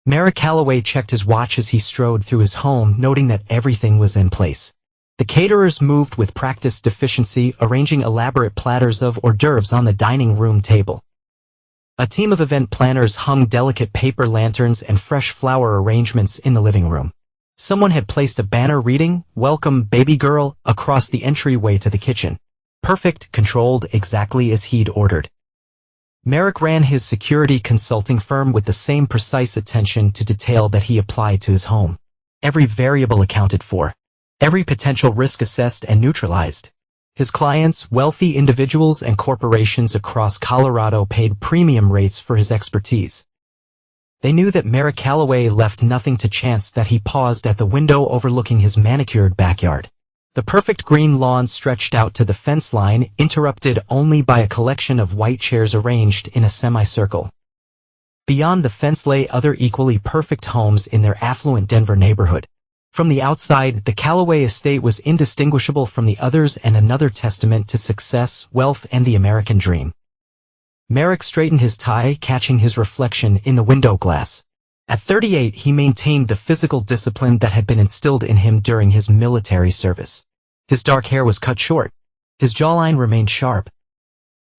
Merrick Calloway checked his watch as he strode through his home, noting that everything was in place. The caterers moved with practiced efficiency, arranging elaborate platters of hors d'oeuvres on the dining room table. A team of event planners hung delicate paper lanterns and fresh flower arrangements in the living room. Someone had placed a banner reading, "Welcome, baby girl," across the entryway to the kitchen. Perfect, controlled, exactly as he'd ordered. Merrick ran his security consulting firm with the same precise attention to detail that he applied to his home. Every variable accounted for. Every potential risk assessed and neutralized. His clients, wealthy individuals and corporations across Colorado, paid premium rates for his expertise. They knew that Merrick Calloway left nothing to chance. That he paused at the window overlooking his manicured backyard. The perfect green lawn stretched out to the fence line, interrupted only by a collection of white chairs arranged in a semicircle. Beyond the fence lay other equally perfect homes in their affluent Denver neighborhood. From the outside, the Calloway estate was indistinguishable from the others and another testament to success, wealth, and the American dream. Merrick straightened his tie, catching his reflection in the window glass. At 38, he maintained the physical discipline that had been instilled in him during his military service. His dark hair was cut short. His jawline remained sharp.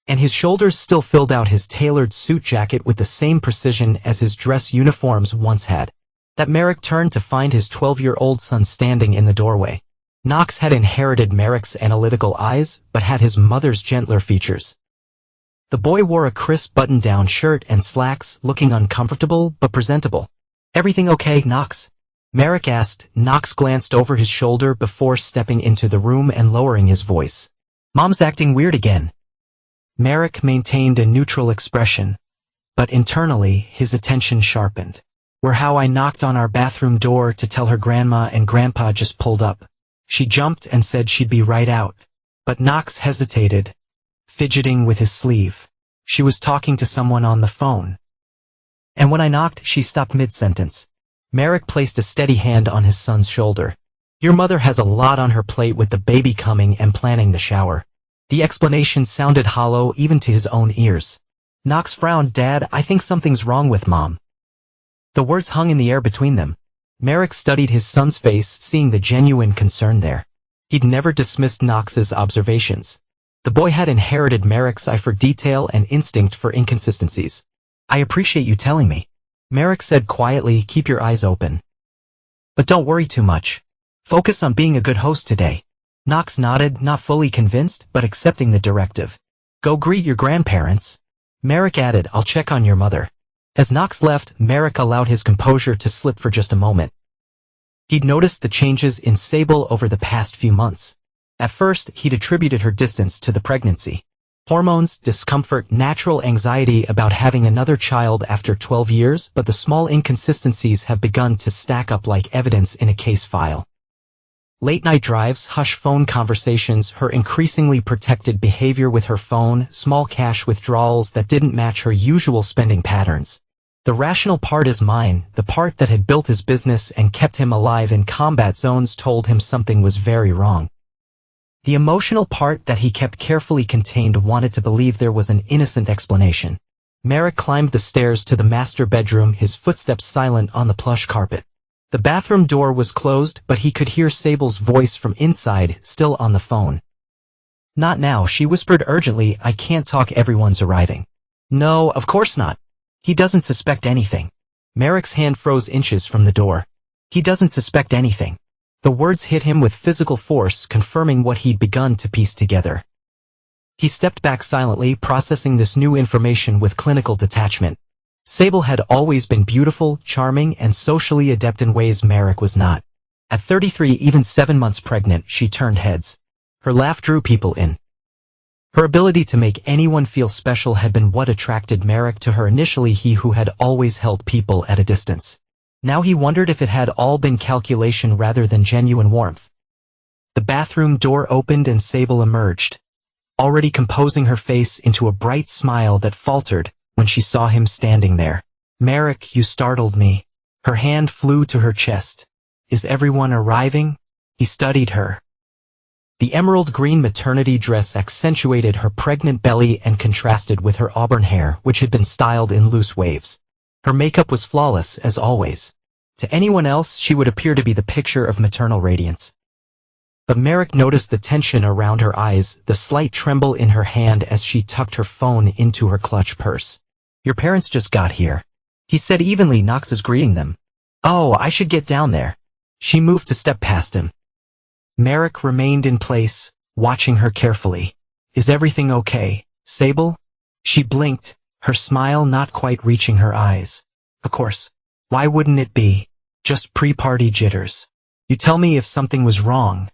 And his shoulders still filled out his tailored suit jacket with the same precision as his dress uniforms once had. That Merrick turned to find his 12-year-old son standing in the doorway. Knox had inherited Merrick's analytical eyes, but had his mother's gentler features. The boy wore a crisp button-down shirt and slacks, looking uncomfortable but presentable. "Everything okay, Knox?" Merrick asked. Knox glanced over his shoulder before stepping into the room and lowering his voice. "Mom's acting weird again." Merrick maintained a neutral expression, but internally his attention sharpened. "Were how I knocked on our bathroom door to tell her grandma and grandpa just pulled up. She jumped and said she'd be right out." But Knox hesitated, fidgeting with his sleeve. "She was talking to someone on the phone. And when I knocked, she stopped mid-sentence." Merrick placed a steady hand on his son's shoulder. "Your mother has a lot on her plate with the baby coming and planning the shower." The explanation sounded hollow even to his own ears. Knox frowned. "Dad, I think something's wrong with Mom." The words hung in the air between them. Merrick studied his son's face, seeing the genuine concern there. He'd never dismissed Knox's observations. The boy had inherited Merrick's eye for detail and instinct for inconsistencies. "I appreciate you telling me," Merrick said quietly. "Keep your eyes open. But don't worry too much. Focus on being a good host today." Knox nodded, not fully convinced, but accepting the directive. "Go greet your grandparents." Merrick added, "I'll check on your mother." As Knox left, Merrick allowed his composure to slip for just a moment. He'd noticed the changes in Sable over the past few months. At first, he'd attributed her distance to the pregnancy. Hormones, discomfort, natural anxiety about having another child after 12 years, but the small inconsistencies have begun to stack up like evidence in a case file. Late-night drives, hush phone conversations, her increasingly protected behavior with her phone, small cash withdrawals that didn't match her usual spending patterns. The rational part is mine, the part that had built his business and kept him alive in combat zones, told him something was very wrong. The emotional part that he kept carefully contained wanted to believe there was an innocent explanation. Merrick climbed the stairs to the master bedroom, his footsteps silent on the plush carpet. The bathroom door was closed, but he could hear Sable's voice from inside, still on the phone. "Not now," she whispered urgently. "I can't talk, everyone's arriving." "No, of course not. He doesn't suspect anything." Merrick's hand froze inches from the door. "He doesn't suspect anything." The words hit him with physical force, confirming what he'd begun to piece together. He stepped back silently, processing this new information with clinical detachment. Sable had always been beautiful, charming, and socially adept in ways Merrick was not. At 33, even 7 months pregnant, she turned heads. Her laugh drew people in. Her ability to make anyone feel special had been what attracted Merrick to her initially, he who had always held people at a distance. Now he wondered if it had all been calculation rather than genuine warmth. The bathroom door opened and Sable emerged, already composing her face into a bright smile that faltered when she saw him standing there. "Merrick, you startled me." Her hand flew to her chest. "Is everyone arriving?" He studied her. The emerald green maternity dress accentuated her pregnant belly and contrasted with her auburn hair, which had been styled in loose waves. Her makeup was flawless, as always. To anyone else, she would appear to be the picture of maternal radiance. But Merrick noticed the tension around her eyes, the slight tremble in her hand as she tucked her phone into her clutch purse. "Your parents just got here," he said evenly, Knox is greeting them. "Oh, I should get down there." She moved to step past him. Merrick remained in place, watching her carefully. "Is everything okay, Sable?" She blinked, her smile not quite reaching her eyes. "Of course. Why wouldn't it be? Just pre-party jitters. You tell me if something was wrong,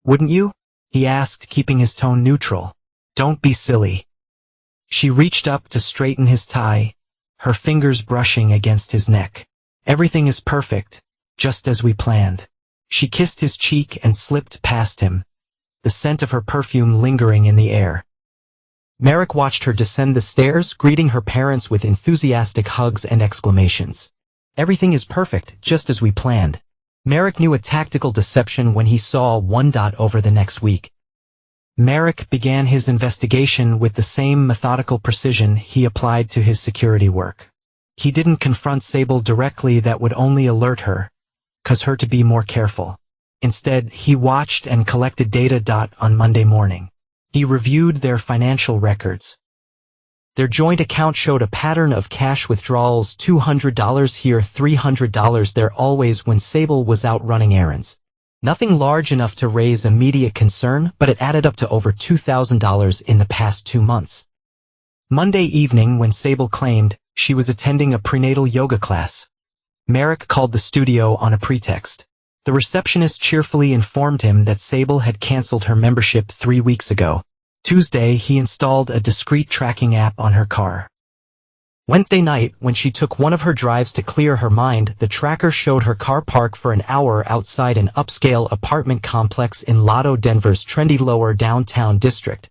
wouldn't you?" he asked, keeping his tone neutral. "Don't be silly." She reached up to straighten his tie, her fingers brushing against his neck. "Everything is perfect, just as we planned." She kissed his cheek and slipped past him, the scent of her perfume lingering in the air. Merrick watched her descend the stairs, greeting her parents with enthusiastic hugs and exclamations. "Everything is perfect, just as we planned." Merrick knew a tactical deception when he saw one dot over the next week. Merrick began his investigation with the same methodical precision he applied to his security work. He didn't confront Sable directly, that would only alert her, cause her to be more careful. Instead, he watched and collected data. On Monday morning, he reviewed their financial records. Their joint account showed a pattern of cash withdrawals, $200 here, $300 there, always when Sable was out running errands. Nothing large enough to raise immediate concern, but it added up to over $2,000 in the past 2 months. Monday evening, when Sable claimed she was attending a prenatal yoga class, Merrick called the studio on a pretext. The receptionist cheerfully informed him that Sable had canceled her membership 3 weeks ago. Tuesday, he installed a discreet tracking app on her car. Wednesday night, when she took one of her drives to clear her mind, the tracker showed her car parked for an hour outside an upscale apartment complex in Lotto, Denver's trendy lower downtown district.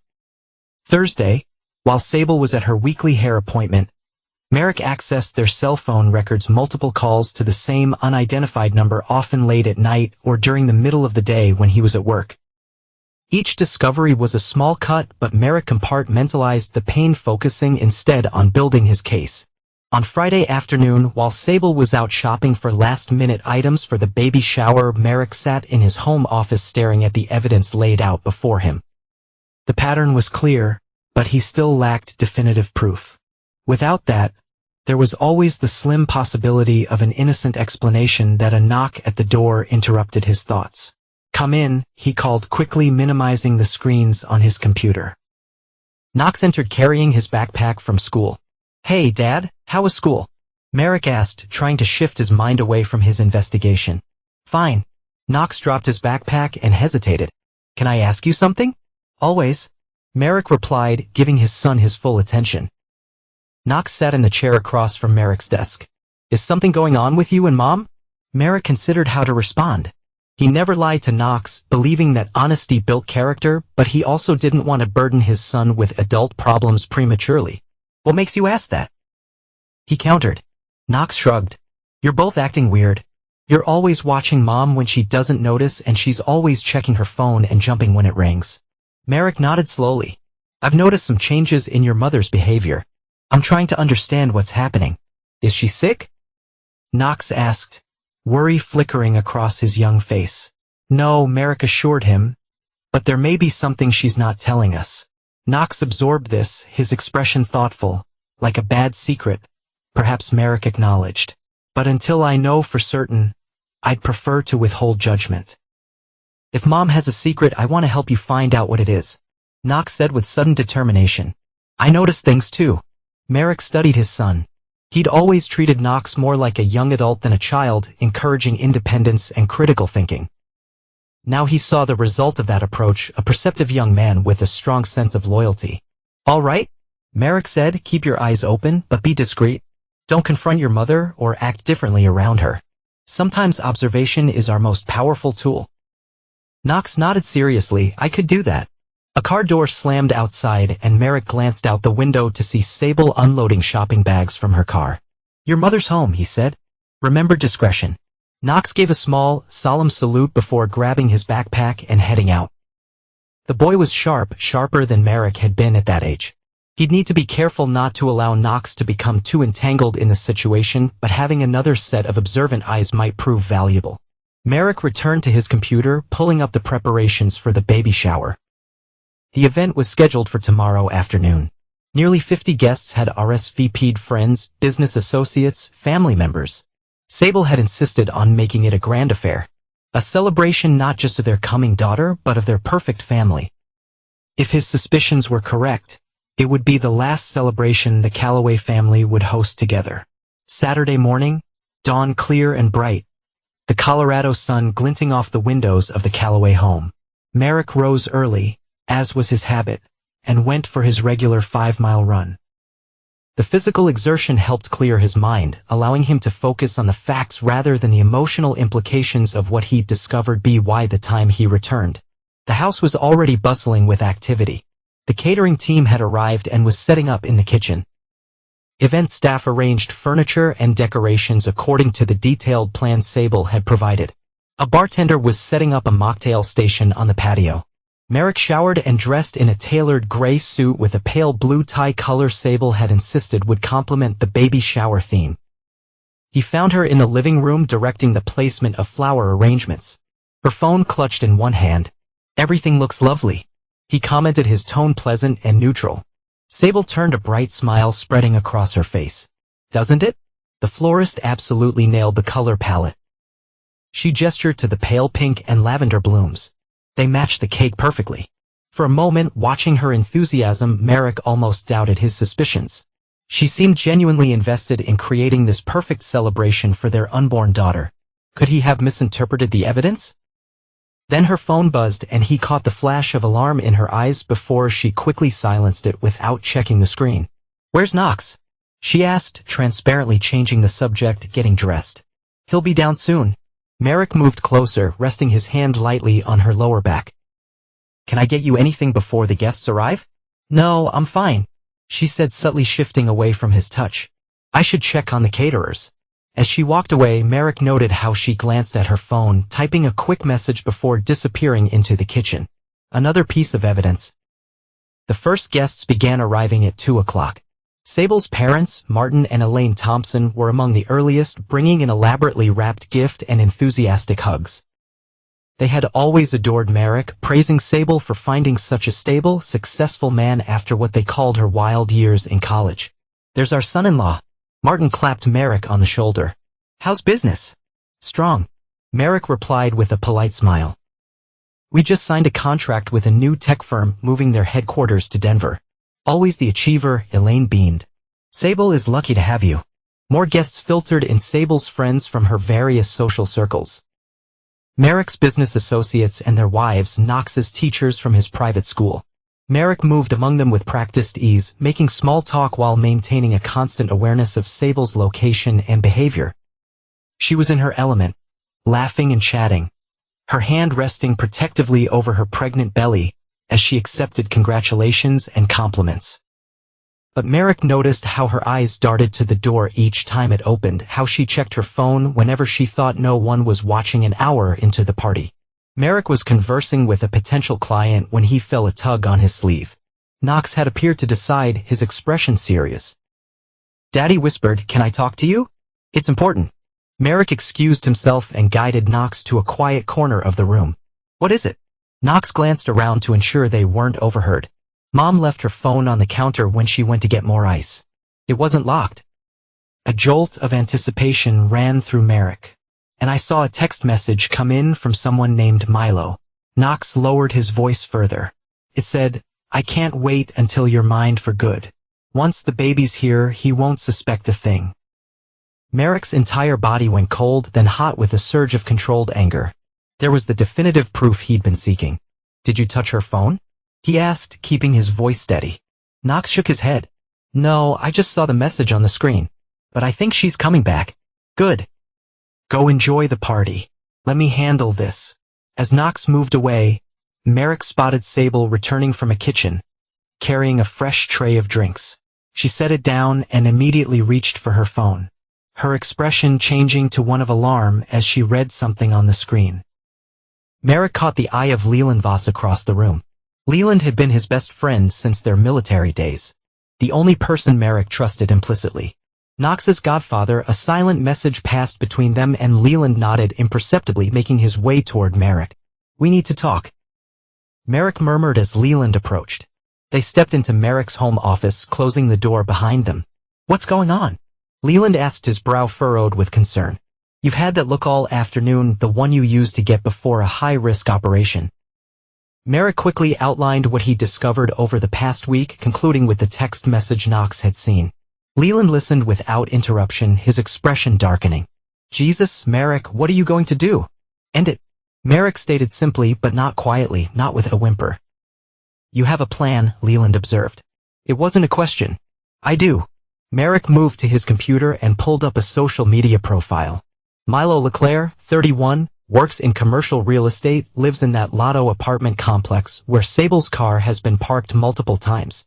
Thursday, while Sable was at her weekly hair appointment, Merrick accessed their cell phone records, multiple calls to the same unidentified number, often late at night or during the middle of the day when he was at work. Each discovery was a small cut, but Merrick compartmentalized the pain, focusing instead on building his case. On Friday afternoon, while Sable was out shopping for last-minute items for the baby shower, Merrick sat in his home office staring at the evidence laid out before him. The pattern was clear, but he still lacked definitive proof. Without that, there was always the slim possibility of an innocent explanation that a knock at the door interrupted his thoughts. "Come in," he called quickly, minimizing the screens on his computer. Knox entered carrying his backpack from school. "Hey, Dad, how was school?" Merrick asked, trying to shift his mind away from his investigation. "Fine." Knox dropped his backpack and hesitated. "Can I ask you something?" "Always," Merrick replied, giving his son his full attention. Knox sat in the chair across from Merrick's desk. "Is something going on with you and Mom?" Merrick considered how to respond. He never lied to Knox, believing that honesty built character, but he also didn't want to burden his son with adult problems prematurely. "What makes you ask that?" he countered. Knox shrugged. "You're both acting weird. You're always watching Mom when she doesn't notice, and she's always checking her phone and jumping when it rings." Merrick nodded slowly. "I've noticed some changes in your mother's behavior. I'm trying to understand what's happening." "Is she sick?" Knox asked, worry flickering across his young face. "No," Merrick assured him, "but there may be something she's not telling us." Knox absorbed this, his expression thoughtful, like a bad secret, perhaps, Merrick acknowledged. "But until I know for certain, I'd prefer to withhold judgment." "If Mom has a secret, I want to help you find out what it is," Knox said with sudden determination. "I notice things too." Merrick studied his son. He'd always treated Knox more like a young adult than a child, encouraging independence and critical thinking. Now he saw the result of that approach, a perceptive young man with a strong sense of loyalty. "All right," Merrick said, "keep your eyes open, but be discreet. Don't confront your mother or act differently around her. Sometimes observation is our most powerful tool." Knox nodded seriously. "I could do that." A car door slammed outside, and Merrick glanced out the window to see Sable unloading shopping bags from her car. "Your mother's home," he said. "Remember discretion." Knox gave a small, solemn salute before grabbing his backpack and heading out. The boy was sharp, sharper than Merrick had been at that age. He'd need to be careful not to allow Knox to become too entangled in the situation, but having another set of observant eyes might prove valuable. Merrick returned to his computer, pulling up the preparations for the baby shower. The event was scheduled for tomorrow afternoon. Nearly 50 guests had RSVP'd friends, business associates, family members. Sable had insisted on making it a grand affair. A celebration not just of their coming daughter, but of their perfect family. If his suspicions were correct, it would be the last celebration the Calloway family would host together. Saturday morning, dawn clear and bright, the Colorado sun glinting off the windows of the Calloway home. Merrick rose early, as was his habit, and went for his regular 5-mile run. The physical exertion helped clear his mind, allowing him to focus on the facts rather than the emotional implications of what he'd discovered by the time he returned. The house was already bustling with activity. The catering team had arrived and was setting up in the kitchen. Event staff arranged furniture and decorations according to the detailed plan Sable had provided. A bartender was setting up a mocktail station on the patio. Merrick showered and dressed in a tailored gray suit with a pale blue tie color Sable had insisted would complement the baby shower theme. He found her in the living room directing the placement of flower arrangements. Her phone clutched in one hand. "Everything looks lovely," he commented, his tone pleasant and neutral. Sable turned, a bright smile spreading across her face. "Doesn't it?" The florist absolutely nailed the color palette. She gestured to the pale pink and lavender blooms. They matched the cake perfectly. For a moment, watching her enthusiasm, Merrick almost doubted his suspicions. She seemed genuinely invested in creating this perfect celebration for their unborn daughter. Could he have misinterpreted the evidence? Then her phone buzzed and he caught the flash of alarm in her eyes before she quickly silenced it without checking the screen. "Where's Knox?" she asked, transparently changing the subject, getting dressed. "He'll be down soon." Merrick moved closer, resting his hand lightly on her lower back. "Can I get you anything before the guests arrive?" "No, I'm fine," she said, subtly shifting away from his touch. "I should check on the caterers." As she walked away, Merrick noted how she glanced at her phone, typing a quick message before disappearing into the kitchen. Another piece of evidence. The first guests began arriving at 2 o'clock. Sable's parents, Martin and Elaine Thompson, were among the earliest, bringing an elaborately wrapped gift and enthusiastic hugs. They had always adored Merrick, praising Sable for finding such a stable, successful man after what they called her wild years in college. "There's our son-in-law." Martin clapped Merrick on the shoulder. "How's business?" "Strong," Merrick replied with a polite smile. "We just signed a contract with a new tech firm, moving their headquarters to Denver." Always the achiever, Elaine beamed. "Sable is lucky to have you." More guests filtered in, Sable's friends from her various social circles. Merrick's business associates and their wives, Knox's teachers from his private school. Merrick moved among them with practiced ease, making small talk while maintaining a constant awareness of Sable's location and behavior. She was in her element, laughing and chatting, her hand resting protectively over her pregnant belly, as she accepted congratulations and compliments. But Merrick noticed how her eyes darted to the door each time it opened, how she checked her phone whenever she thought no one was watching an hour into the party. Merrick was conversing with a potential client when he felt a tug on his sleeve. Knox had appeared to decide, his expression serious. "Daddy whispered, 'Can I talk to you?' It's important." Merrick excused himself and guided Knox to a quiet corner of the room. "What is it?" Knox glanced around to ensure they weren't overheard. Mom left her phone on the counter when she went to get more ice. It wasn't locked. A jolt of anticipation ran through Merrick. "And I saw a text message come in from someone named Milo." Knox lowered his voice further. It said, "I can't wait until you're mine for good. Once the baby's here, he won't suspect a thing." Merrick's entire body went cold, then hot with a surge of controlled anger. There was the definitive proof he'd been seeking. "Did you touch her phone?" he asked, keeping his voice steady. Knox shook his head. "No, I just saw the message on the screen. But I think she's coming back." "Good. Go enjoy the party. Let me handle this." As Knox moved away, Merrick spotted Sable returning from a kitchen, carrying a fresh tray of drinks. She set it down and immediately reached for her phone, her expression changing to one of alarm as she read something on the screen. Merrick caught the eye of Leland Voss across the room. Leland had been his best friend since their military days. the only person Merrick trusted implicitly. Knox's godfather, a silent message passed between them, and Leland nodded imperceptibly, making his way toward Merrick. "We need to talk," Merrick murmured as Leland approached. They stepped into Merrick's home office, closing the door behind them. "What's going on?" Leland asked, his brow furrowed with concern. "You've had that look all afternoon, the one you used to get before a high-risk operation." Merrick quickly outlined what he discovered over the past week, concluding with the text message Knox had seen. Leland listened without interruption, his expression darkening. "Jesus, Merrick, what are you going to do?" "End it," Merrick stated simply, but not quietly, not with a whimper. "You have a plan," Leland observed. It wasn't a question. "I do." Merrick moved to his computer and pulled up a social media profile. Milo LeClaire, 31, works in commercial real estate, lives in that Lotto apartment complex where Sable's car has been parked multiple times.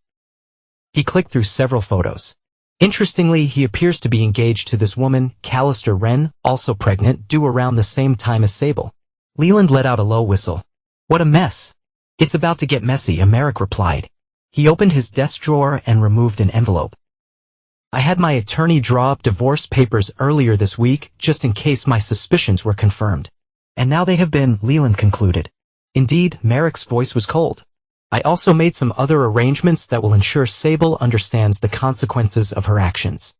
He clicked through several photos. Interestingly, he appears to be engaged to this woman, Callister Wren, also pregnant, due around the same time as Sable. Leland let out a low whistle. "What a mess." "It's about to get messy," Merrick replied. He opened his desk drawer and removed an envelope. "I had my attorney draw up divorce papers earlier this week, just in case my suspicions were confirmed. And now they have been," Leland concluded. Indeed, Merrick's voice was cold. "I also made some other arrangements that will ensure Sable understands the consequences of her actions."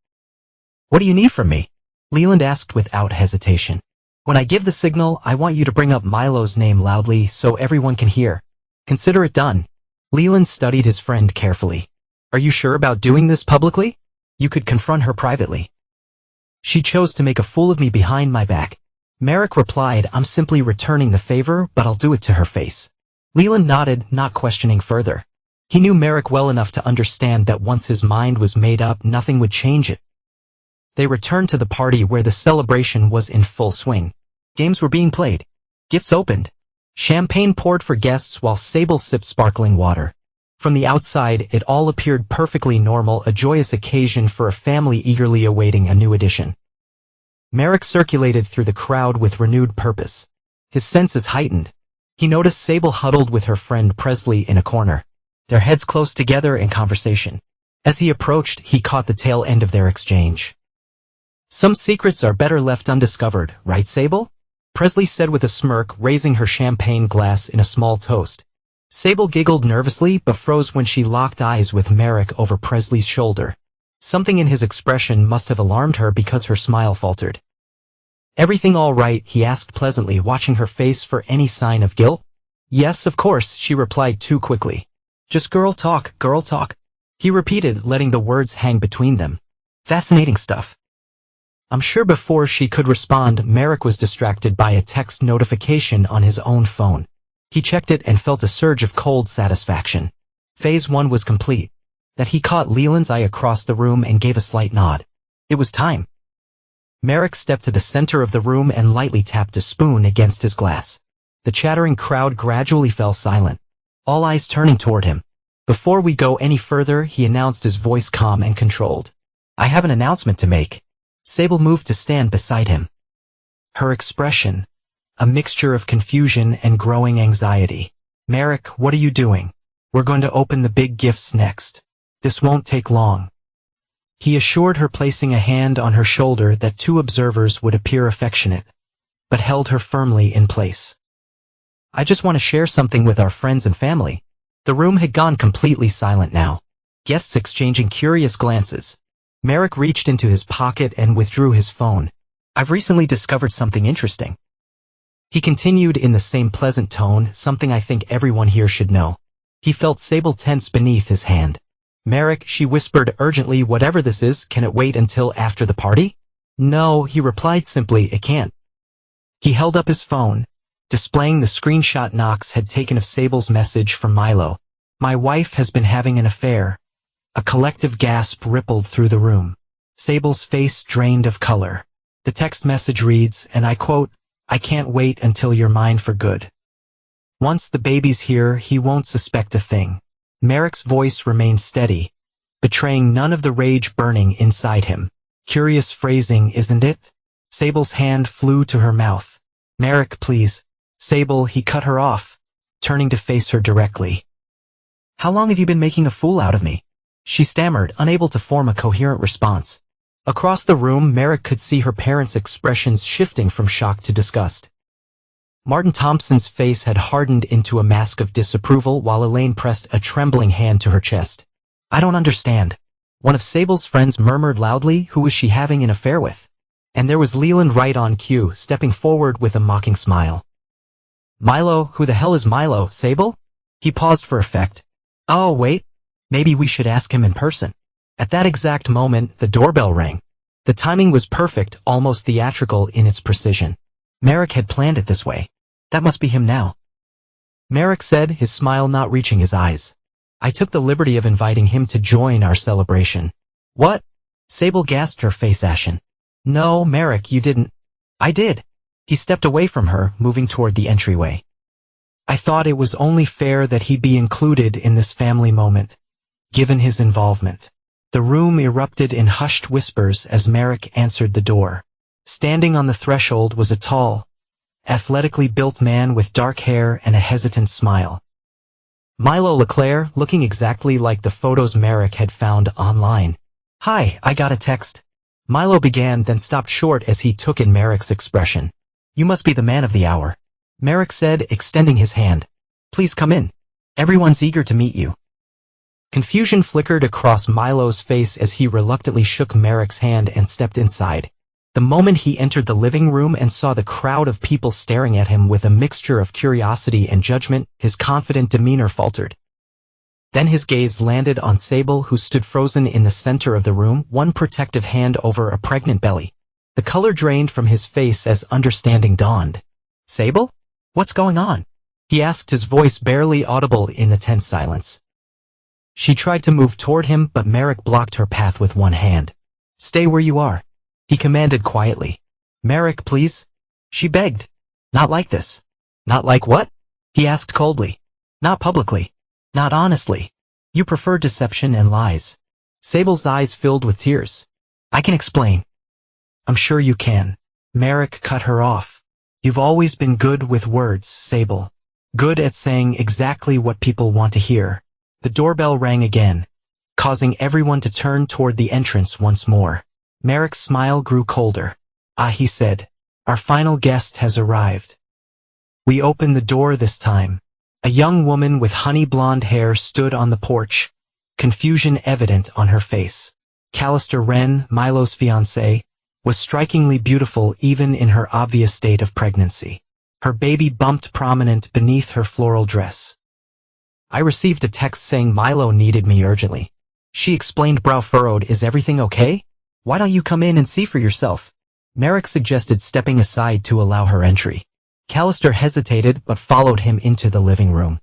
"What do you need from me?" Leland asked without hesitation. "When I give the signal, I want you to bring up Milo's name loudly so everyone can hear. Consider it done." Leland studied his friend carefully. "Are you sure about doing this publicly? You could confront her privately." "She chose to make a fool of me behind my back." Merrick replied, "I'm simply returning the favor, but I'll do it to her face." Leland nodded, not questioning further. He knew Merrick well enough to understand that once his mind was made up, nothing would change it. They returned to the party where the celebration was in full swing. Games were being played. Gifts opened. Champagne poured for guests while Sable sipped sparkling water. From the outside, it all appeared perfectly normal, a joyous occasion for a family eagerly awaiting a new addition. Merrick circulated through the crowd with renewed purpose. His senses heightened. He noticed Sable huddled with her friend Presley in a corner, their heads close together in conversation. As he approached, he caught the tail end of their exchange. "Some secrets are better left undiscovered, right, Sable?" Presley said with a smirk, raising her champagne glass in a small toast. Sable giggled nervously but froze when she locked eyes with Merrick over Presley's shoulder. Something in his expression must have alarmed her because her smile faltered. "Everything all right?" he asked pleasantly, watching her face for any sign of guilt. "Yes, of course," she replied too quickly. "Just girl talk," he repeated, letting the words hang between them. "Fascinating stuff." I'm sure before she could respond, Merrick was distracted by a text notification on his own phone. He checked it and felt a surge of cold satisfaction. Phase 1 was complete. That he caught Leland's eye across the room and gave a slight nod. It was time. Merrick stepped to the center of the room and lightly tapped a spoon against his glass. The chattering crowd gradually fell silent, all eyes turning toward him. "Before we go any further," he announced, his voice calm and controlled, "I have an announcement to make." Sable moved to stand beside him. Her expression, a mixture of confusion and growing anxiety. "Merrick, what are you doing?" "We're going to open the big gifts next. This won't take long," he assured her, placing a hand on her shoulder that to observers would appear affectionate, but held her firmly in place. "I just want to share something with our friends and family." The room had gone completely silent now, guests exchanging curious glances. Merrick reached into his pocket and withdrew his phone. "I've recently discovered something interesting," he continued in the same pleasant tone, "something I think everyone here should know." He felt Sable tense beneath his hand. "Merrick," she whispered urgently, "whatever this is, can it wait until after the party?" "No," he replied simply, "it can't." He held up his phone, displaying the screenshot Knox had taken of Sable's message from Milo. "My wife has been having an affair." A collective gasp rippled through the room. Sable's face drained of color. The text message reads, and I quote, "I can't wait until you're mine for good. Once the baby's here, he won't suspect a thing." Merrick's voice remained steady, betraying none of the rage burning inside him. "Curious phrasing, isn't it?" Sable's hand flew to her mouth. "Merrick, please." "Sable," he cut her off, turning to face her directly. "How long have you been making a fool out of me?" She stammered, unable to form a coherent response. Across the room, Merrick could see her parents' expressions shifting from shock to disgust. Martin Thompson's face had hardened into a mask of disapproval while Elaine pressed a trembling hand to her chest. "I don't understand." One of Sable's friends murmured loudly, "Who was she having an affair with?" And there was Leland right on cue, stepping forward with a mocking smile. "Milo? Who the hell is Milo, Sable?" He paused for effect. "Oh, wait. Maybe we should ask him in person." At that exact moment, the doorbell rang. The timing was perfect, almost theatrical in its precision. Merrick had planned it this way. "That must be him now," Merrick said, his smile not reaching his eyes. "I took the liberty of inviting him to join our celebration." "What?" Sable gasped, her face ashen. "No, Merrick, you didn't." "I did." He stepped away from her, moving toward the entryway. "I thought it was only fair that he be included in this family moment, given his involvement." The room erupted in hushed whispers as Merrick answered the door. Standing on the threshold was a tall, athletically built man with dark hair and a hesitant smile. Milo LeClaire, looking exactly like the photos Merrick had found online. "Hi, I got a text." Milo began, then stopped short as he took in Merrick's expression. "You must be the man of the hour," Merrick said, extending his hand. "Please come in. Everyone's eager to meet you." Confusion flickered across Milo's face as he reluctantly shook Merrick's hand and stepped inside. The moment he entered the living room and saw the crowd of people staring at him with a mixture of curiosity and judgment, his confident demeanor faltered. Then his gaze landed on Sable, who stood frozen in the center of the room, one protective hand over a pregnant belly. The color drained from his face as understanding dawned. "Sable? What's going on?" he asked, his voice barely audible in the tense silence. She tried to move toward him, but Merrick blocked her path with one hand. "Stay where you are," he commanded quietly. "Merrick, please," she begged. "Not like this." "Not like what?" he asked coldly. "Not publicly. Not honestly. You prefer deception and lies." Sable's eyes filled with tears. "I can explain." "I'm sure you can." Merrick cut her off. "You've always been good with words, Sable. Good at saying exactly what people want to hear." The doorbell rang again, causing everyone to turn toward the entrance once more. Merrick's smile grew colder. "Ah," he said, "our final guest has arrived." We opened the door this time. A young woman with honey blonde hair stood on the porch, confusion evident on her face. Callister Wren, Milo's fiancée, was strikingly beautiful even in her obvious state of pregnancy. Her baby bumped prominent beneath her floral dress. "I received a text saying Milo needed me urgently," she explained, brow furrowed. "Is everything okay? Why don't you come in and see for yourself?" Merrick suggested, stepping aside to allow her entry. Callister hesitated but followed him into the living room.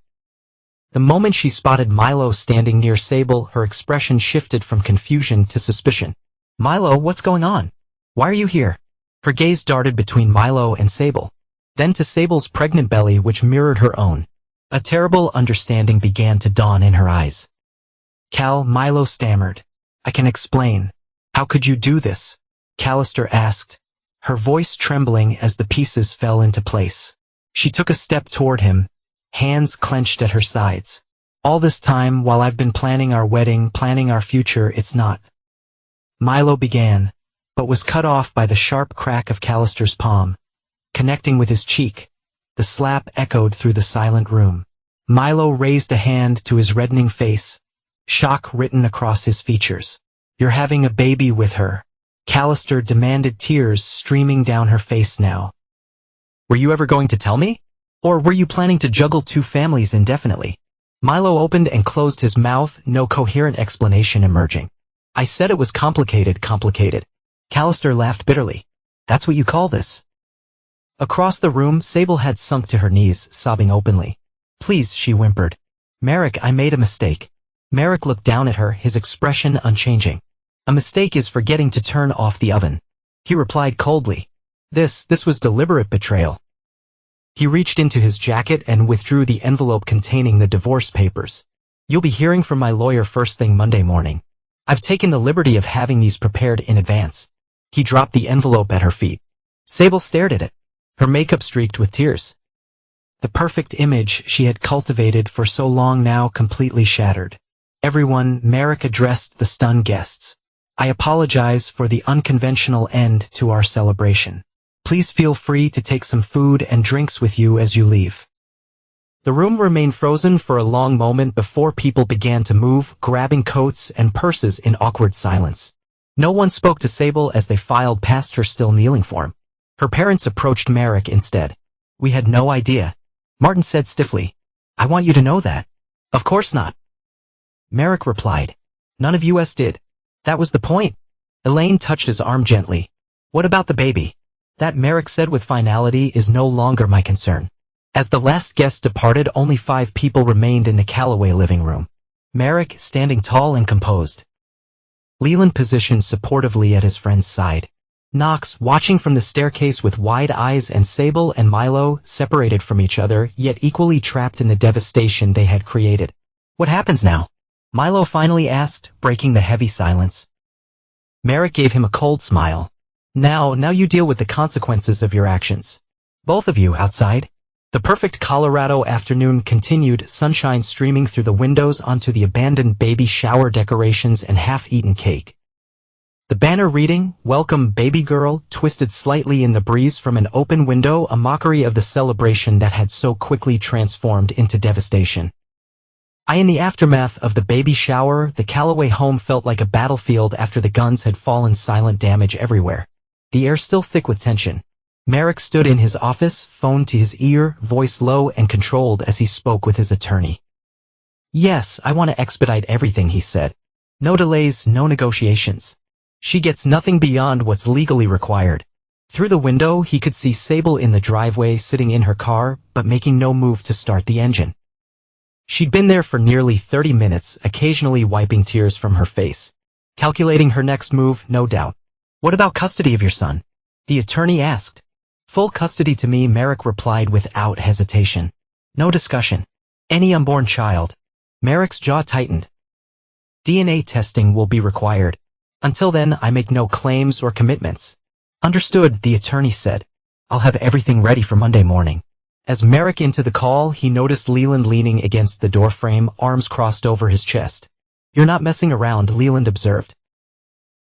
The moment she spotted Milo standing near Sable, her expression shifted from confusion to suspicion. "Milo, what's going on? Why are you here?" Her gaze darted between Milo and Sable, then to Sable's pregnant belly, which mirrored her own. A terrible understanding began to dawn in her eyes. Milo stammered. "I can explain." "How could you do this?" Callister asked, her voice trembling as the pieces fell into place. She took a step toward him, hands clenched at her sides. "All this time, while I've been planning our wedding, planning our future, it's not." Milo began, but was cut off by the sharp crack of Callister's palm, connecting with his cheek. The slap echoed through the silent room. Milo raised a hand to his reddening face, shock written across his features. "You're having a baby with her," Callister demanded, tears streaming down her face now. "Were you ever going to tell me? Or were you planning to juggle two families indefinitely?" Milo opened and closed his mouth, no coherent explanation emerging. "I said it was complicated." Callister laughed bitterly. "That's what you call this?" Across the room, Sable had sunk to her knees, sobbing openly. "Please," she whimpered. "Merrick, I made a mistake." Merrick looked down at her, his expression unchanging. "A mistake is forgetting to turn off the oven," he replied coldly. This was deliberate betrayal." He reached into his jacket and withdrew the envelope containing the divorce papers. "You'll be hearing from my lawyer first thing Monday morning. I've taken the liberty of having these prepared in advance." He dropped the envelope at her feet. Sable stared at it, her makeup streaked with tears. The perfect image she had cultivated for so long now completely shattered. Everyone, Merrick addressed the stunned guests. I apologize for the unconventional end to our celebration. Please feel free to take some food and drinks with you as you leave. The room remained frozen for a long moment before people began to move, grabbing coats and purses in awkward silence. No one spoke to Sable as they filed past her still kneeling form. Her parents approached Merrick instead. We had no idea. Martin said stiffly. I want you to know that. Of course not. Merrick replied. None of us did. That was the point. Elaine touched his arm gently. What about the baby? That, Merrick said with finality, is no longer my concern. As the last guest departed, only 5 people remained in the Calloway living room. Merrick, standing tall and composed. Leland positioned supportively at his friend's side. Knox, watching from the staircase with wide eyes, and Sable and Milo, separated from each other, yet equally trapped in the devastation they had created. What happens now? Milo finally asked, breaking the heavy silence. Merrick gave him a cold smile. Now you deal with the consequences of your actions. Both of you, outside. The perfect Colorado afternoon continued, sunshine streaming through the windows onto the abandoned baby shower decorations and half-eaten cake. The banner reading, "Welcome Baby Girl," twisted slightly in the breeze from an open window, a mockery of the celebration that had so quickly transformed into devastation. In the aftermath of the baby shower, the Calloway home felt like a battlefield after the guns had fallen, silent damage everywhere. The air still thick with tension. Merrick stood in his office, phone to his ear, voice low and controlled as he spoke with his attorney. Yes, I want to expedite everything, he said. No delays, no negotiations. She gets nothing beyond what's legally required. Through the window, he could see Sable in the driveway, sitting in her car, but making no move to start the engine. She'd been there for nearly 30 minutes, occasionally wiping tears from her face. Calculating her next move, no doubt. What about custody of your son? The attorney asked. Full custody to me, Merrick replied without hesitation. No discussion. Any unborn child. Merrick's jaw tightened. DNA testing will be required. Until then, I make no claims or commitments. Understood, the attorney said. I'll have everything ready for Monday morning. As Merrick into the call, he noticed Leland leaning against the doorframe, arms crossed over his chest. You're not messing around, Leland observed.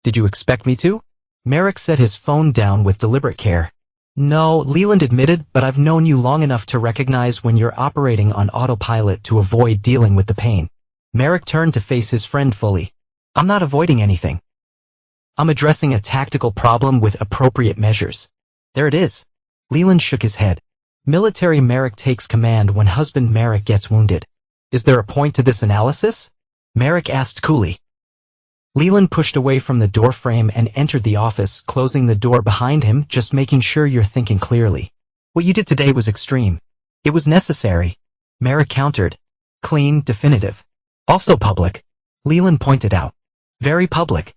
Did you expect me to? Merrick set his phone down with deliberate care. No, Leland admitted, but I've known you long enough to recognize when you're operating on autopilot to avoid dealing with the pain. Merrick turned to face his friend fully. I'm not avoiding anything. I'm addressing a tactical problem with appropriate measures. There it is. Leland shook his head. Military Merrick takes command when husband Merrick gets wounded. Is there a point to this analysis? Merrick asked coolly. Leland pushed away from the doorframe and entered the office, closing the door behind him, just making sure you're thinking clearly. What you did today was extreme. It was necessary. Merrick countered. Clean, definitive. Also public. Leland pointed out. Very public.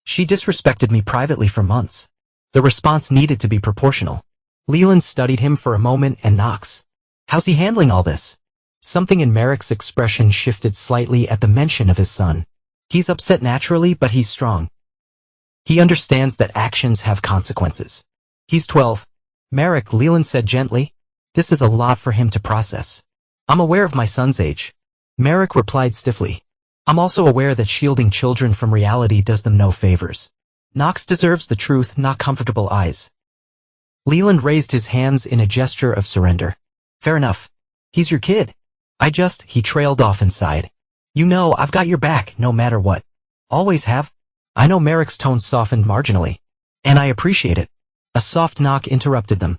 She disrespected me privately for months. The response needed to be proportional. Leland studied him for a moment and Knox. How's he handling all this? Something in Merrick's expression shifted slightly at the mention of his son. He's upset naturally, but he's strong. He understands that actions have consequences. He's 12. Merrick, Leland said gently. This is a lot for him to process. I'm aware of my son's age. Merrick replied stiffly. I'm also aware that shielding children from reality does them no favors. Knox deserves the truth, not comfortable eyes. Leland raised his hands in a gesture of surrender. Fair enough. He's your kid. He trailed off inside. You know, I've got your back, no matter what. Always have. I know. Merrick's tone softened marginally. And I appreciate it. A soft knock interrupted them.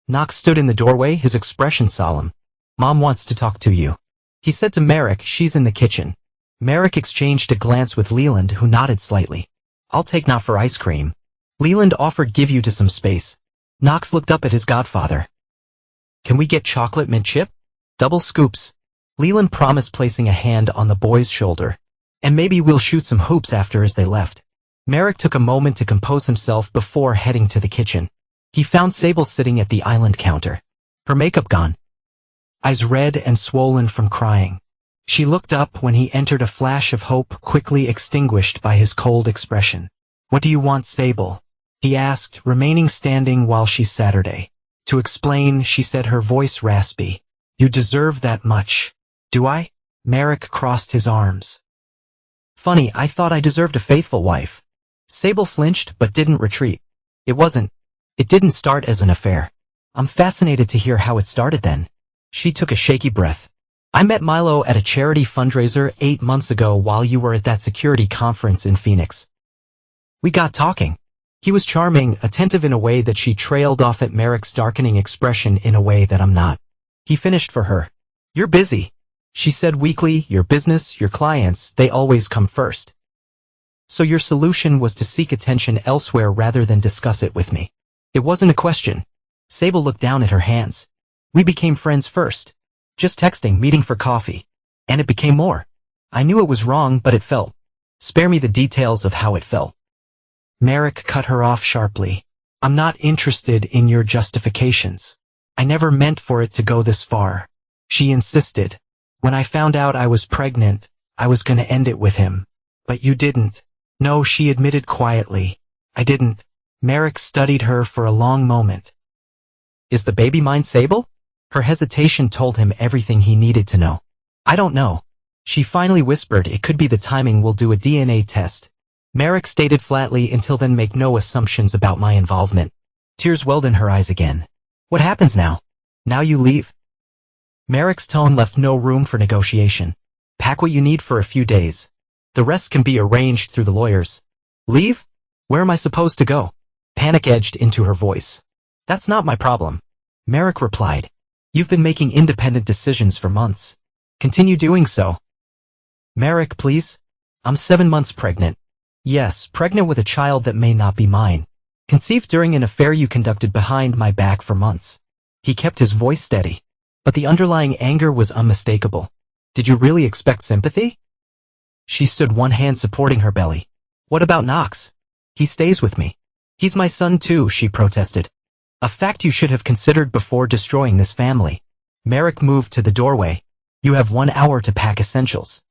Knox stood in the doorway, his expression solemn. Mom wants to talk to you. He said to Merrick, she's in the kitchen. Merrick exchanged a glance with Leland, who nodded slightly. I'll take not for ice cream. Leland offered give you to some space. Knox looked up at his godfather. Can we get chocolate mint chip? Double scoops. Leland promised, placing a hand on the boy's shoulder. And maybe we'll shoot some hoops after. As they left, Merrick took a moment to compose himself before heading to the kitchen. He found Sable sitting at the island counter. Her makeup gone. Eyes red and swollen from crying. She looked up when he entered, a flash of hope quickly extinguished by his cold expression. What do you want, Sable? He asked, remaining standing while she Saturday. To explain, she said, her voice raspy. You deserve that much. Do I? Merrick crossed his arms. Funny, I thought I deserved a faithful wife. Sable flinched but didn't retreat. It didn't start as an affair. I'm fascinated to hear how it started then. She took a shaky breath. I met Milo at a charity fundraiser 8 months ago while you were at that security conference in Phoenix. We got talking. He was charming, attentive in a way that she trailed off at Merrick's darkening expression in a way that I'm not. He finished for her. You're busy. She said weakly, your business, your clients, they always come first. So your solution was to seek attention elsewhere rather than discuss it with me. It wasn't a question. Sable looked down at her hands. We became friends first. Just texting, meeting for coffee. And it became more. I knew it was wrong, but it felt. Spare me the details of how it felt. Merrick cut her off sharply. I'm not interested in your justifications. I never meant for it to go this far. She insisted. When I found out I was pregnant, I was gonna end it with him. But you didn't. No, she admitted quietly. I didn't. Merrick studied her for a long moment. Is the baby mine, Sable? Her hesitation told him everything he needed to know. I don't know. She finally whispered, it could be the timing, we'll do a DNA test. Merrick stated flatly, until then make no assumptions about my involvement. Tears welled in her eyes again. What happens now? Now you leave? Merrick's tone left no room for negotiation. Pack what you need for a few days. The rest can be arranged through the lawyers. Leave? Where am I supposed to go? Panic edged into her voice. That's not my problem. Merrick replied. You've been making independent decisions for months. Continue doing so. Merrick, please. I'm 7 months pregnant. Yes, pregnant with a child that may not be mine. Conceived during an affair you conducted behind my back for months. He kept his voice steady. But the underlying anger was unmistakable. Did you really expect sympathy? She stood, one hand supporting her belly. What about Knox? He stays with me. He's my son too, she protested. A fact you should have considered before destroying this family. Merrick moved to the doorway. You have 1 hour to pack essentials.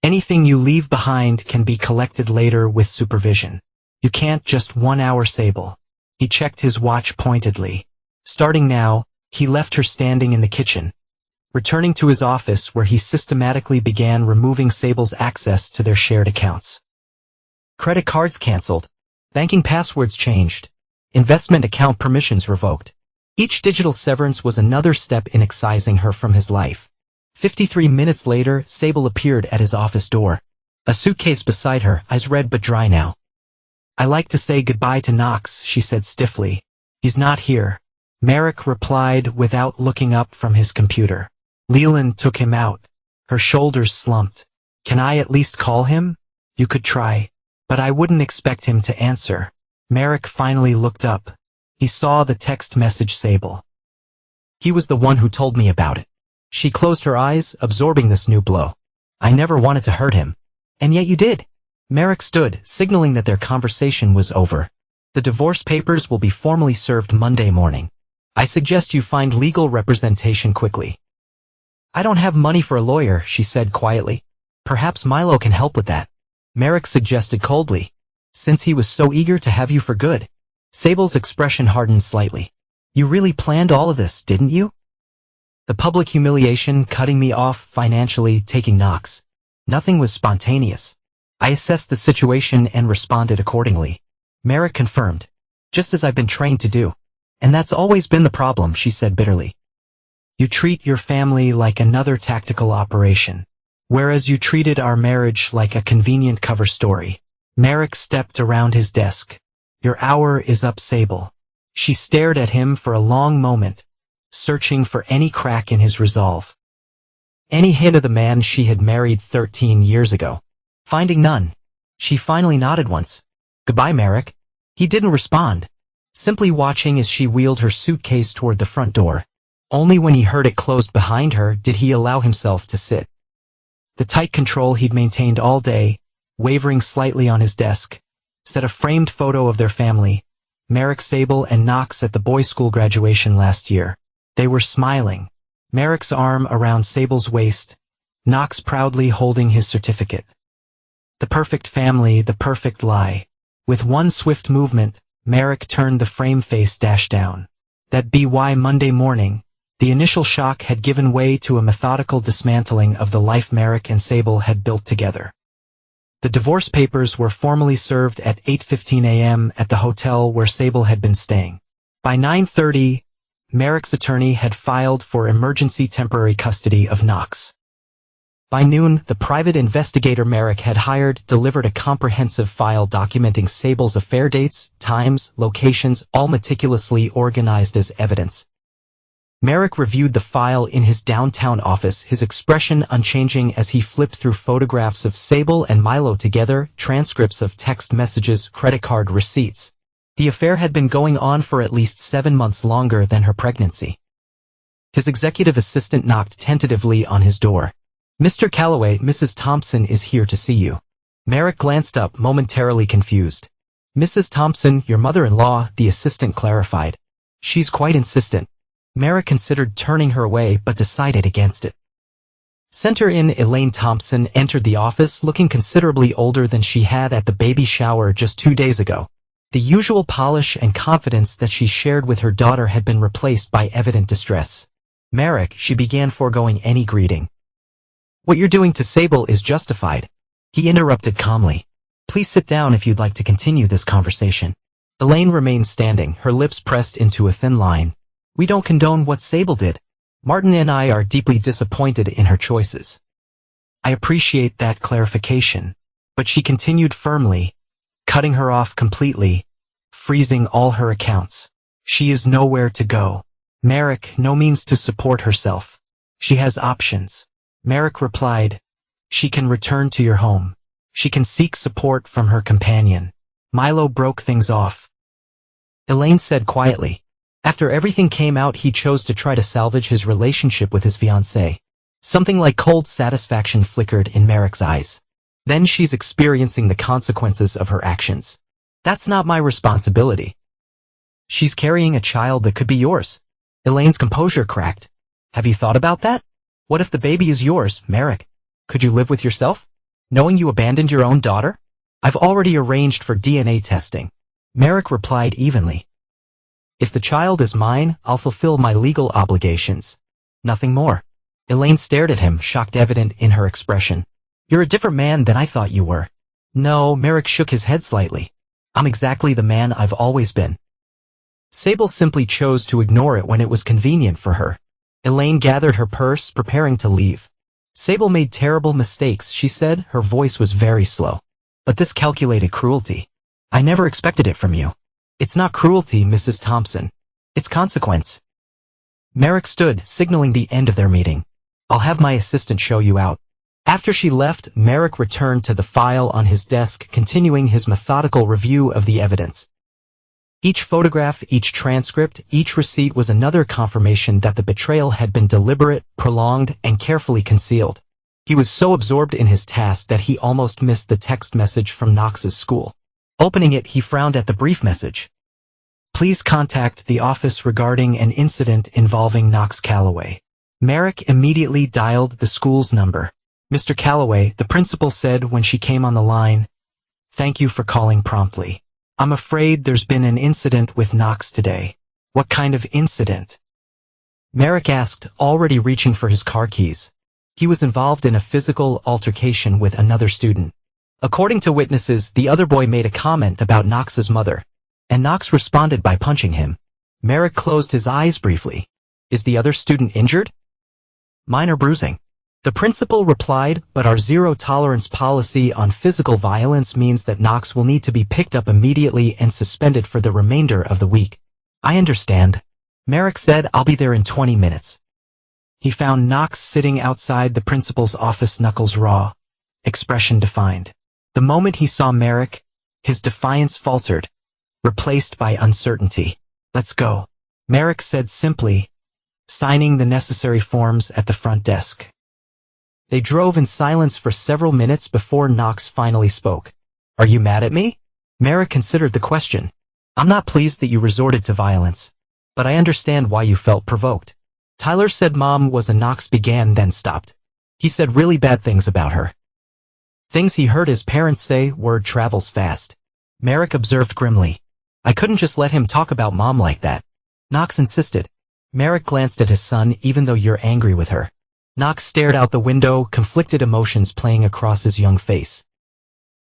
Anything you leave behind can be collected later with supervision. You can't just 1 hour, Sable. He checked his watch pointedly. Starting now, he left her standing in the kitchen, returning to his office where he systematically began removing Sable's access to their shared accounts. Credit cards canceled. Banking passwords changed. Investment account permissions revoked. Each digital severance was another step in excising her from his life. 53 minutes later, Sable appeared at his office door. A suitcase beside her, eyes red but dry now. I like to say goodbye to Knox, she said stiffly. He's not here. Merrick replied without looking up from his computer. Leland took him out. Her shoulders slumped. Can I at least call him? You could try. But I wouldn't expect him to answer. Merrick finally looked up. He saw the text message, Sable. He was the one who told me about it. She closed her eyes, absorbing this new blow. I never wanted to hurt him. And yet you did. Merrick stood, signaling that their conversation was over. The divorce papers will be formally served Monday morning. I suggest you find legal representation quickly. I don't have money for a lawyer, she said quietly. Perhaps Milo can help with that. Merrick suggested coldly. Since he was so eager to have you for good. Sable's expression hardened slightly. You really planned all of this, didn't you? The public humiliation, cutting me off financially, taking Knox. Nothing was spontaneous. I assessed the situation and responded accordingly. Merrick confirmed. Just as I've been trained to do. And that's always been the problem, she said bitterly. You treat your family like another tactical operation, whereas you treated our marriage like a convenient cover story. Merrick stepped around his desk. Your hour is up, Sable. She stared at him for a long moment, searching for any crack in his resolve. Any hint of the man she had married 13 years ago. Finding none. She finally nodded once. Goodbye, Merrick. He didn't respond, simply watching as she wheeled her suitcase toward the front door. Only when he heard it closed behind her did he allow himself to sit. The tight control he'd maintained all day, wavering slightly on his desk, set a framed photo of their family, Merrick, Sable, and Knox at the boys' school graduation last year. They were smiling, Merrick's arm around Sable's waist, Knox proudly holding his certificate. The perfect family, the perfect lie. With one swift movement, Merrick turned the frame face dash down. That'd be why Monday morning, The initial shock had given way to a methodical dismantling of the life Merrick and Sable had built together. The divorce papers were formally served at 8:15 a.m. at the hotel where Sable had been staying. By 9:30, Merrick's attorney had filed for emergency temporary custody of Knox. By noon, the private investigator Merrick had hired delivered a comprehensive file documenting Sable's affair dates, times, locations, all meticulously organized as evidence. Merrick reviewed the file in his downtown office, his expression unchanging as he flipped through photographs of Sable and Milo together, transcripts of text messages, credit card receipts. The affair had been going on for at least 7 months longer than her pregnancy. His executive assistant knocked tentatively on his door. "Mr. Calloway, Mrs. Thompson is here to see you." Merrick glanced up, momentarily confused. "Mrs. Thompson, your mother-in-law," the assistant clarified. "She's quite insistent." Merrick considered turning her away but decided against it. Sent her in. Elaine Thompson entered the office looking considerably older than she had at the baby shower just 2 days ago. The usual polish and confidence that she shared with her daughter had been replaced by evident distress. "Merrick," she began, foregoing any greeting. "What you're doing to Sable is justified," he interrupted calmly. "Please sit down if you'd like to continue this conversation." Elaine remained standing, her lips pressed into a thin line. "We don't condone what Sable did. Martin and I are deeply disappointed in her choices." "I appreciate that clarification." But she continued firmly, cutting her off completely, freezing all her accounts. "She is nowhere to go. Merrick, no means to support herself. She has options." Merrick replied, "She can return to your home. She can seek support from her companion." Milo broke things off. Elaine said quietly, "After everything came out, he chose to try to salvage his relationship with his fiancée." Something like cold satisfaction flickered in Merrick's eyes. "Then she's experiencing the consequences of her actions. That's not my responsibility." "She's carrying a child that could be yours." Elaine's composure cracked. "Have you thought about that? What if the baby is yours, Merrick? Could you live with yourself, knowing you abandoned your own daughter?" "I've already arranged for DNA testing," Merrick replied evenly. "If the child is mine, I'll fulfill my legal obligations. Nothing more." Elaine stared at him, shock evident in her expression. "You're a different man than I thought you were." "No," Merrick shook his head slightly. "I'm exactly the man I've always been." Sable simply chose to ignore it when it was convenient for her. Elaine gathered her purse, preparing to leave. "Sable made terrible mistakes," she said, her voice was very slow. "But this calculated cruelty. I never expected it from you." "It's not cruelty, Mrs. Thompson. It's consequence." Merrick stood, signaling the end of their meeting. "I'll have my assistant show you out." After she left, Merrick returned to the file on his desk, continuing his methodical review of the evidence. Each photograph, each transcript, each receipt was another confirmation that the betrayal had been deliberate, prolonged, and carefully concealed. He was so absorbed in his task that he almost missed the text message from Knox's school. Opening it, he frowned at the brief message. "Please contact the office regarding an incident involving Knox Calloway." Merrick immediately dialed the school's number. "Mr. Calloway," the principal said when she came on the line, "thank you for calling promptly. I'm afraid there's been an incident with Knox today." "What kind of incident?" Merrick asked, already reaching for his car keys. "He was involved in a physical altercation with another student. According to witnesses, the other boy made a comment about Knox's mother, and Knox responded by punching him." Merrick closed his eyes briefly. "Is the other student injured?" "Minor bruising," the principal replied, "but our zero-tolerance policy on physical violence means that Knox will need to be picked up immediately and suspended for the remainder of the week." "I understand," Merrick said. "I'll be there in 20 minutes." He found Knox sitting outside the principal's office, knuckles raw, expression defined. The moment he saw Merrick, his defiance faltered, replaced by uncertainty. "Let's go," Merrick said simply, signing the necessary forms at the front desk. They drove in silence for several minutes before Knox finally spoke. "Are you mad at me?" Merrick considered the question. "I'm not pleased that you resorted to violence, but I understand why you felt provoked." "Tyler said Mom was a Knox," began, then stopped. "He said really bad things about her. Things he heard his parents say." "Word travels fast," Merrick observed grimly. "I couldn't just let him talk about Mom like that." Knox insisted. Merrick glanced at his son. Even though you're angry with her. Knox stared out the window, conflicted emotions playing across his young face.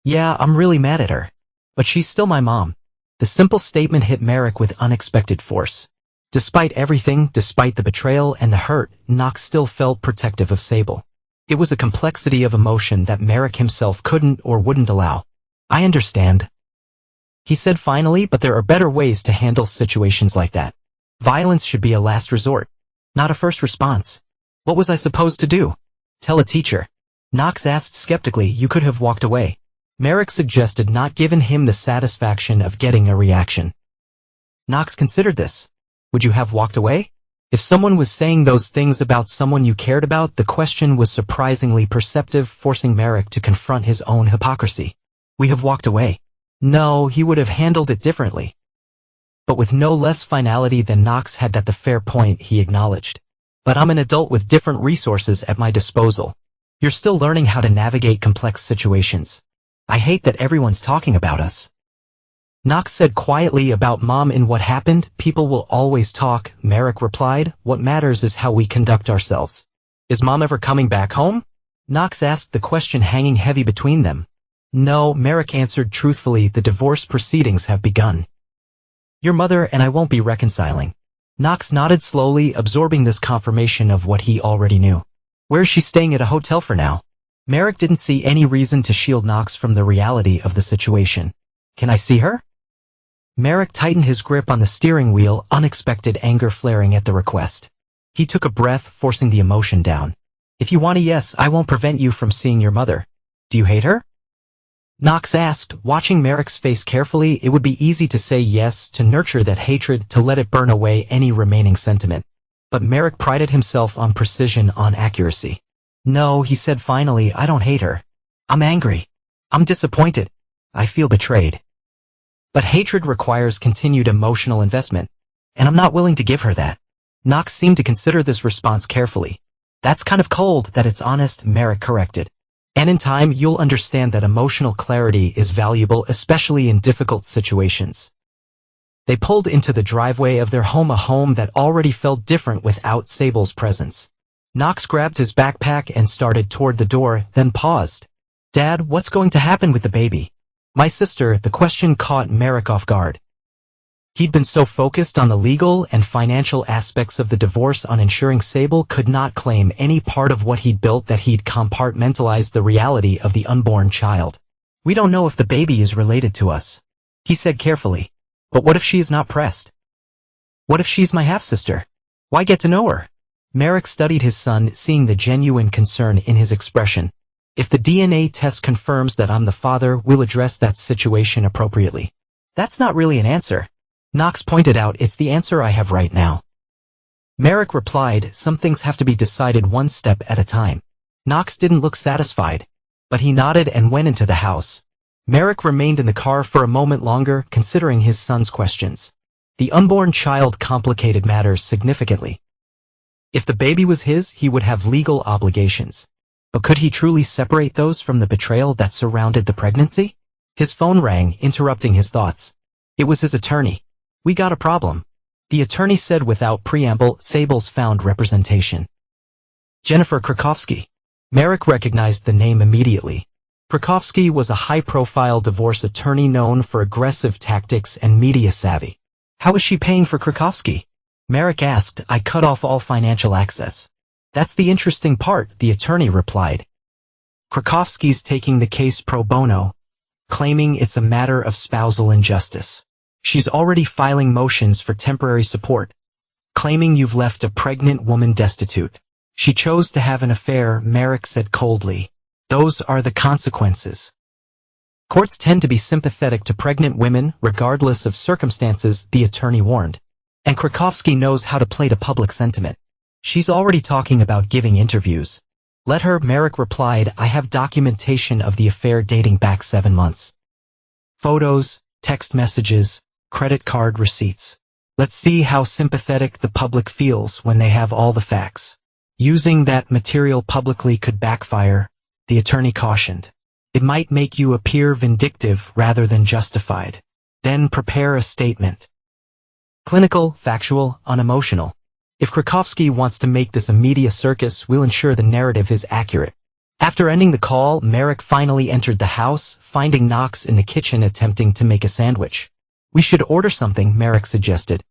Yeah, I'm really mad at her. But she's still my mom. The simple statement hit Merrick with unexpected force. Despite everything, despite the betrayal and the hurt, Knox still felt protective of Sable. It was a complexity of emotion that Merrick himself couldn't or wouldn't allow. I understand, he said finally, but there are better ways to handle situations like that. Violence should be a last resort, not a first response. What was I supposed to do? Tell a teacher? Knox asked skeptically. You could have walked away. Merrick suggested, not giving him the satisfaction of getting a reaction. Knox considered this. Would you have walked away? If someone was saying those things about someone you cared about, the question was surprisingly perceptive, forcing Merrick to confront his own hypocrisy. We have walked away. No, he would have handled it differently. But with no less finality than Knox had. At the fair point, he acknowledged. But I'm an adult with different resources at my disposal. You're still learning how to navigate complex situations. I hate that everyone's talking about us. Knox said quietly. About Mom and what happened? People will always talk, Merrick replied. What matters is how we conduct ourselves. Is Mom ever coming back home? Knox asked, the question hanging heavy between them. No, Merrick answered truthfully. The divorce proceedings have begun. Your mother and I won't be reconciling. Knox nodded slowly, absorbing this confirmation of what he already knew. Where's she staying? At a hotel for now. Merrick didn't see any reason to shield Knox from the reality of the situation. Can I see her? Merrick tightened his grip on the steering wheel, unexpected anger flaring at the request. He took a breath, forcing the emotion down. If you want a yes, I won't prevent you from seeing your mother. Do you hate her? Knox asked, watching Merrick's face carefully. It would be easy to say yes, to nurture that hatred, to let it burn away any remaining sentiment. But Merrick prided himself on precision, on accuracy. No, he said finally, I don't hate her. I'm angry. I'm disappointed. I feel betrayed. But hatred requires continued emotional investment, and I'm not willing to give her that. Knox seemed to consider this response carefully. That's kind of cold. That it's honest, Merrick corrected. And in time, you'll understand that emotional clarity is valuable, especially in difficult situations. They pulled into the driveway of their home, a home that already felt different without Sable's presence. Knox grabbed his backpack and started toward the door, then paused. Dad, what's going to happen with the baby? My sister. The question caught Merrick off guard. He'd been so focused on the legal and financial aspects of the divorce, on ensuring Sable could not claim any part of what he'd built, that he'd compartmentalized the reality of the unborn child. We don't know if the baby is related to us, he said carefully. But what if she is not pressed? What if she's my half-sister? Why get to know her? Merrick studied his son, seeing the genuine concern in his expression. If the DNA test confirms that I'm the father, we'll address that situation appropriately. That's not really an answer, Knox pointed out. It's the answer I have right now. Merrick replied, some things have to be decided one step at a time. Knox didn't look satisfied, but he nodded and went into the house. Merrick remained in the car for a moment longer, considering his son's questions. The unborn child complicated matters significantly. If the baby was his, he would have legal obligations. But could he truly separate those from the betrayal that surrounded the pregnancy? His phone rang, interrupting his thoughts. It was his attorney. We got a problem, the attorney said without preamble. Sable's found representation. Jennifer Krakowski. Merrick recognized the name immediately. Krakowski was a high-profile divorce attorney known for aggressive tactics and media savvy. How is she paying for Krakowski? Merrick asked. I cut off all financial access. That's the interesting part, the attorney replied. Krakowski's taking the case pro bono, claiming it's a matter of spousal injustice. She's already filing motions for temporary support, claiming you've left a pregnant woman destitute. She chose to have an affair, Merrick said coldly. Those are the consequences. Courts tend to be sympathetic to pregnant women, regardless of circumstances, the attorney warned. And Krakowski knows how to play to public sentiment. She's already talking about giving interviews. Let her, Merrick replied. I have documentation of the affair dating back 7 months. Photos, text messages, credit card receipts. Let's see how sympathetic the public feels when they have all the facts. Using that material publicly could backfire, the attorney cautioned. It might make you appear vindictive rather than justified. Then prepare a statement. Clinical, factual, unemotional. If Krakowski wants to make this a media circus, we'll ensure the narrative is accurate. After ending the call, Merrick finally entered the house, finding Knox in the kitchen attempting to make a sandwich. We should order something, Merrick suggested.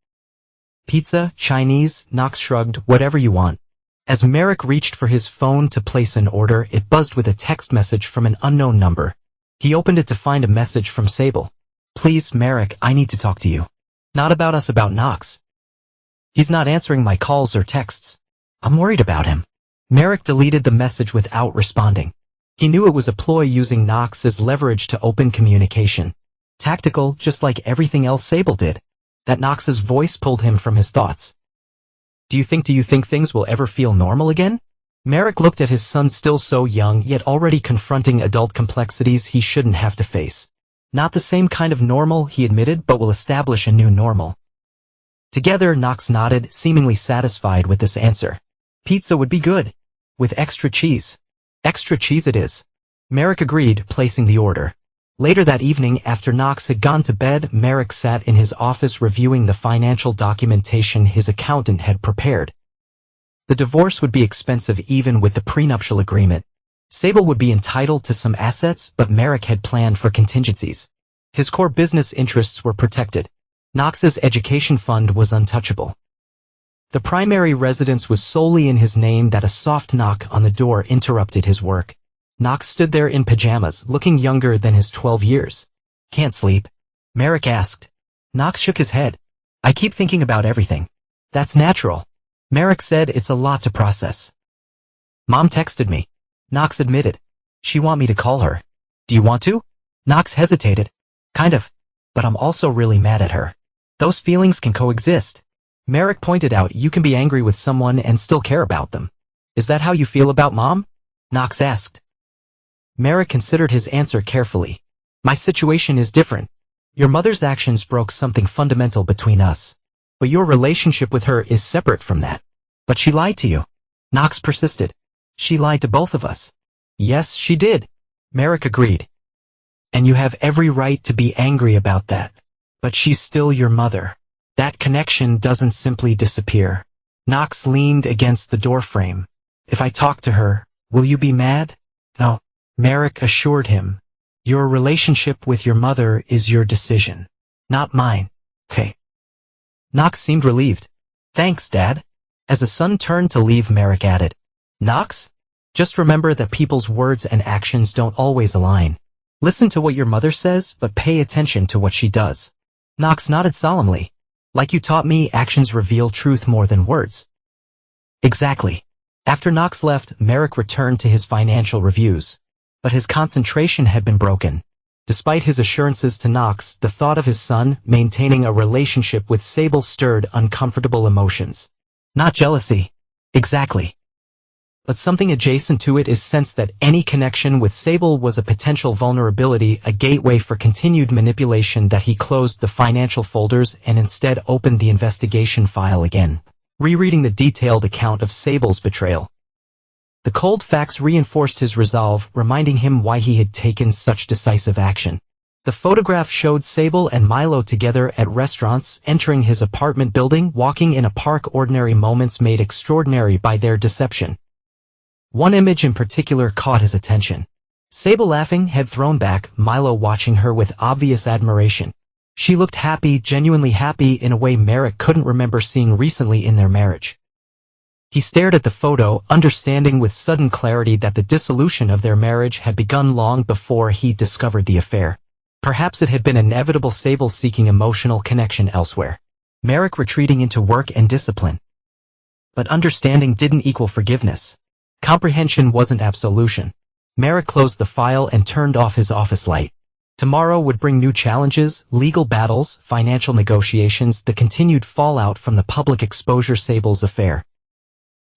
Pizza, Chinese, Knox shrugged, whatever you want. As Merrick reached for his phone to place an order, it buzzed with a text message from an unknown number. He opened it to find a message from Sable. Please, Merrick, I need to talk to you. Not about us, about Knox. He's not answering my calls or texts. I'm worried about him. Merrick deleted the message without responding. He knew it was a ploy using Knox as leverage to open communication. Tactical, just like everything else Sable did. That Knox's voice pulled him from his thoughts. Do you think things will ever feel normal again? Merrick looked at his son, still so young, yet already confronting adult complexities he shouldn't have to face. Not the same kind of normal, he admitted, but will establish a new normal. Together, Knox nodded, seemingly satisfied with this answer. Pizza would be good. With extra cheese. Extra cheese it is. Merrick agreed, placing the order. Later that evening, after Knox had gone to bed, Merrick sat in his office reviewing the financial documentation his accountant had prepared. The divorce would be expensive even with the prenuptial agreement. Sable would be entitled to some assets, but Merrick had planned for contingencies. His core business interests were protected. Knox's education fund was untouchable. The primary residence was solely in his name. That a soft knock on the door interrupted his work. Knox stood there in pajamas, looking younger than his 12 years. Can't sleep? Merrick asked. Knox shook his head. I keep thinking about everything. That's natural. Merrick said, it's a lot to process. Mom texted me. Knox admitted. She want me to call her. Do you want to? Knox hesitated. Kind of. But I'm also really mad at her. Those feelings can coexist. Merrick pointed out, you can be angry with someone and still care about them. Is that how you feel about Mom? Knox asked. Merrick considered his answer carefully. My situation is different. Your mother's actions broke something fundamental between us. But your relationship with her is separate from that. But she lied to you. Knox persisted. She lied to both of us. Yes, she did. Merrick agreed. And you have every right to be angry about that. But she's still your mother. That connection doesn't simply disappear. Knox leaned against the doorframe. If I talk to her, will you be mad? No. Merrick assured him. Your relationship with your mother is your decision. Not mine. Okay. Knox seemed relieved. Thanks, Dad. As his son turned to leave, Merrick added. Knox? Just remember that people's words and actions don't always align. Listen to what your mother says, but pay attention to what she does. Knox nodded solemnly. Like you taught me, actions reveal truth more than words. Exactly. After Knox left, Merrick returned to his financial reviews. But his concentration had been broken. Despite his assurances to Knox, the thought of his son maintaining a relationship with Sable stirred uncomfortable emotions. Not jealousy. Exactly. But something adjacent to it is sense that any connection with Sable was a potential vulnerability, a gateway for continued manipulation. That he closed the financial folders and instead opened the investigation file again, rereading the detailed account of Sable's betrayal. The cold facts reinforced his resolve, reminding him why he had taken such decisive action. The photograph showed Sable and Milo together at restaurants, entering his apartment building, walking in a park. Ordinary moments made extraordinary by their deception. One image in particular caught his attention. Sable laughing, head thrown back, Milo watching her with obvious admiration. She looked happy, genuinely happy, in a way Merrick couldn't remember seeing recently in their marriage. He stared at the photo, understanding with sudden clarity that the dissolution of their marriage had begun long before he discovered the affair. Perhaps it had been inevitable, Sable seeking emotional connection elsewhere. Merrick retreating into work and discipline. But understanding didn't equal forgiveness. Comprehension wasn't absolution. Merrick closed the file and turned off his office light. Tomorrow would bring new challenges, legal battles, financial negotiations, the continued fallout from the public exposure. Sable's affair.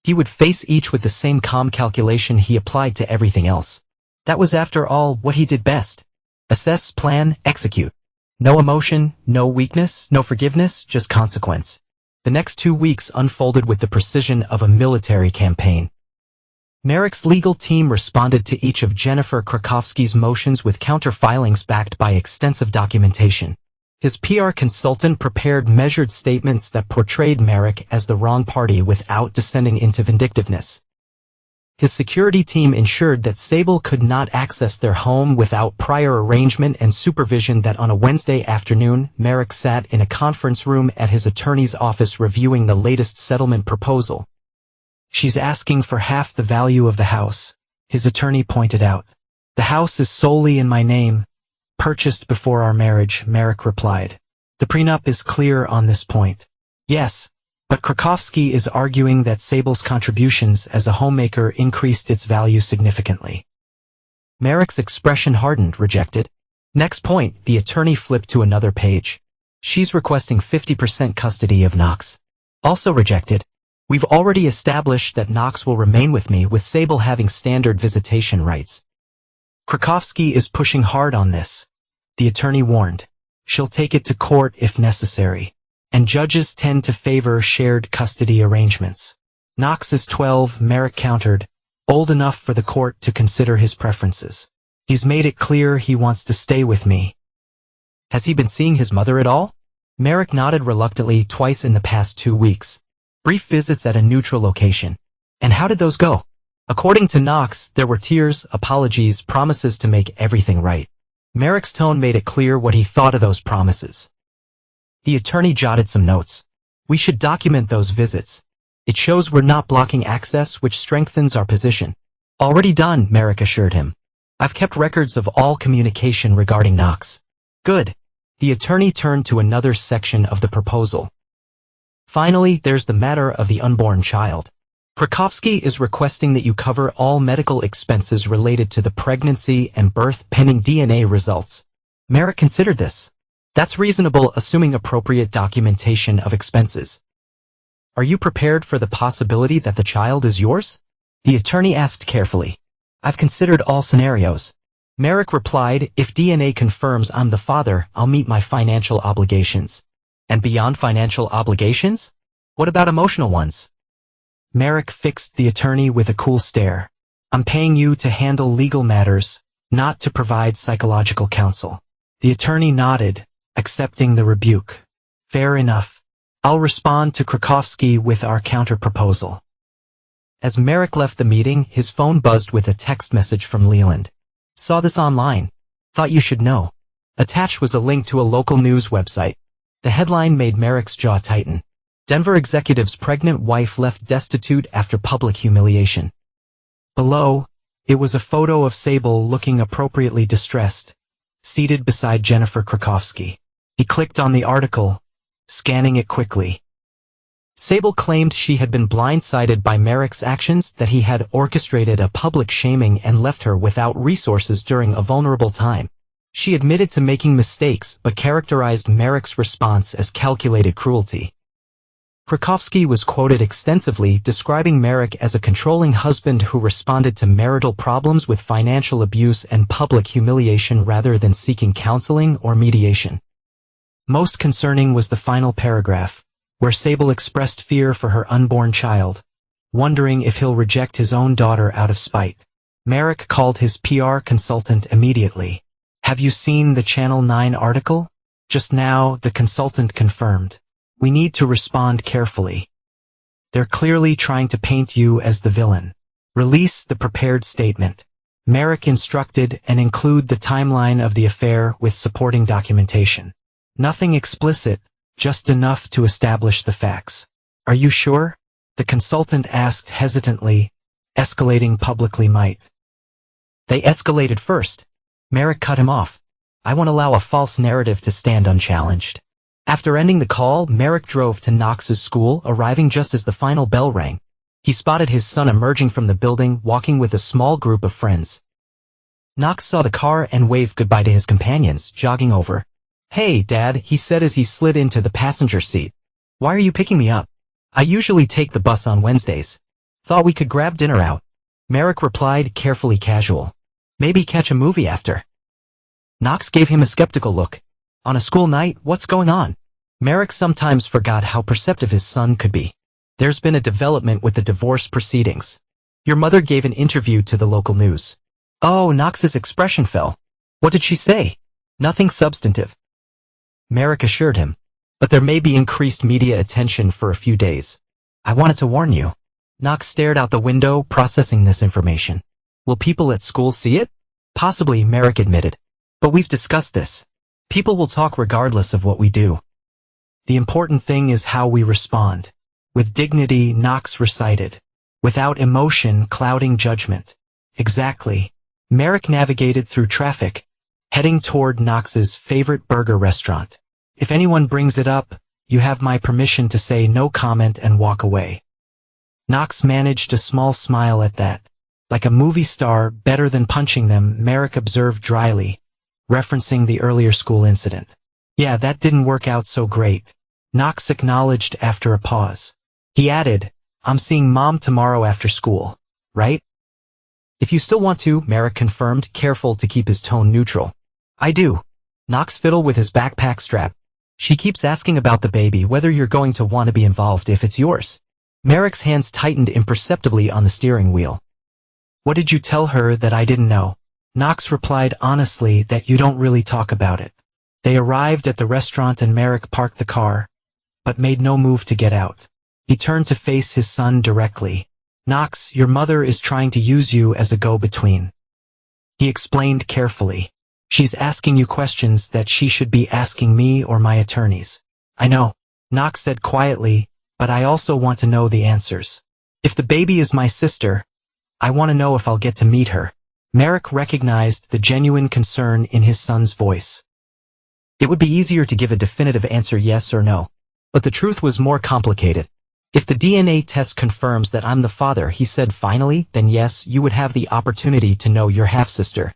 He would face each with the same calm calculation he applied to everything else. That was, after all, what he did best. Assess, plan, execute. No emotion, no weakness, no forgiveness, just consequence. The next 2 weeks unfolded with the precision of a military campaign. Merrick's legal team responded to each of Jennifer Krakowski's motions with counter-filings backed by extensive documentation. His PR consultant prepared measured statements that portrayed Merrick as the wrong party without descending into vindictiveness. His security team ensured that Sable could not access their home without prior arrangement and supervision. That on a Wednesday afternoon, Merrick sat in a conference room at his attorney's office reviewing the latest settlement proposal. "She's asking for half the value of the house," his attorney pointed out. "The house is solely in my name, purchased before our marriage," Merrick replied. "The prenup is clear on this point." "Yes, but Krakowski is arguing that Sable's contributions as a homemaker increased its value significantly." Merrick's expression hardened. "Rejected." Next point, the attorney flipped to another page. "She's requesting 50% custody of Knox." "Also rejected. We've already established that Knox will remain with me, with Sable having standard visitation rights." "Krakowski is pushing hard on this," the attorney warned. "She'll take it to court if necessary. And judges tend to favor shared custody arrangements." "Knox is 12, Merrick countered, "old enough for the court to consider his preferences. He's made it clear he wants to stay with me." "Has he been seeing his mother at all?" Merrick nodded reluctantly. "Twice in the past 2 weeks. Brief visits at a neutral location." "And how did those go?" According to Knox, there were tears, apologies, promises to make everything right. Merrick's tone made it clear what he thought of those promises. The attorney jotted some notes. "We should document those visits. It shows we're not blocking access, which strengthens our position." "Already done," Merrick assured him. "I've kept records of all communication regarding Knox." "Good." The attorney turned to another section of the proposal. "Finally, there's the matter of the unborn child. Krakowski is requesting that you cover all medical expenses related to the pregnancy and birth pending DNA results." Merrick considered this. "That's reasonable, assuming appropriate documentation of expenses." "Are you prepared for the possibility that the child is yours?" the attorney asked carefully. "I've considered all scenarios." Merrick replied, "If DNA confirms I'm the father, I'll meet my financial obligations." "And beyond financial obligations? What about emotional ones?" Merrick fixed the attorney with a cool stare. "I'm paying you to handle legal matters, not to provide psychological counsel." The attorney nodded, accepting the rebuke. "Fair enough. I'll respond to Krakowski with our counter-proposal." As Merrick left the meeting, his phone buzzed with a text message from Leland. "Saw this online. Thought you should know." Attached was a link to a local news website. The headline made Merrick's jaw tighten. "Denver executive's pregnant wife left destitute after public humiliation." Below, it was a photo of Sable looking appropriately distressed, seated beside Jennifer Krakowski. He clicked on the article, scanning it quickly. Sable claimed she had been blindsided by Merrick's actions, that he had orchestrated a public shaming and left her without resources during a vulnerable time. She admitted to making mistakes but characterized Merrick's response as calculated cruelty. Krakowski was quoted extensively describing Merrick as a controlling husband who responded to marital problems with financial abuse and public humiliation rather than seeking counseling or mediation. Most concerning was the final paragraph, where Sable expressed fear for her unborn child, wondering if he'll reject his own daughter out of spite. Merrick called his PR consultant immediately. "Have you seen the Channel 9 article?" "Just now," the consultant confirmed. "We need to respond carefully. They're clearly trying to paint you as the villain. Release the prepared statement." Merrick instructed, and include the timeline of the affair with supporting documentation. "Nothing explicit, just enough to establish the facts." "Are you sure?" the consultant asked hesitantly. "Escalating publicly might." "They escalated first." Merrick cut him off. "I won't allow a false narrative to stand unchallenged." After ending the call, Merrick drove to Knox's school, arriving just as the final bell rang. He spotted his son emerging from the building, walking with a small group of friends. Knox saw the car and waved goodbye to his companions, jogging over. "Hey, Dad," he said as he slid into the passenger seat. "Why are you picking me up?" "I usually take the bus on Wednesdays. Thought we could grab dinner out." Merrick replied, carefully casual. "Maybe catch a movie after." Knox gave him a skeptical look. "On a school night, what's going on?" Merrick sometimes forgot how perceptive his son could be. "There's been a development with the divorce proceedings. Your mother gave an interview to the local news." "Oh," Knox's expression fell. "What did she say?" "Nothing substantive." Merrick assured him. But there may be increased media attention for a few days. I wanted to warn you. Knox stared out the window, processing this information. Will people at school see it? Possibly, Merrick admitted. But we've discussed this. People will talk regardless of what we do. The important thing is how we respond. With dignity, Knox recited. Without emotion clouding judgment. Exactly. Merrick navigated through traffic, heading toward Knox's favorite burger restaurant. If anyone brings it up, you have my permission to say no comment and walk away. Knox managed a small smile at that. Like a movie star, better than punching them, Merrick observed dryly, referencing the earlier school incident. Yeah, that didn't work out so great. Knox acknowledged after a pause. He added, I'm seeing Mom tomorrow after school, right? If you still want to, Merrick confirmed, careful to keep his tone neutral. I do. Knox fiddled with his backpack strap. She keeps asking about the baby, whether you're going to want to be involved if it's yours. Merrick's hands tightened imperceptibly on the steering wheel. What did you tell her that I didn't know? Knox replied honestly that you don't really talk about it. They arrived at the restaurant and Merrick parked the car, but made no move to get out. He turned to face his son directly. Knox, your mother is trying to use you as a go-between. He explained carefully. She's asking you questions that she should be asking me or my attorneys. I know, Knox said quietly, but I also want to know the answers. If the baby is my sister, I want to know if I'll get to meet her. Merrick recognized the genuine concern in his son's voice. It would be easier to give a definitive answer yes or no. But the truth was more complicated. If the DNA test confirms that I'm the father, he said finally, then yes, you would have the opportunity to know your half-sister.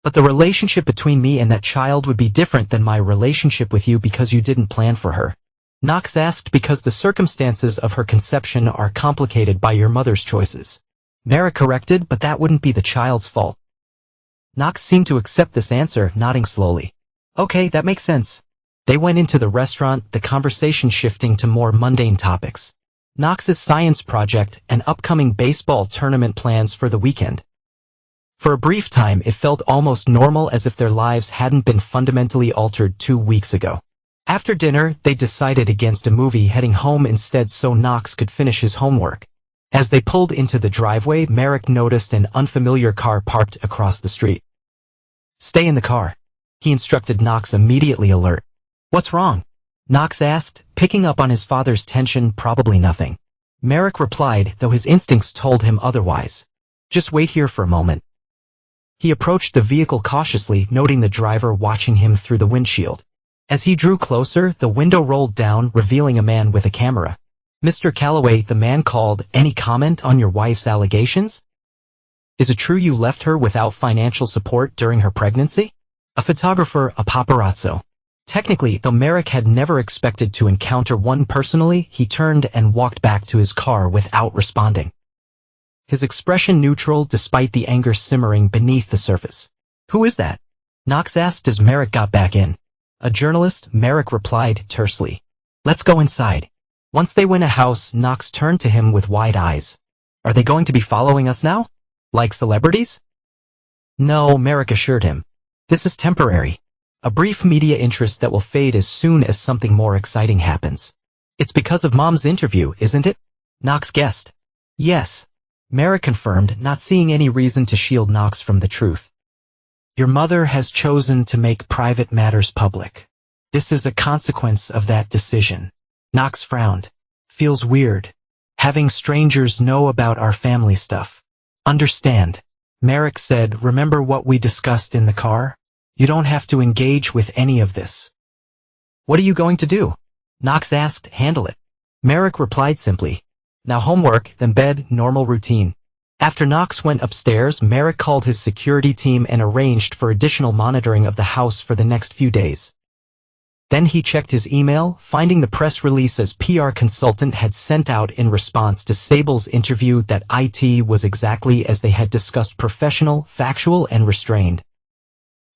But the relationship between me and that child would be different than my relationship with you because you didn't plan for her. Knox asked because the circumstances of her conception are complicated by your mother's choices. Merrick corrected, but that wouldn't be the child's fault. Knox seemed to accept this answer, nodding slowly. Okay, that makes sense. They went into the restaurant, the conversation shifting to more mundane topics. Knox's science project and upcoming baseball tournament plans for the weekend. For a brief time, it felt almost normal, as if their lives hadn't been fundamentally altered 2 weeks ago. After dinner, they decided against a movie, heading home instead so Knox could finish his homework. As they pulled into the driveway, Merrick noticed an unfamiliar car parked across the street. Stay in the car, he instructed Knox, immediately alert. What's wrong? Knox asked, picking up on his father's tension. Probably nothing. Merrick replied, though his instincts told him otherwise. Just wait here for a moment. He approached the vehicle cautiously, noting the driver watching him through the windshield. As he drew closer, the window rolled down, revealing a man with a camera. Mr. Calloway, the man called, any comment on your wife's allegations? Is it true you left her without financial support during her pregnancy? A photographer, a paparazzo. Technically, though Merrick had never expected to encounter one personally, he turned and walked back to his car without responding. His expression neutral despite the anger simmering beneath the surface. Who is that? Knox asked as Merrick got back in. A journalist, Merrick replied tersely. Let's go inside. Once they went in a house, Knox turned to him with wide eyes. Are they going to be following us now? Like celebrities? No, Merrick assured him. This is temporary. A brief media interest that will fade as soon as something more exciting happens. It's because of Mom's interview, isn't it? Knox guessed. Yes. Merrick confirmed, not seeing any reason to shield Knox from the truth. Your mother has chosen to make private matters public. This is a consequence of that decision. Knox frowned. Feels weird. Having strangers know about our family stuff. Understand. Merrick said, remember what we discussed in the car? You don't have to engage with any of this. What are you going to do? Knox asked, handle it. Merrick replied simply. Now homework, then bed, normal routine. After Knox went upstairs, Merrick called his security team and arranged for additional monitoring of the house for the next few days. Then he checked his email, finding the press release as PR consultant had sent out in response to Sable's interview that it was exactly as they had discussed: professional, factual, and restrained.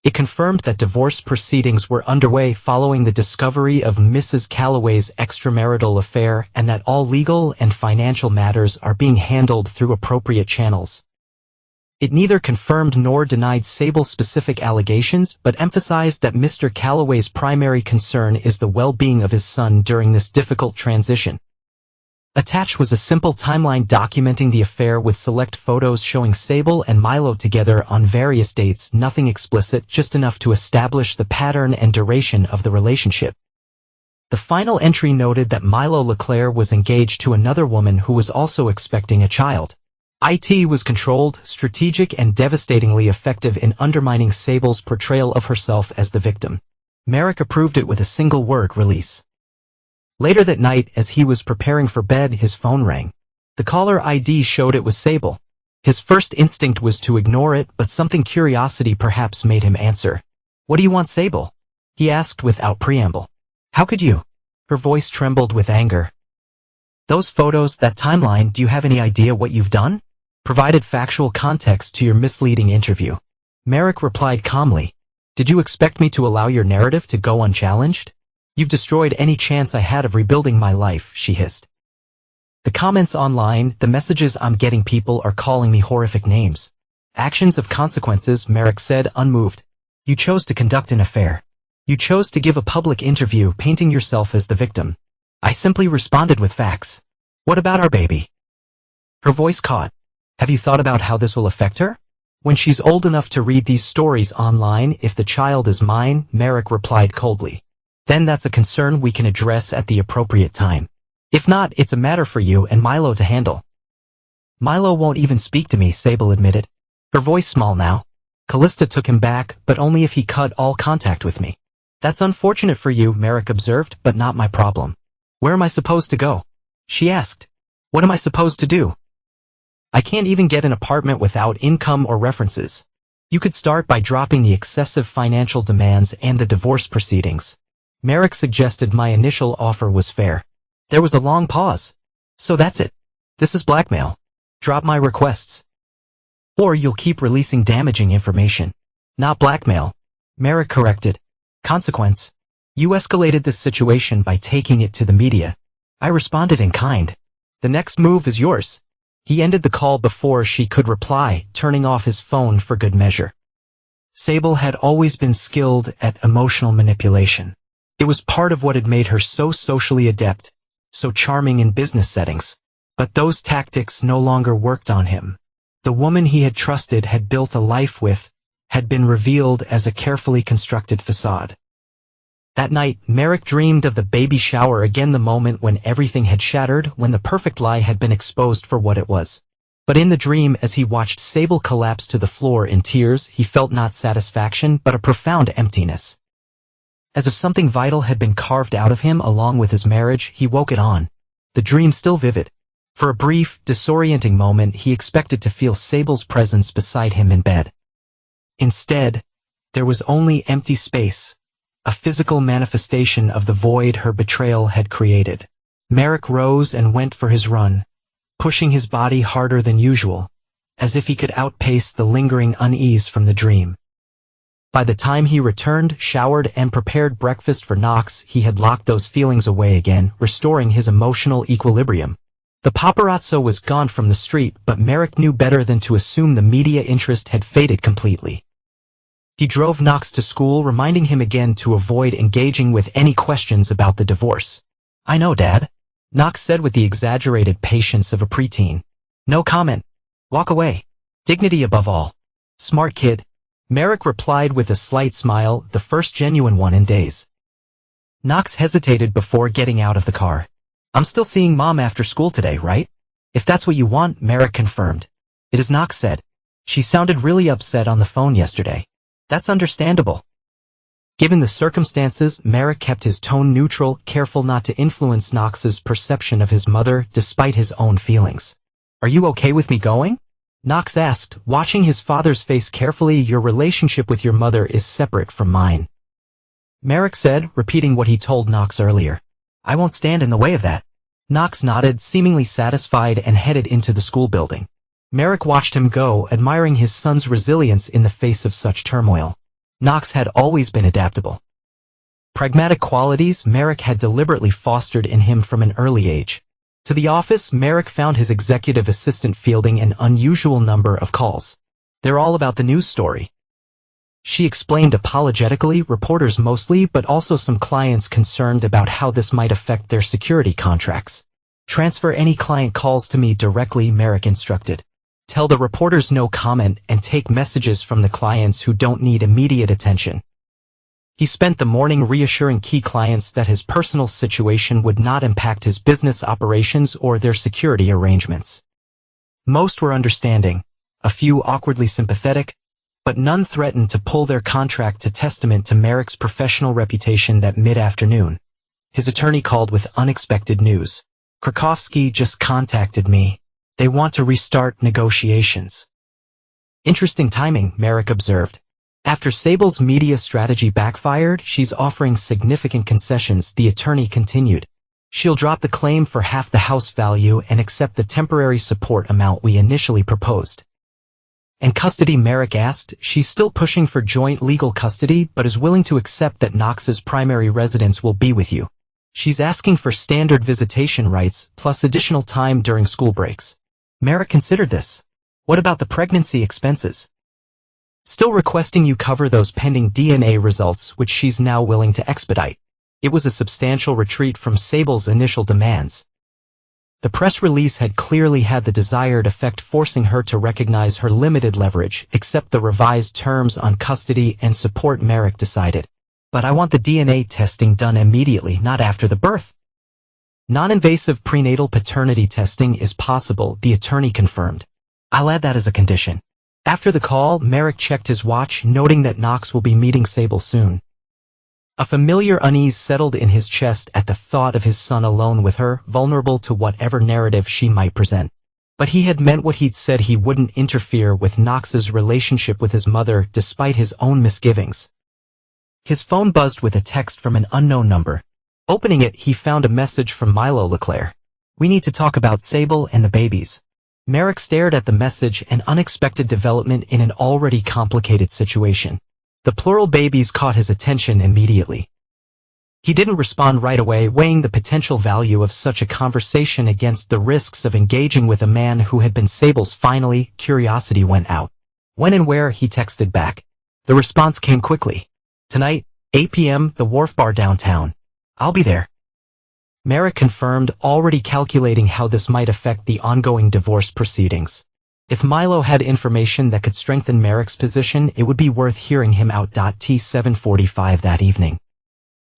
It confirmed that divorce proceedings were underway following the discovery of Mrs. Calloway's extramarital affair, and that all legal and financial matters are being handled through appropriate channels. It neither confirmed nor denied Sable's specific allegations, but emphasized that Mr. Calloway's primary concern is the well-being of his son during this difficult transition. Attached was a simple timeline documenting the affair with select photos showing Sable and Milo together on various dates, nothing explicit, just enough to establish the pattern and duration of the relationship. The final entry noted that Milo LeClaire was engaged to another woman who was also expecting a child. It was controlled, strategic, and devastatingly effective in undermining Sable's portrayal of herself as the victim. Merrick approved it with a single word: release. Later that night, as he was preparing for bed, his phone rang. The caller ID showed it was Sable. His first instinct was to ignore it, but something curiosity perhaps made him answer. "What do you want, Sable?" he asked without preamble. "How could you?" Her voice trembled with anger. "Those photos, that timeline, do you have any idea what you've done?" Provided factual context to your misleading interview. Merrick replied calmly. "Did you expect me to allow your narrative to go unchallenged? You've destroyed any chance I had of rebuilding my life," she hissed. "The comments online, the messages I'm getting, people are calling me horrific names. Actions of consequences," Merrick said, unmoved. "You chose to conduct an affair. You chose to give a public interview painting yourself as the victim. I simply responded with facts. What about our baby?" Her voice caught. "Have you thought about how this will affect her? When she's old enough to read these stories online, if the child is mine," Merrick replied coldly. "Then that's a concern we can address at the appropriate time. If not, it's a matter for you and Milo to handle." "Milo won't even speak to me," Sable admitted. Her voice small now. "Callista took him back, but only if he cut all contact with me." "That's unfortunate for you," Merrick observed, "but not my problem." "Where am I supposed to go?" she asked. "What am I supposed to do? I can't even get an apartment without income or references. You could start by dropping the excessive financial demands and the divorce proceedings." Merrick suggested my initial offer was fair. There was a long pause. "So that's it. This is blackmail. Drop my requests. Or you'll keep releasing damaging information." "Not blackmail," Merrick corrected. "Consequence. You escalated this situation by taking it to the media. I responded in kind. The next move is yours." He ended the call before she could reply, turning off his phone for good measure. Sable had always been skilled at emotional manipulation. It was part of what had made her so socially adept, so charming in business settings. But those tactics no longer worked on him. The woman he had trusted, had built a life with, had been revealed as a carefully constructed facade. That night, Merrick dreamed of the baby shower again, the moment when everything had shattered, when the perfect lie had been exposed for what it was. But in the dream, as he watched Sable collapse to the floor in tears, he felt not satisfaction, but a profound emptiness. As if something vital had been carved out of him along with his marriage, he woke it on. The dream still vivid. For a brief, disorienting moment, he expected to feel Sable's presence beside him in bed. Instead, there was only empty space, a physical manifestation of the void her betrayal had created. Merrick rose and went for his run, pushing his body harder than usual, as if he could outpace the lingering unease from the dream. By the time he returned, showered, and prepared breakfast for Knox, he had locked those feelings away again, restoring his emotional equilibrium. The paparazzo was gone from the street, but Merrick knew better than to assume the media interest had faded completely. He drove Knox to school, reminding him again to avoid engaging with any questions about the divorce. "I know, Dad," Knox said with the exaggerated patience of a preteen. "No comment. Walk away. Dignity above all." "Smart kid," Merrick replied with a slight smile, the first genuine one in days. Knox hesitated before getting out of the car. "I'm still seeing Mom after school today, right?" "If that's what you want," Merrick confirmed. "It is," Knox said. "She sounded really upset on the phone yesterday." "That's understandable." Given the circumstances, Merrick kept his tone neutral, careful not to influence Knox's perception of his mother despite his own feelings. "Are you okay with me going?" Knox asked, watching his father's face carefully. "Your relationship with your mother is separate from mine," Merrick said, repeating what he told Knox earlier. "I won't stand in the way of that." Knox nodded, seemingly satisfied, and headed into the school building. Merrick watched him go, admiring his son's resilience in the face of such turmoil. Knox had always been adaptable. Pragmatic qualities Merrick had deliberately fostered in him from an early age. To the office, Merrick found his executive assistant fielding an unusual number of calls. They're all about the news story. She explained apologetically, reporters mostly, but also some clients concerned about how this might affect their security contracts. Transfer any client calls to me directly, Merrick instructed. Tell the reporters no comment and take messages from the clients who don't need immediate attention. He spent the morning reassuring key clients that his personal situation would not impact his business operations or their security arrangements. Most were understanding, a few awkwardly sympathetic, but none threatened to pull their contract to testament to Merrick's professional reputation. That mid-afternoon, his attorney called with unexpected news. Krakowski just contacted me. They want to restart negotiations. Interesting timing, Merrick observed. After Sable's media strategy backfired, she's offering significant concessions, the attorney continued. She'll drop the claim for half the house value and accept the temporary support amount we initially proposed. And custody, Merrick asked. She's still pushing for joint legal custody, but is willing to accept that Knox's primary residence will be with you. She's asking for standard visitation rights, plus additional time during school breaks. Merrick considered this. What about the pregnancy expenses? Still requesting you cover those pending DNA results, which she's now willing to expedite. It was a substantial retreat from Sable's initial demands. The press release had clearly had the desired effect, forcing her to recognize her limited leverage, accept the revised terms on custody and support. Merrick decided. But I want the DNA testing done immediately, not after the birth. Non-invasive prenatal paternity testing is possible, the attorney confirmed. I'll add that as a condition. After the call, Merrick checked his watch, noting that Knox will be meeting Sable soon. A familiar unease settled in his chest at the thought of his son alone with her, vulnerable to whatever narrative she might present. But he had meant what he'd said. He wouldn't interfere with Knox's relationship with his mother, despite his own misgivings. His phone buzzed with a text from an unknown number. Opening it, he found a message from Milo LeClaire. We need to talk about Sable and the babies. Merrick stared at the message, an unexpected development in an already complicated situation. The plural babies caught his attention immediately. He didn't respond right away, weighing the potential value of such a conversation against the risks of engaging with a man who had been Sable's. Finally, curiosity went out. When and where, he texted back. The response came quickly. Tonight, 8 p.m., the Wharf Bar downtown. I'll be there. Merrick confirmed, already calculating how this might affect the ongoing divorce proceedings. If Milo had information that could strengthen Merrick's position, it would be worth hearing him out. T 7:45 that evening.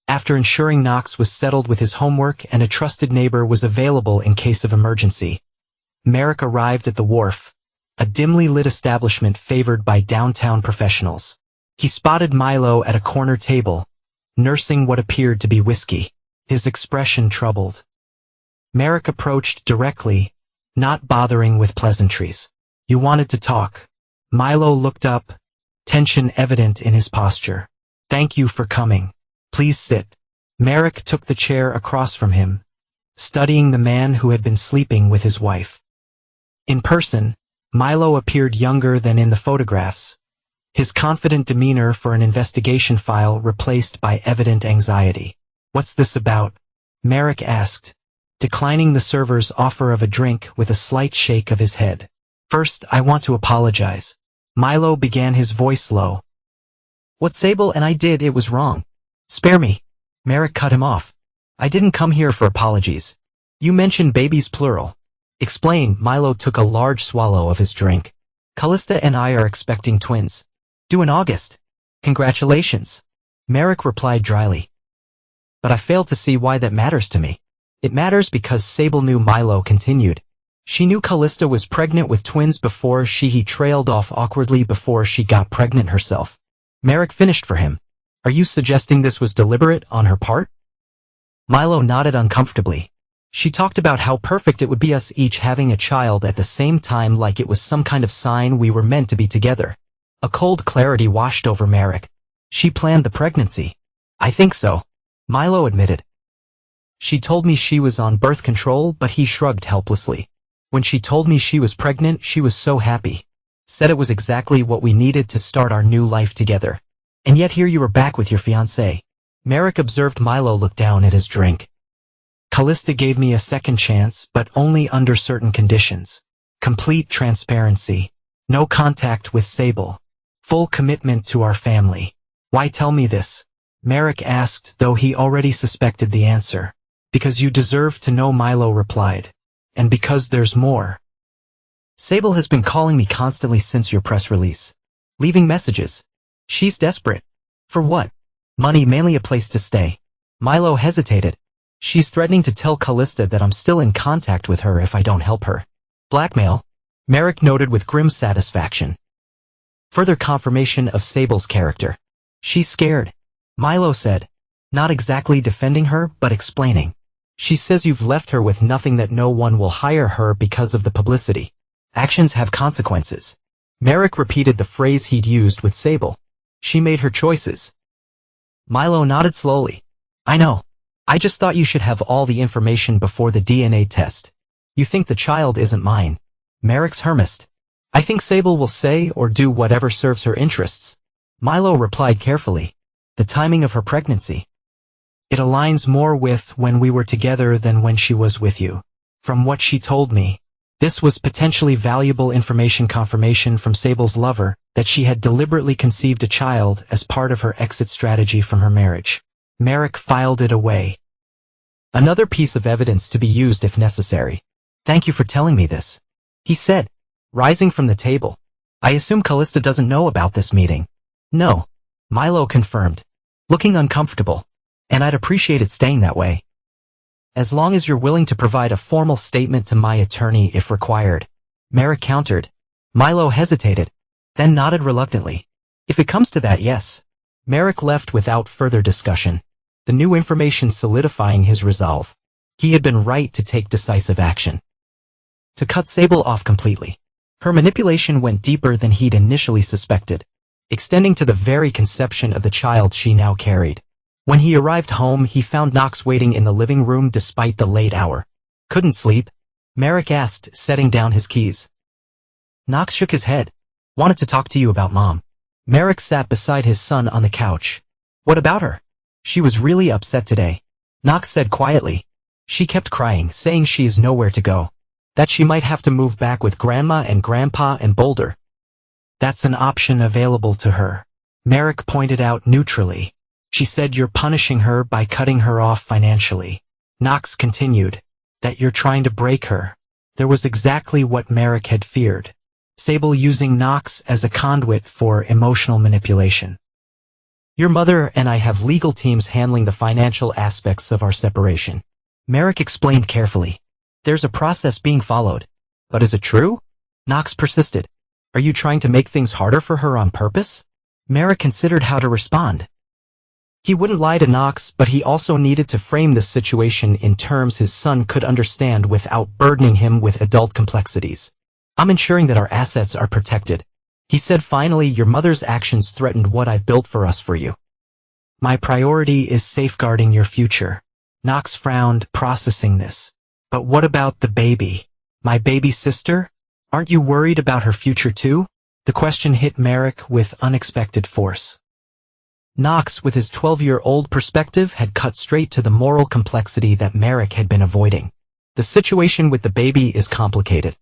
After ensuring Knox was settled with his homework and a trusted neighbor was available in case of emergency, Merrick arrived at the Wharf, a dimly lit establishment favored by downtown professionals. He spotted Milo at a corner table, nursing what appeared to be whiskey, his expression troubled. Merrick approached directly, not bothering with pleasantries. You wanted to talk. Milo looked up, tension evident in his posture. Thank you for coming. Please sit. Merrick took the chair across from him, studying the man who had been sleeping with his wife. In person, Milo appeared younger than in the photographs, his confident demeanor for an investigation file replaced by evident anxiety. What's this about? Merrick asked, declining the server's offer of a drink with a slight shake of his head. First, I want to apologize. Milo began, his voice low. What Sable and I did, it was wrong. Spare me. Merrick cut him off. I didn't come here for apologies. You mentioned babies plural. Explain. Milo took a large swallow of his drink. Callista and I are expecting twins. Due in August. Congratulations. Merrick replied dryly. But I fail to see why that matters to me. It matters because Sable knew. Milo continued. She knew Callista was pregnant with twins before he trailed off awkwardly before she got pregnant herself. Merrick finished for him. Are you suggesting this was deliberate on her part? Milo nodded uncomfortably. She talked about how perfect it would be us each having a child at the same time, like it was some kind of sign we were meant to be together. A cold clarity washed over Merrick. She planned the pregnancy. I think so. Milo admitted. She told me she was on birth control, but he shrugged helplessly. When she told me she was pregnant, she was so happy. Said it was exactly what we needed to start our new life together. And yet here you are back with your fiancé. Merrick observed. Milo looked down at his drink. Callista gave me a second chance, but only under certain conditions. Complete transparency. No contact with Sable. Full commitment to our family. Why tell me this? Merrick asked, though he already suspected the answer. Because you deserve to know, Milo replied. And because there's more. Sable has been calling me constantly since your press release. Leaving messages. She's desperate. For what? Money, mainly a place to stay. Milo hesitated. She's threatening to tell Callista that I'm still in contact with her if I don't help her. Blackmail? Merrick noted with grim satisfaction. Further confirmation of Sable's character. She's scared. Milo said. Not exactly defending her, but explaining. She says you've left her with nothing, that no one will hire her because of the publicity. Actions have consequences. Merrick repeated the phrase he'd used with Sable. She made her choices. Milo nodded slowly. I know. I just thought you should have all the information before the DNA test. You think the child isn't mine. Merrick's hermist. I think Sable will say or do whatever serves her interests. Milo replied carefully. The timing of her pregnancy. It aligns more with when we were together than when she was with you. From what she told me, this was potentially valuable information, confirmation from Sable's lover that she had deliberately conceived a child as part of her exit strategy from her marriage. Merrick filed it away. Another piece of evidence to be used if necessary. Thank you for telling me this, he said, rising from the table. I assume Callista doesn't know about this meeting. No, Milo confirmed, looking uncomfortable. And I'd appreciate it staying that way. As long as you're willing to provide a formal statement to my attorney if required. Merrick countered. Milo hesitated, then nodded reluctantly. If it comes to that, yes. Merrick left without further discussion, the new information solidifying his resolve. He had been right to take decisive action. To cut Sable off completely. Her manipulation went deeper than he'd initially suspected, extending to the very conception of the child she now carried. When he arrived home, he found Knox waiting in the living room despite the late hour. Couldn't sleep? Merrick asked, setting down his keys. Knox shook his head. Wanted to talk to you about Mom. Merrick sat beside his son on the couch. What about her? She was really upset today. Knox said quietly. She kept crying, saying she is nowhere to go. That she might have to move back with Grandma and Grandpa in Boulder. That's an option available to her. Merrick pointed out neutrally. She said you're punishing her by cutting her off financially. Knox continued. That you're trying to break her. There was exactly what Merrick had feared. Sable using Knox as a conduit for emotional manipulation. Your mother and I have legal teams handling the financial aspects of our separation. Merrick explained carefully. There's a process being followed. But is it true? Knox persisted. Are you trying to make things harder for her on purpose? Merrick considered how to respond. He wouldn't lie to Knox, but he also needed to frame this situation in terms his son could understand without burdening him with adult complexities. I'm ensuring that our assets are protected. He said finally, your mother's actions threatened what I've built for us for you. My priority is safeguarding your future. Knox frowned, processing this. But what about the baby? My baby sister? Aren't you worried about her future too? The question hit Merrick with unexpected force. Knox, with his 12-year-old perspective, had cut straight to the moral complexity that Merrick had been avoiding. The situation with the baby is complicated.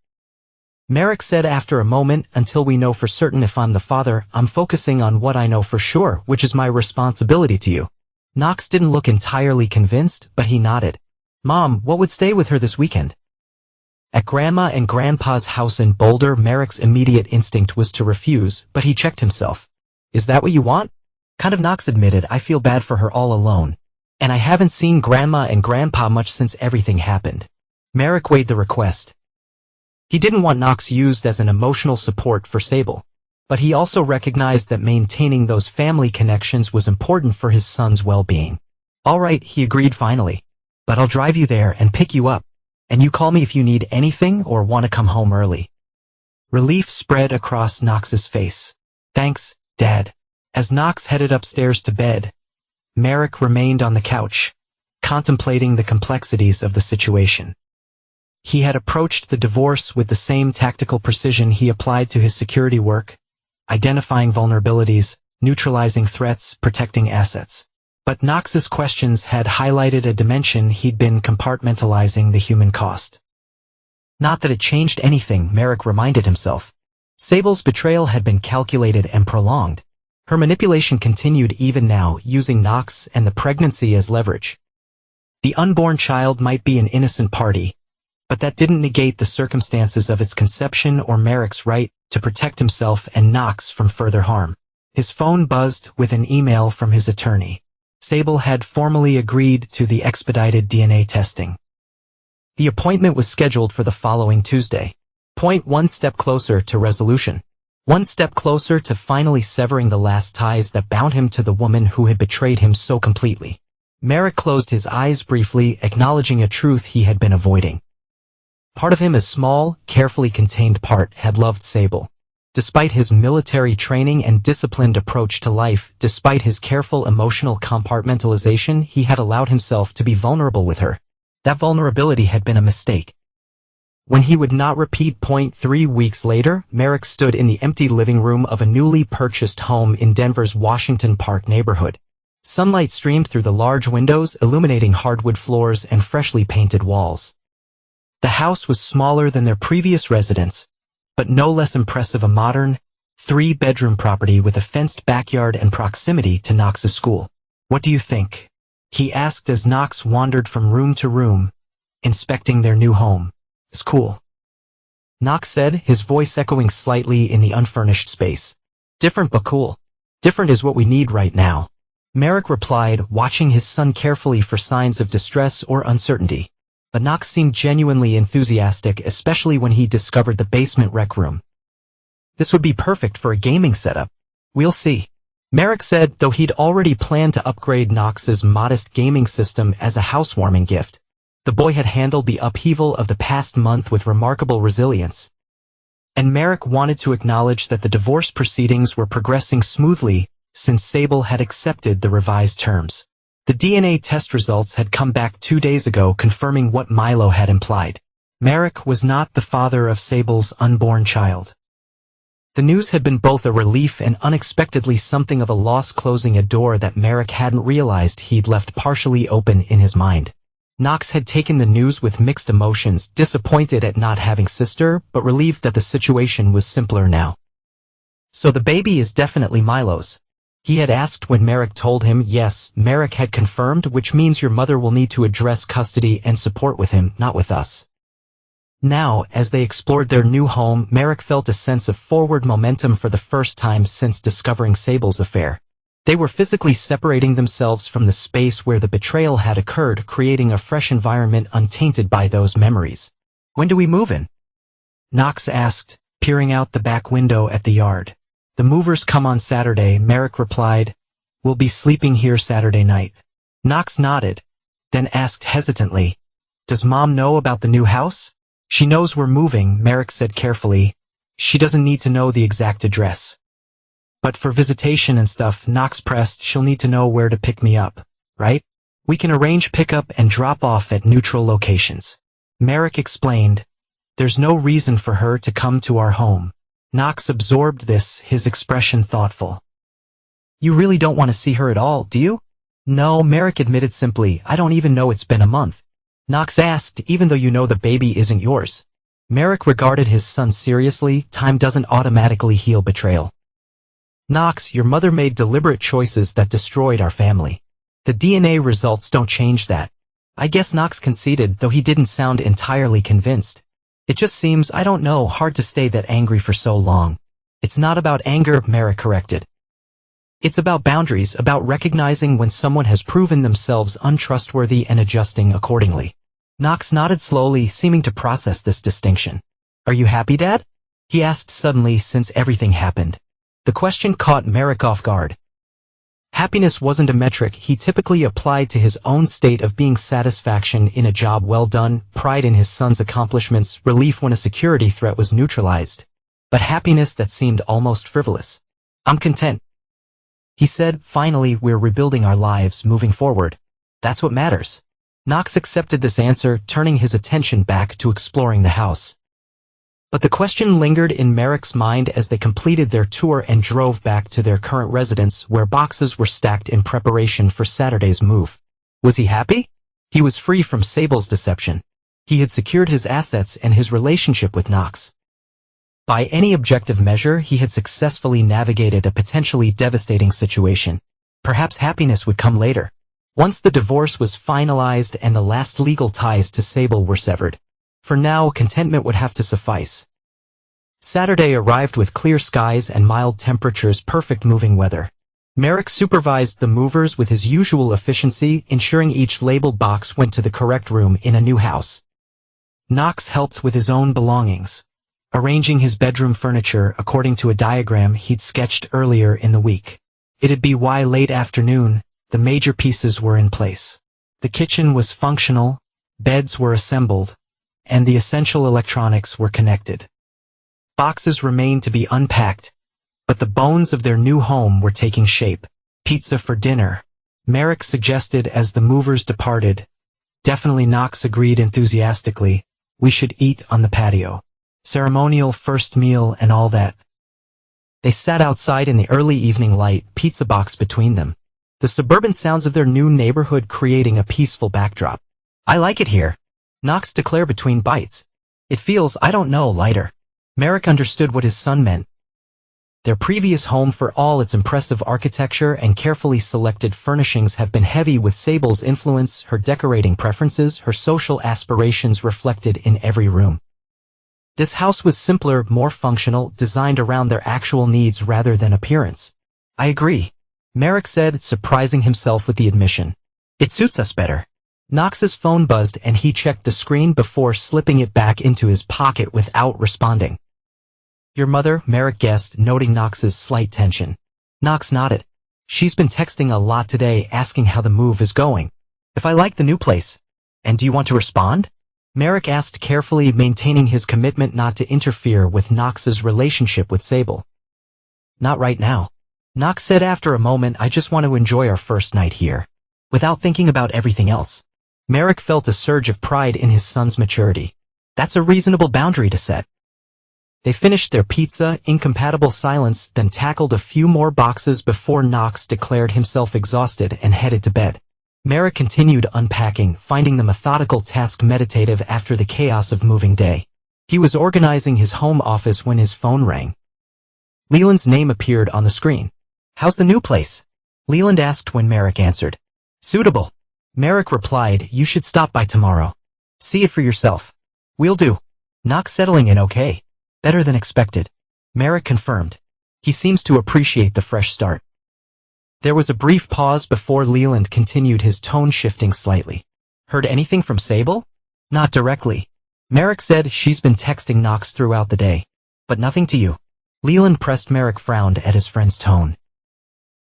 Merrick said after a moment, until we know for certain if I'm the father, I'm focusing on what I know for sure, which is my responsibility to you. Knox didn't look entirely convinced, but he nodded. Mom, what would stay with her this weekend? At Grandma and Grandpa's house in Boulder, Merrick's immediate instinct was to refuse, but he checked himself. Is that what you want? Kind of. Knox admitted. I feel bad for her all alone. And I haven't seen Grandma and Grandpa much since everything happened. Merrick weighed the request. He didn't want Knox used as an emotional support for Sable. But he also recognized that maintaining those family connections was important for his son's well-being. All right, he agreed finally. But I'll drive you there and pick you up. And you call me if you need anything or want to come home early. Relief spread across Knox's face. Thanks, Dad. As Knox headed upstairs to bed, Merrick remained on the couch, contemplating the complexities of the situation. He had approached the divorce with the same tactical precision he applied to his security work, identifying vulnerabilities, neutralizing threats, protecting assets. But Knox's questions had highlighted a dimension he'd been compartmentalizing: the human cost. Not that it changed anything, Merrick reminded himself. Sable's betrayal had been calculated and prolonged. Her manipulation continued even now, using Knox and the pregnancy as leverage. The unborn child might be an innocent party, but that didn't negate the circumstances of its conception or Merrick's right to protect himself and Knox from further harm. His phone buzzed with an email from his attorney. Sable had formally agreed to the expedited DNA testing. The appointment was scheduled for the following Tuesday. One step closer to resolution. One step closer to finally severing the last ties that bound him to the woman who had betrayed him so completely. Merrick closed his eyes briefly, acknowledging a truth he had been avoiding. Part of him, a small, carefully contained part, had loved Sable. Despite his military training and disciplined approach to life, despite his careful emotional compartmentalization, he had allowed himself to be vulnerable with her. That vulnerability had been a mistake. When he would not repeat. 3 weeks later, Merrick stood in the empty living room of a newly purchased home in Denver's Washington Park neighborhood. Sunlight streamed through the large windows, illuminating hardwood floors and freshly painted walls. The house was smaller than their previous residence, but no less impressive, a modern, 3-bedroom property with a fenced backyard and proximity to Knox's school. "What do you think?" he asked as Knox wandered from room to room, inspecting their new home. "It's cool," Knox said, his voice echoing slightly in the unfurnished space. "Different but cool. Different is what we need right now," Merrick replied, watching his son carefully for signs of distress or uncertainty. But Knox seemed genuinely enthusiastic, especially when he discovered the basement rec room. "This would be perfect for a gaming setup." "We'll see," Merrick said, though he'd already planned to upgrade Knox's modest gaming system as a housewarming gift. The boy had handled the upheaval of the past month with remarkable resilience. And Merrick wanted to acknowledge that the divorce proceedings were progressing smoothly since Sable had accepted the revised terms. The DNA test results had come back 2 days ago, confirming what Milo had implied. Merrick was not the father of Sable's unborn child. The news had been both a relief and unexpectedly something of a loss, closing a door that Merrick hadn't realized he'd left partially open in his mind. Knox had taken the news with mixed emotions, disappointed at not having sister, but relieved that the situation was simpler now. "So the baby is definitely Milo's?" he had asked when Merrick told him yes. Merrick had confirmed, "which means your mother will need to address custody and support with him, not with us." Now, as they explored their new home, Merrick felt a sense of forward momentum for the first time since discovering Sable's affair. They were physically separating themselves from the space where the betrayal had occurred, creating a fresh environment untainted by those memories. "When do we move in?" Knox asked, peering out the back window at the yard. "The movers come on Saturday," Merrick replied. "We'll be sleeping here Saturday night." Knox nodded, then asked hesitantly, "Does Mom know about the new house?" "She knows we're moving," Merrick said carefully. "She doesn't need to know the exact address. But for visitation and stuff," Knox pressed, "she'll need to know where to pick me up, right? We can arrange pickup and drop off at neutral locations." Merrick explained, "There's no reason for her to come to our home." Knox absorbed this, his expression thoughtful. "You really don't want to see her at all, do you?" "No," Merrick admitted simply. "I don't even know it's been a month." Knox asked, "Even though you know the baby isn't yours?" Merrick regarded his son seriously. "Time doesn't automatically heal betrayal. Knox, your mother made deliberate choices that destroyed our family. The DNA results don't change that." "I guess," Knox conceded, though he didn't sound entirely convinced. "It just seems, I don't know, hard to stay that angry for so long." "It's not about anger," Merrick corrected. "It's about boundaries, about recognizing when someone has proven themselves untrustworthy and adjusting accordingly." Knox nodded slowly, seeming to process this distinction. "Are you happy, Dad?" he asked suddenly, since everything happened. The question caught Merrick off guard. Happiness wasn't a metric he typically applied to his own state of being: satisfaction in a job well done, pride in his son's accomplishments, relief when a security threat was neutralized. But happiness that seemed almost frivolous. "I'm content," he said. "Finally, we're rebuilding our lives, moving forward. That's what matters." Knox accepted this answer, turning his attention back to exploring the house. But the question lingered in Merrick's mind as they completed their tour and drove back to their current residence, where boxes were stacked in preparation for Saturday's move. Was he happy? He was free from Sable's deception. He had secured his assets and his relationship with Knox. By any objective measure, he had successfully navigated a potentially devastating situation. Perhaps happiness would come later, once the divorce was finalized and the last legal ties to Sable were severed. For now, contentment would have to suffice. Saturday arrived with clear skies and mild temperatures, perfect moving weather. Merrick supervised the movers with his usual efficiency, ensuring each labeled box went to the correct room in a new house. Knox helped with his own belongings, arranging his bedroom furniture according to a diagram he'd sketched earlier in the week. It'd be by late afternoon, the major pieces were in place. The kitchen was functional, beds were assembled, and the essential electronics were connected. Boxes remained to be unpacked, but the bones of their new home were taking shape. Pizza for dinner, Merrick suggested as the movers departed. Definitely, Knox agreed enthusiastically. We should eat on the patio. Ceremonial first meal and all that. They sat outside in the early evening light, pizza box between them. The suburban sounds of their new neighborhood creating a peaceful backdrop. I like it here, Knox declared between bites. It feels, I don't know, lighter. Merrick understood what his son meant. Their previous home, for all its impressive architecture and carefully selected furnishings, have been heavy with Sable's influence, her decorating preferences, her social aspirations reflected in every room. This house was simpler, more functional, designed around their actual needs rather than appearance. I agree, Merrick said, surprising himself with the admission. It suits us better. Knox's phone buzzed and he checked the screen before slipping it back into his pocket without responding. Your mother, Merrick guessed, noting Knox's slight tension. Knox nodded. She's been texting a lot today asking how the move is going. If I like the new place. And do you want to respond? Merrick asked, carefully maintaining his commitment not to interfere with Knox's relationship with Sable. Not right now. Knox said after a moment. I just want to enjoy our first night here, without thinking about everything else. Merrick felt a surge of pride in his son's maturity. That's a reasonable boundary to set. They finished their pizza, incompatible silence, then tackled a few more boxes before Knox declared himself exhausted and headed to bed. Merrick continued unpacking, finding the methodical task meditative after the chaos of moving day. He was organizing his home office when his phone rang. Leland's name appeared on the screen. How's the new place? Leland asked when Merrick answered. Suitable. Merrick replied, you should stop by tomorrow. See it for yourself. Will do. Knox settling in okay. Better than expected. Merrick confirmed. He seems to appreciate the fresh start. There was a brief pause before Leland continued, his tone shifting slightly. Heard anything from Sable? Not directly. Merrick said. She's been texting Knox throughout the day. But nothing to you. Leland pressed. Merrick frowned at his friend's tone.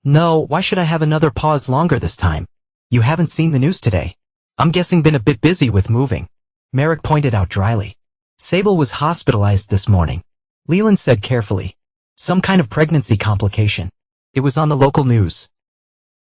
No, why should I have another pause longer this time? You haven't seen the news today. I'm guessing been a bit busy with moving. Merrick pointed out dryly. Sable was hospitalized this morning. Leland said carefully. Some kind of pregnancy complication. It was on the local news.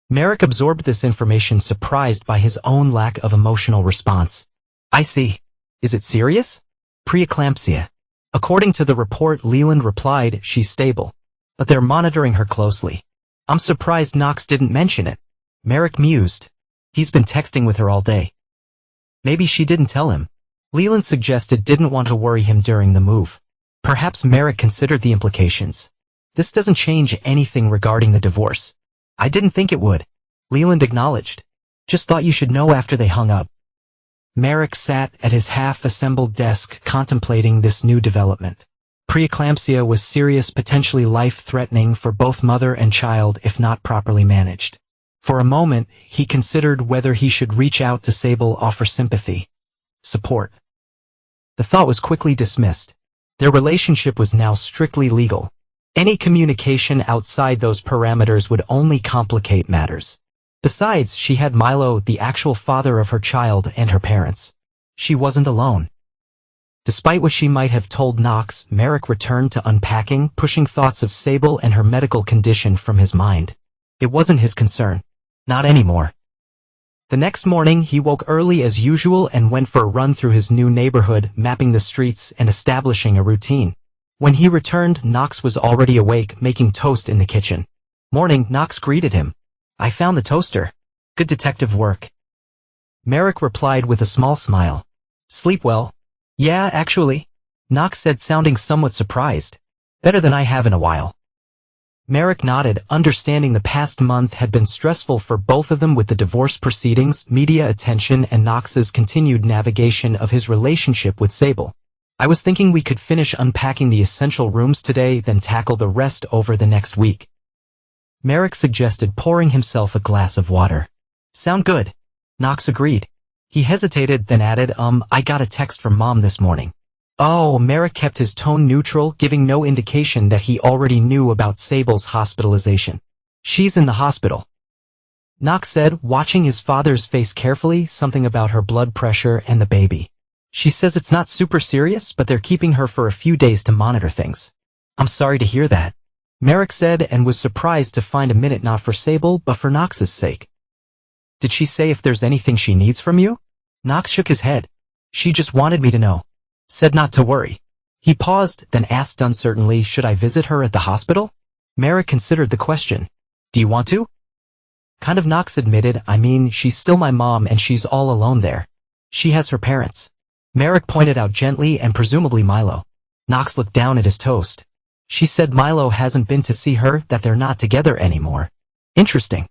Merrick absorbed this information, surprised by his own lack of emotional response. I see. Is it serious? Preeclampsia. According to the report, Leland replied, she's stable. But they're monitoring her closely. I'm surprised Knox didn't mention it. Merrick mused. He's been texting with her all day. Maybe she didn't tell him. Leland suggested, didn't want to worry him during the move. Perhaps Merrick considered the implications. This doesn't change anything regarding the divorce. I didn't think it would. Leland acknowledged. Just thought you should know after they hung up. Merrick sat at his half-assembled desk contemplating this new development. Preeclampsia was serious, potentially life-threatening for both mother and child if not properly managed. For a moment, he considered whether he should reach out to Sable, offer sympathy, support. The thought was quickly dismissed. Their relationship was now strictly legal. Any communication outside those parameters would only complicate matters. Besides, she had Milo, the actual father of her child, and her parents. She wasn't alone. Despite what she might have told Knox, Merrick returned to unpacking, pushing thoughts of Sable and her medical condition from his mind. It wasn't his concern. Not anymore. The next morning, he woke early as usual and went for a run through his new neighborhood, mapping the streets and establishing a routine. When he returned, Knox was already awake, making toast in the kitchen. Morning, Knox greeted him. I found the toaster. Good detective work. Merrick replied with a small smile. Sleep well? Yeah, actually. Knox said, sounding somewhat surprised. Better than I have in a while. Merrick nodded, understanding the past month had been stressful for both of them with the divorce proceedings, media attention, and Knox's continued navigation of his relationship with Sable. I was thinking we could finish unpacking the essential rooms today, then tackle the rest over the next week. Merrick suggested, pouring himself a glass of water. Sound good. Knox agreed. He hesitated, then added, I got a text from Mom this morning. Oh, Merrick kept his tone neutral, giving no indication that he already knew about Sable's hospitalization. She's in the hospital. Knox said, watching his father's face carefully, something about her blood pressure and the baby. She says it's not super serious, but they're keeping her for a few days to monitor things. I'm sorry to hear that, Merrick said, and was surprised to find a minute not for Sable, but for Knox's sake. Did she say if there's anything she needs from you? Knox shook his head. She just wanted me to know. Said not to worry. He paused, then asked uncertainly, should I visit her at the hospital? Merrick considered the question. Do you want to? Kind of, Knox admitted. I mean, she's still my mom and she's all alone there. She has her parents. Merrick pointed out gently, and presumably Milo. Knox looked down at his toast. She said Milo hasn't been to see her, that they're not together anymore. Interesting.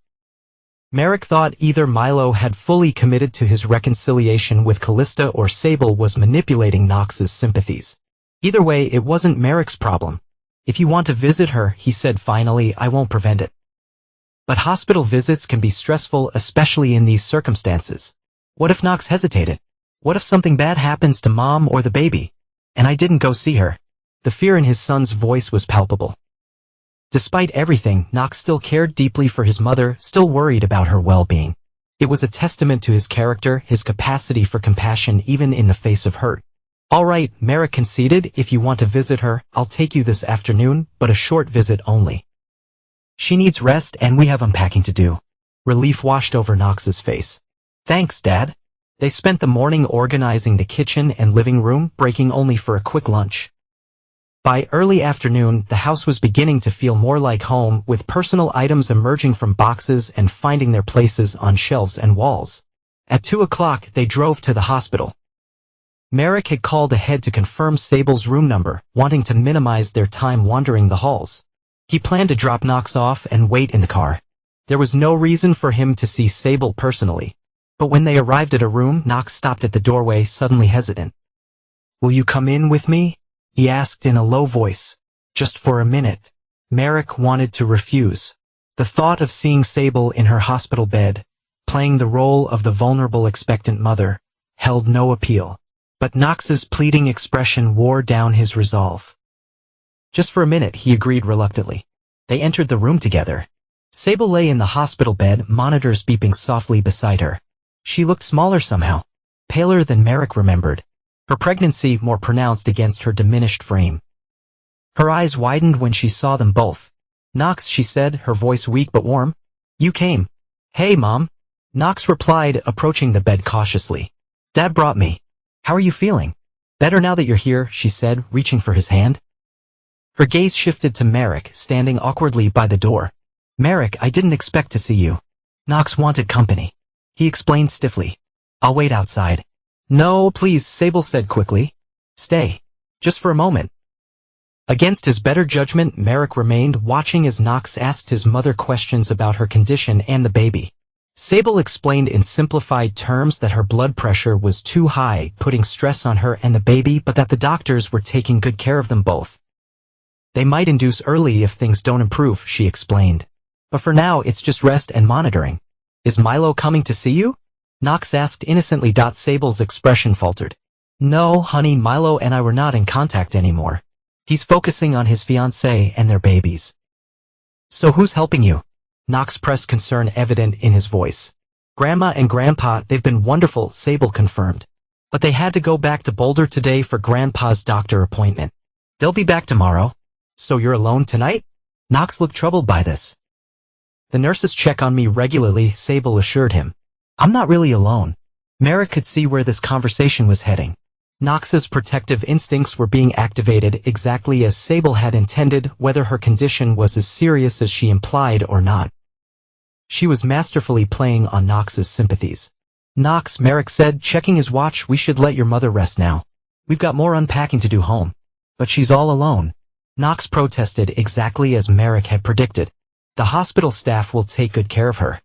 Merrick thought either Milo had fully committed to his reconciliation with Callista or Sable was manipulating Knox's sympathies. Either way, it wasn't Merrick's problem. If you want to visit her, he said finally, I won't prevent it. But hospital visits can be stressful, especially in these circumstances. What if Knox hesitated? What if something bad happens to Mom or the baby? And I didn't go see her. The fear in his son's voice was palpable. Despite everything, Knox still cared deeply for his mother, still worried about her well-being. It was a testament to his character, his capacity for compassion even in the face of hurt. All right, Merrick conceded, if you want to visit her, I'll take you this afternoon, but a short visit only. She needs rest and we have unpacking to do. Relief washed over Knox's face. Thanks, Dad. They spent the morning organizing the kitchen and living room, breaking only for a quick lunch. By early afternoon, the house was beginning to feel more like home, with personal items emerging from boxes and finding their places on shelves and walls. At 2 o'clock, they drove to the hospital. Merrick had called ahead to confirm Sable's room number, wanting to minimize their time wandering the halls. He planned to drop Knox off and wait in the car. There was no reason for him to see Sable personally. But when they arrived at a room, Knox stopped at the doorway, suddenly hesitant. Will you come in with me? He asked in a low voice. Just for a minute. Merrick wanted to refuse. The thought of seeing Sable in her hospital bed, playing the role of the vulnerable expectant mother, held no appeal. But Knox's pleading expression wore down his resolve. Just for a minute, he agreed reluctantly. They entered the room together. Sable lay in the hospital bed, monitors beeping softly beside her. She looked smaller somehow, paler than Merrick remembered. Her pregnancy more pronounced against her diminished frame. Her eyes widened when she saw them both. Knox, she said, her voice weak but warm. You came. Hey, Mom. Knox replied, approaching the bed cautiously. Dad brought me. How are you feeling? Better now that you're here, she said, reaching for his hand. Her gaze shifted to Merrick, standing awkwardly by the door. Merrick, I didn't expect to see you. Knox wanted company. He explained stiffly. I'll wait outside. No, please, Sable said quickly. Stay. Just for a moment. Against his better judgment, Merrick remained, watching as Knox asked his mother questions about her condition and the baby. Sable explained in simplified terms that her blood pressure was too high, putting stress on her and the baby, but that the doctors were taking good care of them both. They might induce early if things don't improve, she explained. But for now, it's just rest and monitoring. Is Milo coming to see you? Knox asked innocently. Sable's expression faltered. No, honey, Milo and I were not in contact anymore. He's focusing on his fiancée and their babies. So who's helping you? Knox pressed, concern evident in his voice. Grandma and Grandpa, they've been wonderful, Sable confirmed. But they had to go back to Boulder today for Grandpa's doctor appointment. They'll be back tomorrow. So you're alone tonight? Knox looked troubled by this. The nurses check on me regularly, Sable assured him. I'm not really alone. Merrick could see where this conversation was heading. Knox's protective instincts were being activated exactly as Sable had intended, whether her condition was as serious as she implied or not. She was masterfully playing on Knox's sympathies. Knox, Merrick said, checking his watch, we should let your mother rest now. We've got more unpacking to do home. But she's all alone. Knox protested exactly as Merrick had predicted. The hospital staff will take good care of her.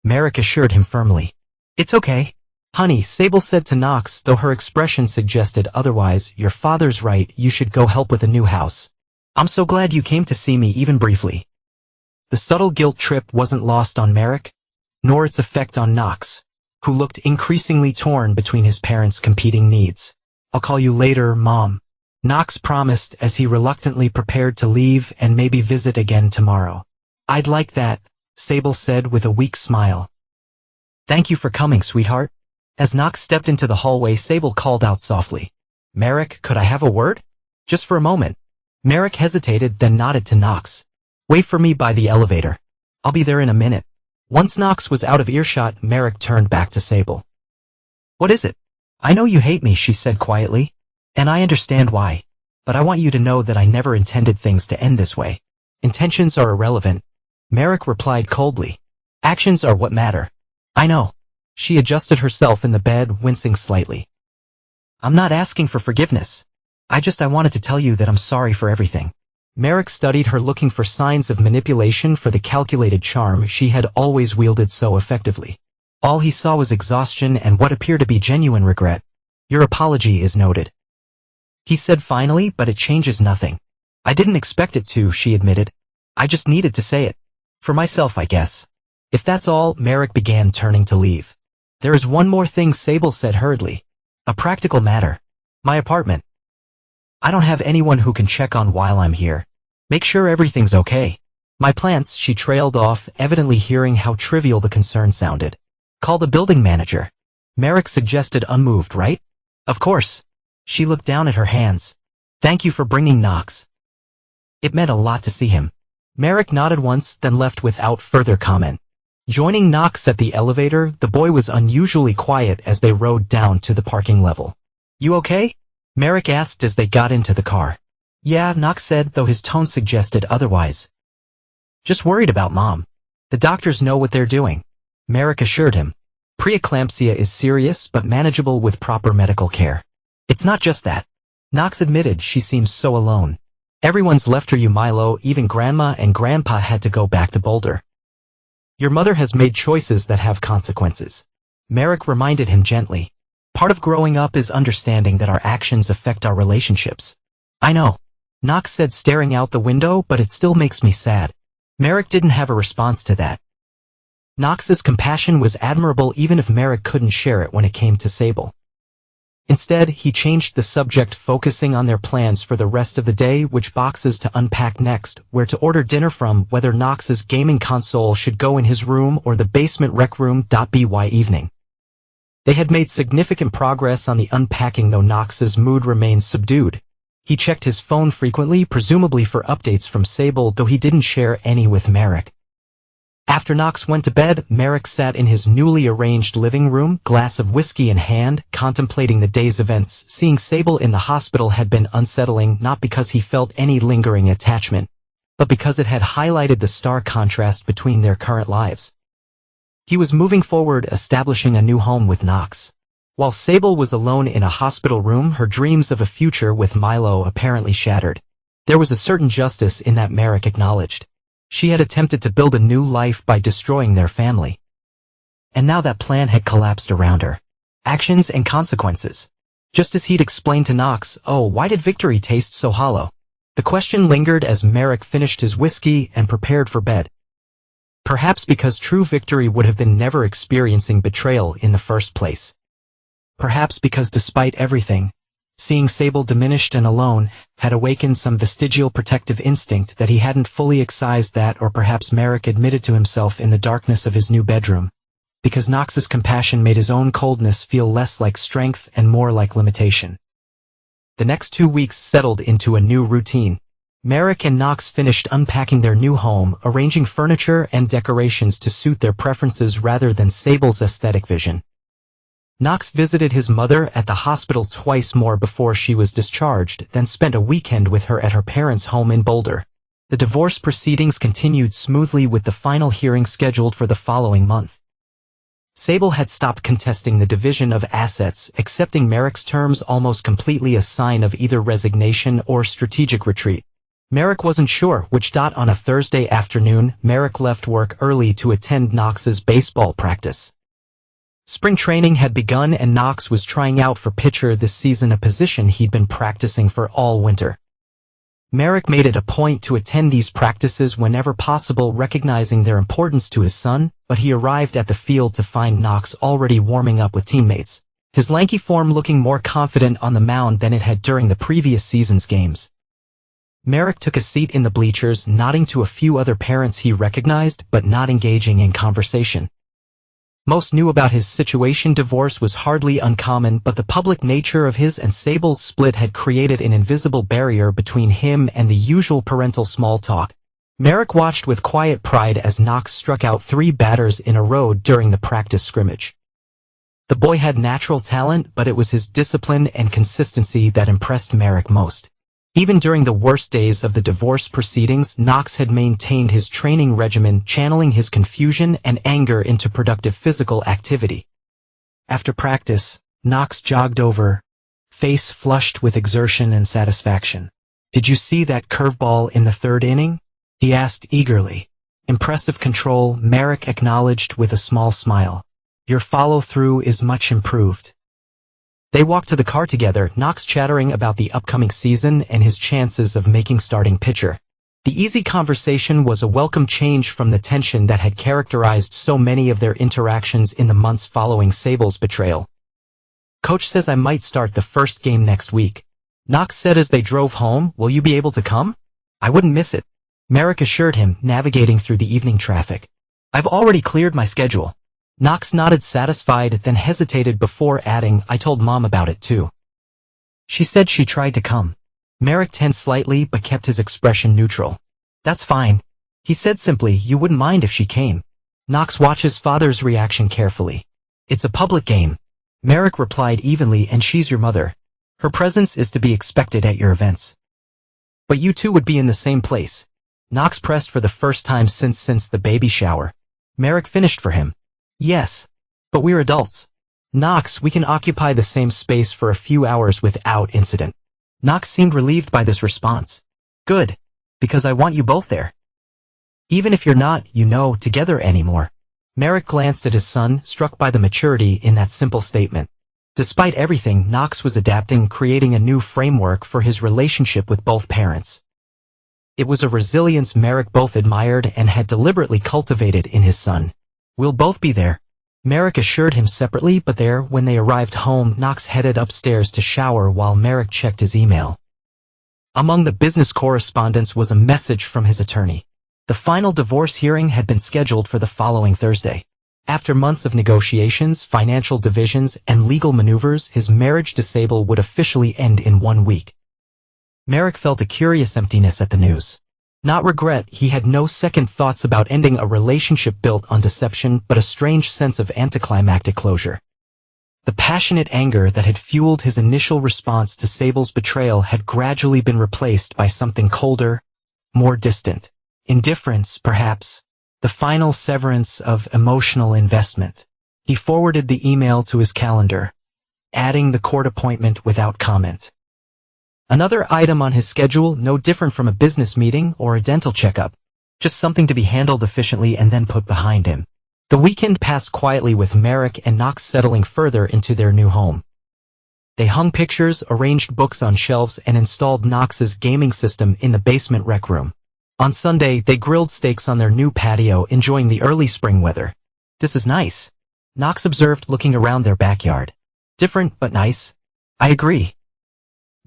Merrick assured him firmly. It's okay. Honey, Sable said to Knox, though her expression suggested otherwise. Your father's right, you should go help with the new house. I'm so glad you came to see me even briefly. The subtle guilt trip wasn't lost on Merrick, nor its effect on Knox, who looked increasingly torn between his parents' competing needs. I'll call you later, Mom. Knox promised as he reluctantly prepared to leave and maybe visit again tomorrow. I'd like that, Sable said with a weak smile. Thank you for coming, sweetheart. As Knox stepped into the hallway, Sable called out softly. Merrick, could I have a word? Just for a moment. Merrick hesitated, then nodded to Knox. Wait for me by the elevator. I'll be there in a minute. Once Knox was out of earshot, Merrick turned back to Sable. What is it? I know you hate me, she said quietly. And I understand why. But I want you to know that I never intended things to end this way. Intentions are irrelevant. Merrick replied coldly. Actions are what matter. I know. She adjusted herself in the bed, wincing slightly. I'm not asking for forgiveness. I wanted to tell you that I'm sorry for everything. Merrick studied her, looking for signs of manipulation for the calculated charm she had always wielded so effectively. All he saw was exhaustion and what appeared to be genuine regret. Your apology is noted, he said finally, but it changes nothing. I didn't expect it to, she admitted. I just needed to say it. For myself, I guess. If that's all, Merrick began, turning to leave. There is one more thing, Sable said hurriedly. A practical matter. My apartment. I don't have anyone who can check on while I'm here. Make sure everything's okay. My plants, she trailed off, evidently hearing how trivial the concern sounded. Call the building manager. Merrick suggested, unmoved, right? Of course. She looked down at her hands. Thank you for bringing Knox. It meant a lot to see him. Merrick nodded once, then left without further comment. Joining Knox at the elevator, the boy was unusually quiet as they rode down to the parking level. You okay? Merrick asked as they got into the car. Yeah, Knox said, though his tone suggested otherwise. Just worried about Mom. The doctors know what they're doing, Merrick assured him. Preeclampsia is serious but manageable with proper medical care. It's not just that. Knox admitted, she seems so alone. Everyone's left her, you Milo, even Grandma and Grandpa had to go back to Boulder. Your mother has made choices that have consequences. Merrick reminded him gently. Part of growing up is understanding that our actions affect our relationships. I know, Knox said, staring out the window, but it still makes me sad. Merrick didn't have a response to that. Knox's compassion was admirable even if Merrick couldn't share it when it came to Sable. Instead, he changed the subject, focusing on their plans for the rest of the day, which boxes to unpack next, where to order dinner from, whether Knox's gaming console should go in his room or the basement rec room. By evening, they had made significant progress on the unpacking, though Knox's mood remained subdued. He checked his phone frequently, presumably for updates from Sable, though he didn't share any with Merrick. After Knox went to bed, Merrick sat in his newly arranged living room, glass of whiskey in hand, contemplating the day's events. Seeing Sable in the hospital had been unsettling, not because he felt any lingering attachment, but because it had highlighted the stark contrast between their current lives. He was moving forward, establishing a new home with Knox. While Sable was alone in a hospital room, her dreams of a future with Milo apparently shattered. There was a certain justice in that, Merrick acknowledged. She had attempted to build a new life by destroying their family. And now that plan had collapsed around her. Actions and consequences. Just as he'd explained to Knox, oh, why did victory taste so hollow? The question lingered as Merrick finished his whiskey and prepared for bed. Perhaps because true victory would have been never experiencing betrayal in the first place. Perhaps because despite everything, seeing Sable diminished and alone had awakened some vestigial protective instinct that he hadn't fully excised. That, or perhaps Merrick admitted to himself in the darkness of his new bedroom, because Knox's compassion made his own coldness feel less like strength and more like limitation. The next 2 weeks settled into a new routine. Merrick and Knox finished unpacking their new home, arranging furniture and decorations to suit their preferences rather than Sable's aesthetic vision. Knox visited his mother at the hospital twice more before she was discharged, then spent a weekend with her at her parents' home in Boulder. The divorce proceedings continued smoothly, with the final hearing scheduled for the following month. Sable had stopped contesting the division of assets, accepting Merrick's terms almost completely a sign of either resignation or strategic retreat. Merrick wasn't sure which. On a Thursday afternoon, Merrick left work early to attend Knox's baseball practice. Spring training had begun and Knox was trying out for pitcher this season, a position he'd been practicing for all winter. Merrick made it a point to attend these practices whenever possible, recognizing their importance to his son, but he arrived at the field to find Knox already warming up with teammates, his lanky form looking more confident on the mound than it had during the previous season's games. Merrick took a seat in the bleachers, nodding to a few other parents he recognized but not engaging in conversation. Most knew about his situation. Divorce was hardly uncommon, but the public nature of his and Sable's split had created an invisible barrier between him and the usual parental small talk. Merrick watched with quiet pride as Knox struck out 3 batters in a row during the practice scrimmage. The boy had natural talent, but it was his discipline and consistency that impressed Merrick most. Even during the worst days of the divorce proceedings, Knox had maintained his training regimen, channeling his confusion and anger into productive physical activity. After practice, Knox jogged over, face flushed with exertion and satisfaction. "Did you see that curveball in the 3rd inning?" he asked eagerly. "Impressive control," Merrick acknowledged with a small smile. "Your follow-through is much improved." They walked to the car together, Knox chattering about the upcoming season and his chances of making starting pitcher. The easy conversation was a welcome change from the tension that had characterized so many of their interactions in the months following Sable's betrayal. "Coach says I might start the first game next week," Knox said as they drove home. "Will you be able to come?" "I wouldn't miss it," Merrick assured him, navigating through the evening traffic. "I've already cleared my schedule." Knox nodded, satisfied, then hesitated before adding, "I told Mom about it too. She said she tried to come." Merrick tensed slightly but kept his expression neutral. "That's fine," he said simply. "You wouldn't mind if she came?" Knox watched his father's reaction carefully. "It's a public game," Merrick replied evenly, "and she's your mother. Her presence is to be expected at your events." "But you two would be in the same place." Knox pressed for the first time since the baby shower. Merrick finished for him. "Yes, but we're adults." "Knox, we can occupy the same space for a few hours without incident." Knox seemed relieved by this response. "Good, because I want you both there. Even if you're not, together anymore." Merrick glanced at his son, struck by the maturity in that simple statement. Despite everything, Knox was adapting, creating a new framework for his relationship with both parents. It was a resilience Merrick both admired and had deliberately cultivated in his son. "We'll both be there," Merrick assured him separately, but when they arrived home, Knox headed upstairs to shower while Merrick checked his email. Among the business correspondence was a message from his attorney. The final divorce hearing had been scheduled for the following Thursday. After months of negotiations, financial divisions, and legal maneuvers, his marriage to Sable would officially end in 1 week. Merrick felt a curious emptiness at the news. Not regret, he had no second thoughts about ending a relationship built on deception, but a strange sense of anticlimactic closure. The passionate anger that had fueled his initial response to Sable's betrayal had gradually been replaced by something colder, more distant. Indifference, perhaps. The final severance of emotional investment. He forwarded the email to his calendar, adding the court appointment without comment. Another item on his schedule, no different from a business meeting or a dental checkup. Just something to be handled efficiently and then put behind him. The weekend passed quietly with Merrick and Knox settling further into their new home. They hung pictures, arranged books on shelves, and installed Knox's gaming system in the basement rec room. On Sunday, they grilled steaks on their new patio, enjoying the early spring weather. "This is nice," Knox observed, looking around their backyard. "Different, but nice." "I agree,"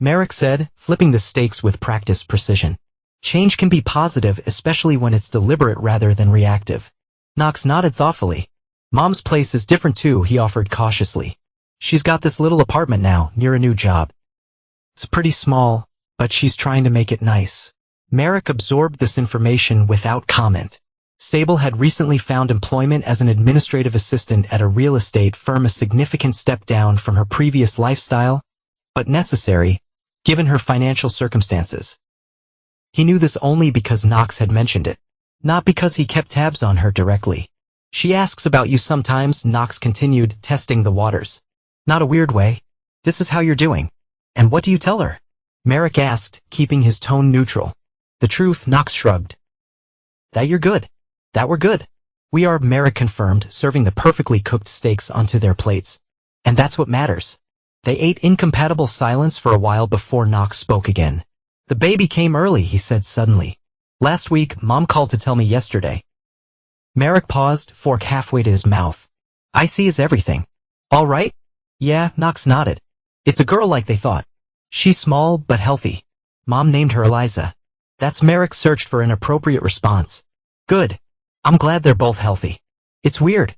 Merrick said, flipping the steaks with practiced precision. "Change can be positive, especially when it's deliberate rather than reactive." Knox nodded thoughtfully. "Mom's place is different too," he offered cautiously. "She's got this little apartment now, near a new job. It's pretty small, but she's trying to make it nice." Merrick absorbed this information without comment. Sable had recently found employment as an administrative assistant at a real estate firm, a significant step down from her previous lifestyle, but necessary, given her financial circumstances. He knew this only because Knox had mentioned it, not because he kept tabs on her directly. She asks about you sometimes, Knox continued, testing the waters. Not a weird way. This is how you're doing. And what do you tell her? Merrick asked, keeping his tone neutral. The truth, Knox shrugged. That you're good. That we're good. We are, Merrick confirmed, serving the perfectly cooked steaks onto their plates. And that's what matters. They ate incompatible silence for a while before Knox spoke again. The baby came early, he said suddenly. Last week, Mom called to tell me yesterday. Merrick paused, fork halfway to his mouth. Icy is everything. All right? Yeah, Knox nodded. It's a girl like they thought. She's small, but healthy. Mom named her Eliza. That's Merrick searched for an appropriate response. Good. I'm glad they're both healthy. It's weird.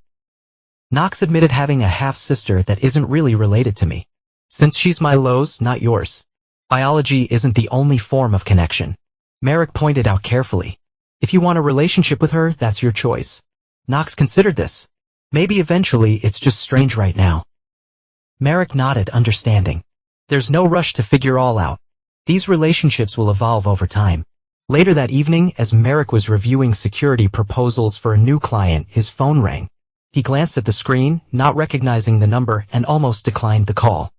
Knox admitted having a half-sister that isn't really related to me. Since she's my Lowe's, not yours. Biology isn't the only form of connection. Merrick pointed out carefully. If you want a relationship with her, that's your choice. Knox considered this. Maybe eventually, it's just strange right now. Merrick nodded, understanding. There's no rush to figure all out. These relationships will evolve over time. Later that evening, as Merrick was reviewing security proposals for a new client, his phone rang. He glanced at the screen, not recognizing the number, and almost declined the call.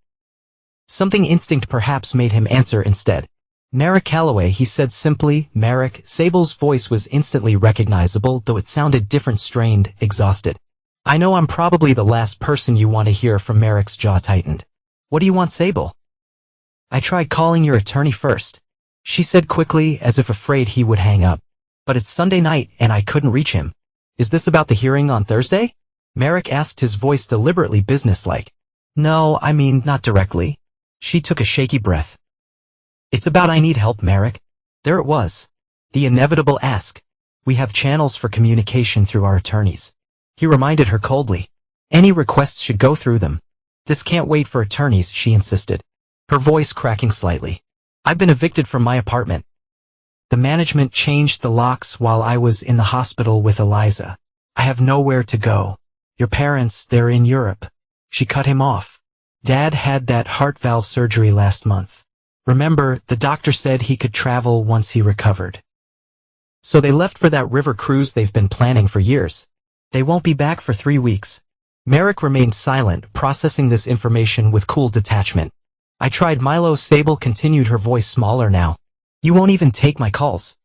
Something instinct perhaps made him answer instead. Merrick Calloway, he said simply. Merrick. Sable's voice was instantly recognizable, though it sounded different, strained, exhausted. I know I'm probably the last person you want to hear from. Merrick's jaw tightened. What do you want, Sable? I tried calling your attorney first. She said quickly, as if afraid he would hang up. But it's Sunday night, and I couldn't reach him. Is this about the hearing on Thursday? Merrick asked, his voice deliberately businesslike. No, I mean, not directly. She took a shaky breath. It's about I need help, Merrick. There it was. The inevitable ask. We have channels for communication through our attorneys. He reminded her coldly. Any requests should go through them. This can't wait for attorneys, she insisted. Her voice cracking slightly. I've been evicted from my apartment. The management changed the locks while I was in the hospital with Eliza. I have nowhere to go. Your parents, they're in Europe. She cut him off. Dad had that heart valve surgery last month. Remember, the doctor said he could travel once he recovered. So they left for that river cruise they've been planning for years. They won't be back for 3 weeks. Merrick remained silent, processing this information with cool detachment. I tried. Milo. Sable continued, her voice smaller now. You won't even take my calls.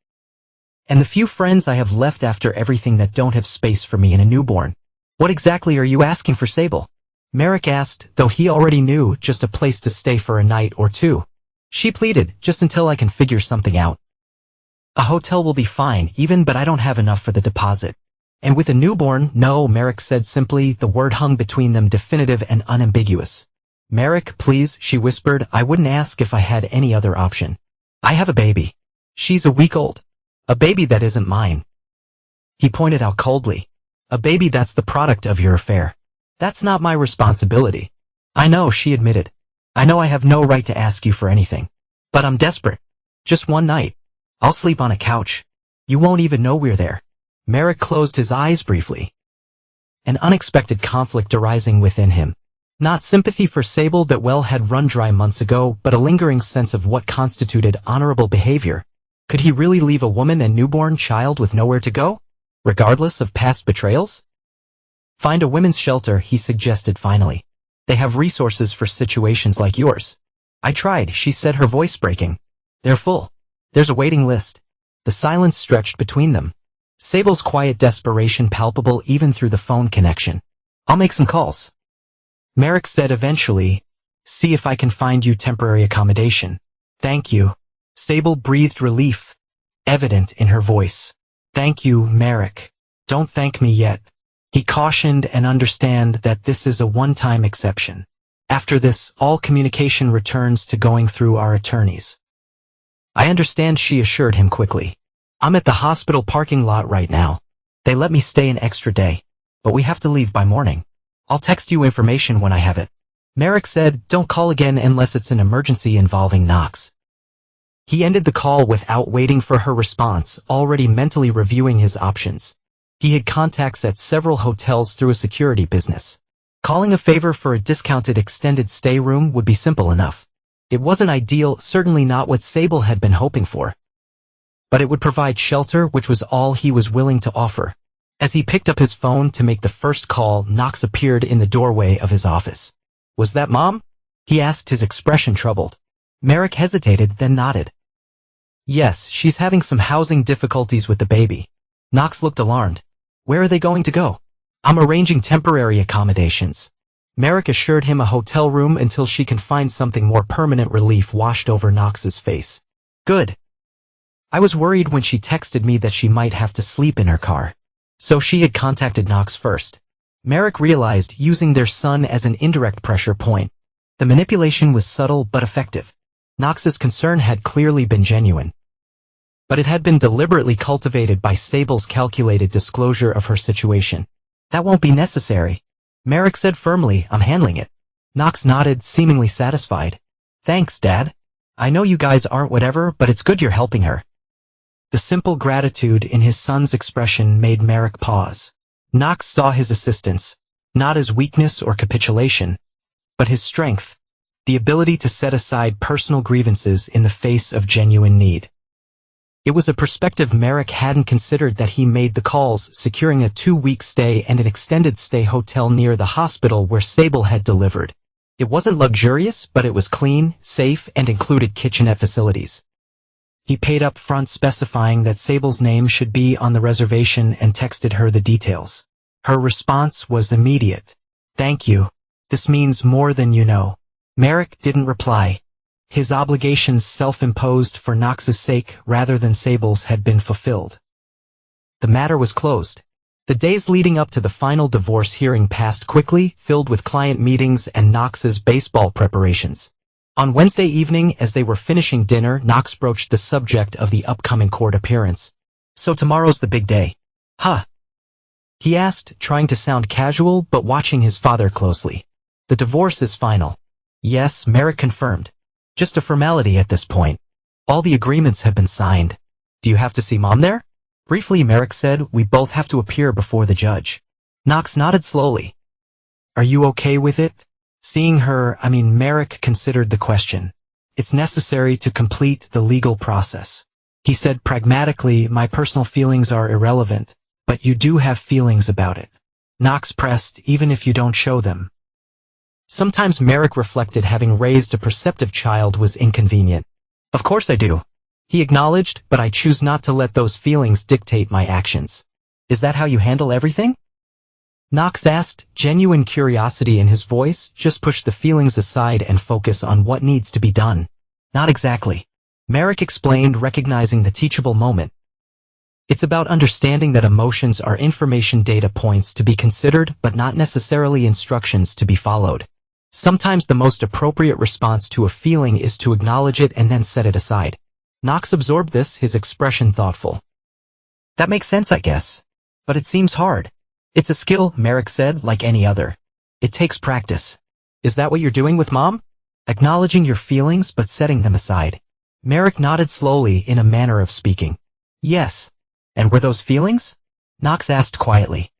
And the few friends I have left after everything that don't have space for me and a newborn. What exactly are you asking for, Sable? Merrick asked, though he already knew, just a place to stay for a night or two. She pleaded, just until I can figure something out. A hotel will be fine, even, but I don't have enough for the deposit. And with a newborn, no, Merrick said simply, the word hung between them, definitive and unambiguous. Merrick, please, she whispered, I wouldn't ask if I had any other option. I have a baby. She's a week old. A baby that isn't mine. He pointed out coldly. A baby that's the product of your affair. That's not my responsibility. I know, she admitted. I know I have no right to ask you for anything. But I'm desperate. Just one night. I'll sleep on a couch. You won't even know we're there. Merrick closed his eyes briefly. An unexpected conflict arising within him. Not sympathy for Sable that well had run dry months ago, but a lingering sense of what constituted honorable behavior. Could he really leave a woman and newborn child with nowhere to go? Regardless of past betrayals? Find a women's shelter, he suggested finally. They have resources for situations like yours. I tried, she said, her voice breaking. They're full. There's a waiting list. The silence stretched between them. Sable's quiet desperation palpable even through the phone connection. I'll make some calls. Merrick said eventually, see if I can find you temporary accommodation. Thank you. Sable breathed relief, evident in her voice. Thank you, Merrick. Don't thank me yet. He cautioned, and understand that this is a one-time exception. After this, all communication returns to going through our attorneys. I understand, she assured him quickly. I'm at the hospital parking lot right now. They let me stay an extra day, but we have to leave by morning. I'll text you information when I have it. Merrick said, don't call again unless it's an emergency involving Knox. He ended the call without waiting for her response, already mentally reviewing his options. He had contacts at several hotels through a security business. Calling a favor for a discounted extended stay room would be simple enough. It wasn't ideal, certainly not what Sable had been hoping for. But it would provide shelter, which was all he was willing to offer. As he picked up his phone to make the first call, Knox appeared in the doorway of his office. "Was that Mom?" he asked, his expression troubled. Merrick hesitated, then nodded. "Yes, she's having some housing difficulties with the baby." Knox looked alarmed. "Where are they going to go?" "I'm arranging temporary accommodations." Merrick assured him a hotel room until she can find something more permanent. Relief washed over Knox's face. "Good. I was worried when she texted me that she might have to sleep in her car." So she had contacted Knox first. Merrick realized, using their son as an indirect pressure point. The manipulation was subtle but effective. Knox's concern had clearly been genuine. But it had been deliberately cultivated by Sable's calculated disclosure of her situation. "That won't be necessary," Merrick said firmly. "I'm handling it." Knox nodded, seemingly satisfied. "Thanks, Dad. I know you guys aren't whatever, but it's good you're helping her." The simple gratitude in his son's expression made Merrick pause. Knox saw his assistance, not as weakness or capitulation, but his strength, the ability to set aside personal grievances in the face of genuine need. It was a perspective Merrick hadn't considered that he made the calls, securing a 2-week stay and an extended stay hotel near the hospital where Sable had delivered. It wasn't luxurious, but it was clean, safe, and included kitchenette facilities. He paid up front, specifying that Sable's name should be on the reservation, and texted her the details. Her response was immediate. "Thank you. This means more than you know." Merrick didn't reply. His obligations, self-imposed for Knox's sake rather than Sable's, had been fulfilled. The matter was closed. The days leading up to the final divorce hearing passed quickly, filled with client meetings and Knox's baseball preparations. On Wednesday evening, as they were finishing dinner, Knox broached the subject of the upcoming court appearance. "So tomorrow's the big day, huh?" he asked, trying to sound casual but watching his father closely. "The divorce is final." "Yes," Merrick confirmed. "Just a formality at this point. All the agreements have been signed." "Do you have to see Mom there?" Briefly, Merrick said. "We both have to appear before the judge." Knox nodded slowly. "Are you okay with it? Seeing her, Merrick considered the question. "It's necessary to complete the legal process," he said pragmatically. "My personal feelings are irrelevant, but you do have feelings about it." Knox pressed. "Even if you don't show them?" Sometimes, Merrick reflected, having raised a perceptive child was inconvenient. "Of course I do," he acknowledged, "but I choose not to let those feelings dictate my actions." "Is that how you handle everything?" Knox asked, genuine curiosity in his voice. "Just push the feelings aside and focus on what needs to be done." "Not exactly," Merrick explained, recognizing the teachable moment. "It's about understanding that emotions are information, data points to be considered, but not necessarily instructions to be followed. Sometimes the most appropriate response to a feeling is to acknowledge it and then set it aside." Knox absorbed this, his expression thoughtful. "That makes sense, I guess. But it seems hard." "It's a skill," Merrick said, "like any other. It takes practice." "Is that what you're doing with Mom? Acknowledging your feelings but setting them aside?" Merrick nodded slowly, in a manner of speaking. "Yes." "And were those feelings?" Knox asked quietly.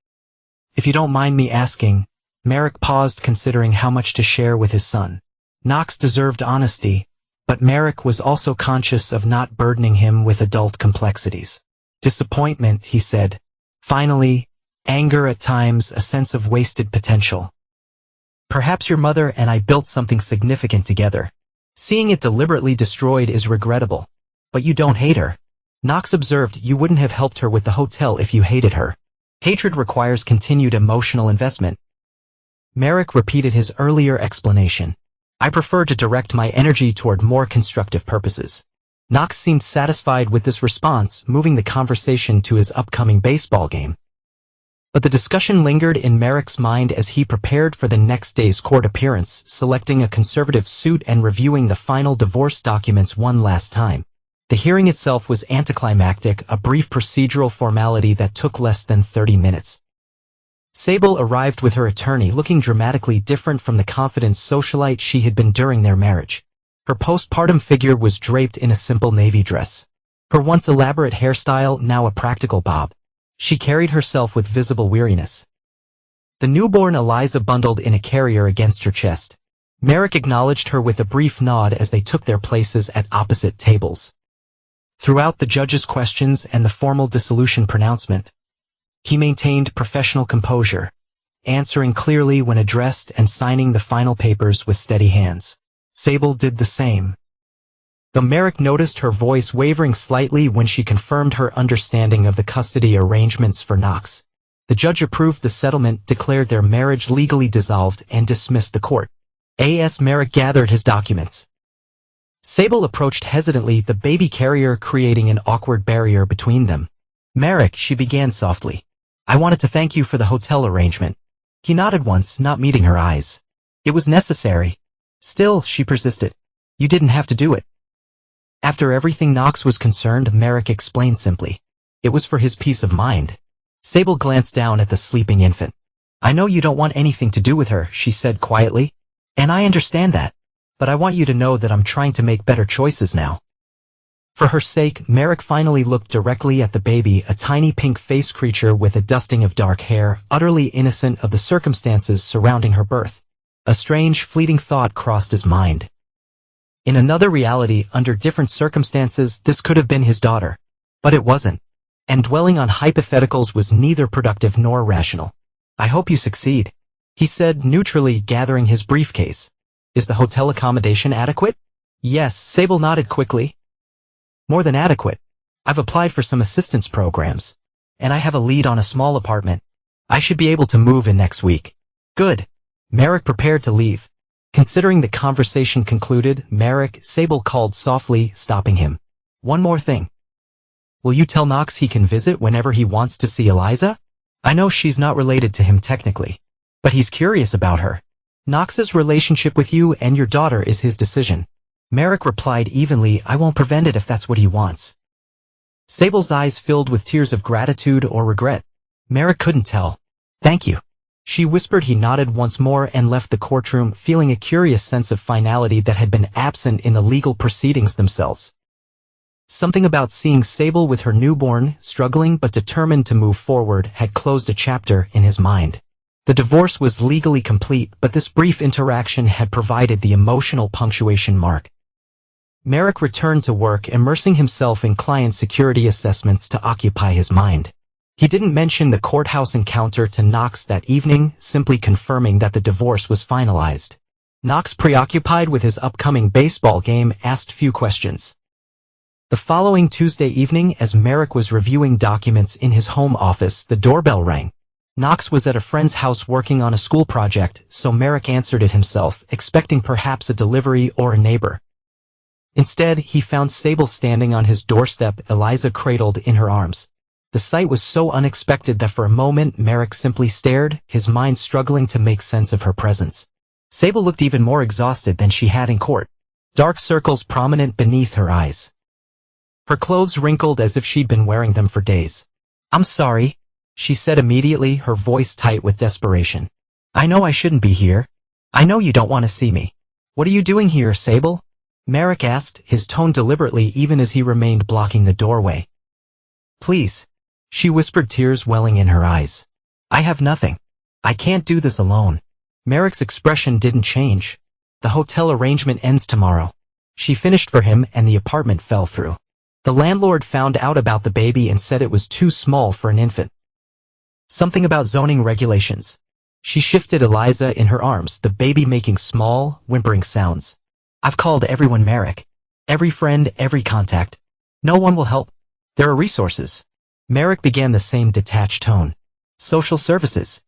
"If you don't mind me asking." Merrick paused, considering how much to share with his son. Knox deserved honesty, but Merrick was also conscious of not burdening him with adult complexities. "Disappointment," he said. "Finally, anger at times, a sense of wasted potential. Perhaps your mother and I built something significant together. Seeing it deliberately destroyed is regrettable. But you don't hate her." Knox observed. "You wouldn't have helped her with the hotel if you hated her. Hatred requires continued emotional investment." Merrick repeated his earlier explanation. "I prefer to direct my energy toward more constructive purposes." Knox seemed satisfied with this response, moving the conversation to his upcoming baseball game. But the discussion lingered in Merrick's mind as he prepared for the next day's court appearance, selecting a conservative suit and reviewing the final divorce documents one last time. The hearing itself was anticlimactic, a brief procedural formality that took less than 30 minutes. Sable arrived with her attorney, looking dramatically different from the confident socialite she had been during their marriage. Her postpartum figure was draped in a simple navy dress. Her once elaborate hairstyle, now a practical bob. She carried herself with visible weariness. The newborn Eliza bundled in a carrier against her chest. Merrick acknowledged her with a brief nod as they took their places at opposite tables. Throughout the judge's questions and the formal dissolution pronouncement, He maintained professional composure, answering clearly when addressed and signing the final papers with steady hands. Sable did the same. Though Merrick noticed her voice wavering slightly when she confirmed her understanding of the custody arrangements for Knox. The judge approved the settlement, declared their marriage legally dissolved, and dismissed the court. A.S. Merrick gathered his documents. Sable approached hesitantly, the baby carrier creating an awkward barrier between them. "Merrick," she began softly, "I wanted to thank you for the hotel arrangement." He nodded once, not meeting her eyes. "It was necessary." "Still," she persisted, "you didn't have to do it." After everything Knox was concerned, Merrick explained simply. It was for his peace of mind. Sable glanced down at the sleeping infant. "I know you don't want anything to do with her," she said quietly. "And I understand that. But I want you to know that I'm trying to make better choices now." For her sake, Merrick finally looked directly at the baby, a tiny pink-faced creature with a dusting of dark hair, utterly innocent of the circumstances surrounding her birth. A strange, fleeting thought crossed his mind. In another reality, under different circumstances, this could have been his daughter. But it wasn't. And dwelling on hypotheticals was neither productive nor rational. "I hope you succeed," he said neutrally, gathering his briefcase. "Is the hotel accommodation adequate?" "Yes," Sable nodded quickly. "More than adequate. I've applied for some assistance programs. And I have a lead on a small apartment. I should be able to move in next week." "Good." Merrick prepared to leave. Considering the conversation concluded, Sable called softly, stopping him. "One more thing. Will you tell Knox he can visit whenever he wants to see Eliza? I know she's not related to him technically, but he's curious about her. Knox's relationship with you and your daughter is his decision." Merrick replied evenly, "I won't prevent it if that's what he wants." Sable's eyes filled with tears of gratitude or regret. Merrick couldn't tell. "Thank you," she whispered. He nodded once more and left the courtroom, feeling a curious sense of finality that had been absent in the legal proceedings themselves. Something about seeing Sable with her newborn, struggling but determined to move forward, had closed a chapter in his mind. The divorce was legally complete, but this brief interaction had provided the emotional punctuation mark. Merrick returned to work, immersing himself in client security assessments to occupy his mind. He didn't mention the courthouse encounter to Knox that evening, simply confirming that the divorce was finalized. Knox, preoccupied with his upcoming baseball game, asked few questions. The following Tuesday evening, as Merrick was reviewing documents in his home office, the doorbell rang. Knox was at a friend's house working on a school project, so Merrick answered it himself, expecting perhaps a delivery or a neighbor. Instead, he found Sable standing on his doorstep, Eliza cradled in her arms. The sight was so unexpected that for a moment Merrick simply stared, his mind struggling to make sense of her presence. Sable looked even more exhausted than she had in court, dark circles prominent beneath her eyes. Her clothes wrinkled as if she'd been wearing them for days. "I'm sorry," she said immediately, her voice tight with desperation. "I know I shouldn't be here. I know you don't want to see me." "What are you doing here, Sable?" Merrick asked, his tone deliberately even as he remained blocking the doorway. "Please," she whispered, tears welling in her eyes. "I have nothing. I can't do this alone." Merrick's expression didn't change. "The hotel arrangement ends tomorrow." She finished for him and the apartment fell through. The landlord found out about the baby and said it was too small for an infant. Something about zoning regulations. She shifted Eliza in her arms, the baby making small, whimpering sounds. "I've called everyone, Merrick. Every friend, every contact. No one will help. There are resources." Merrick began the same detached tone. "Social services.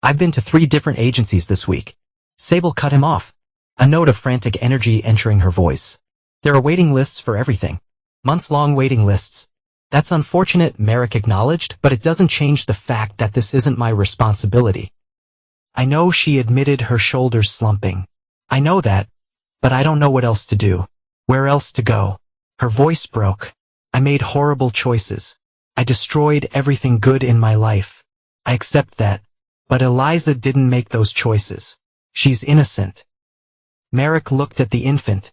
I've been to 3 different agencies this week." Sable cut him off, a note of frantic energy entering her voice. "There are waiting lists for everything. Months-long waiting lists." "That's unfortunate," Merrick acknowledged, "but it doesn't change the fact that this isn't my responsibility." "I know," she admitted, her shoulders slumping. "I know that, but I don't know what else to do. Where else to go?" Her voice broke. "I made horrible choices. I destroyed everything good in my life. I accept that. But Eliza didn't make those choices. She's innocent." Merrick looked at the infant,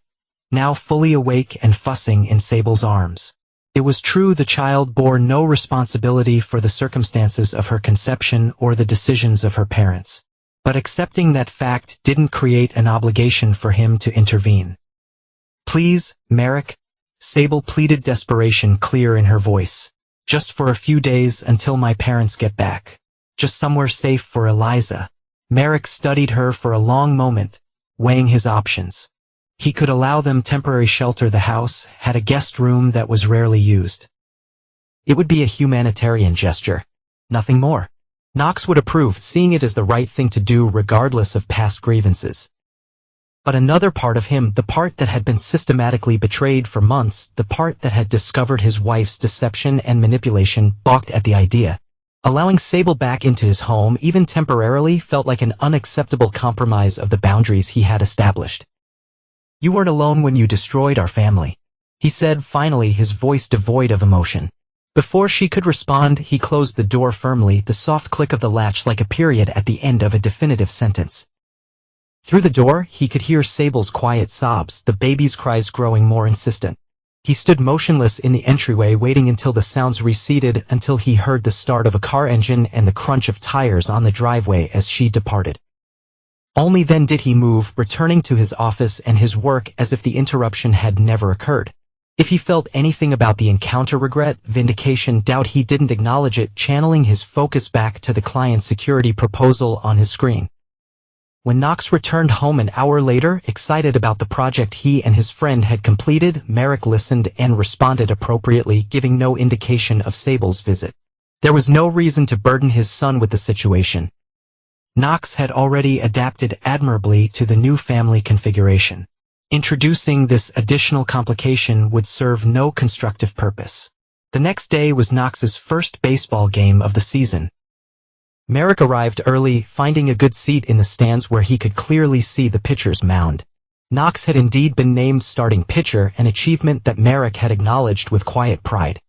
now fully awake and fussing in Sable's arms. It was true the child bore no responsibility for the circumstances of her conception or the decisions of her parents. But accepting that fact didn't create an obligation for him to intervene. "Please, Merrick," Sable pleaded, desperation clear in her voice. Just for a few days until my parents get back. Just somewhere safe for Eliza. Merrick studied her for a long moment, weighing his options. He could allow them temporary shelter. The house had a guest room that was rarely used. It would be a humanitarian gesture. Nothing more. Knox would approve, seeing it as the right thing to do regardless of past grievances. But another part of him, the part that had been systematically betrayed for months, the part that had discovered his wife's deception and manipulation, balked at the idea. Allowing Sable back into his home, even temporarily, felt like an unacceptable compromise of the boundaries he had established. "You weren't alone when you destroyed our family," he said finally, his voice devoid of emotion. Before she could respond, he closed the door firmly, the soft click of the latch like a period at the end of a definitive sentence. Through the door, he could hear Sable's quiet sobs, the baby's cries growing more insistent. He stood motionless in the entryway, waiting until the sounds receded, until he heard the start of a car engine and the crunch of tires on the driveway as she departed. Only then did he move, returning to his office and his work as if the interruption had never occurred. If he felt anything about the encounter, regret, vindication, doubt, he didn't acknowledge it, channeling his focus back to the client security proposal on his screen. When Knox returned home an hour later, excited about the project he and his friend had completed, Merrick listened and responded appropriately, giving no indication of Sable's visit. There was no reason to burden his son with the situation. Knox had already adapted admirably to the new family configuration. Introducing this additional complication would serve no constructive purpose. The next day was Knox's first baseball game of the season. Merrick arrived early, finding a good seat in the stands where he could clearly see the pitcher's mound. Knox had indeed been named starting pitcher, an achievement that Merrick had acknowledged with quiet pride.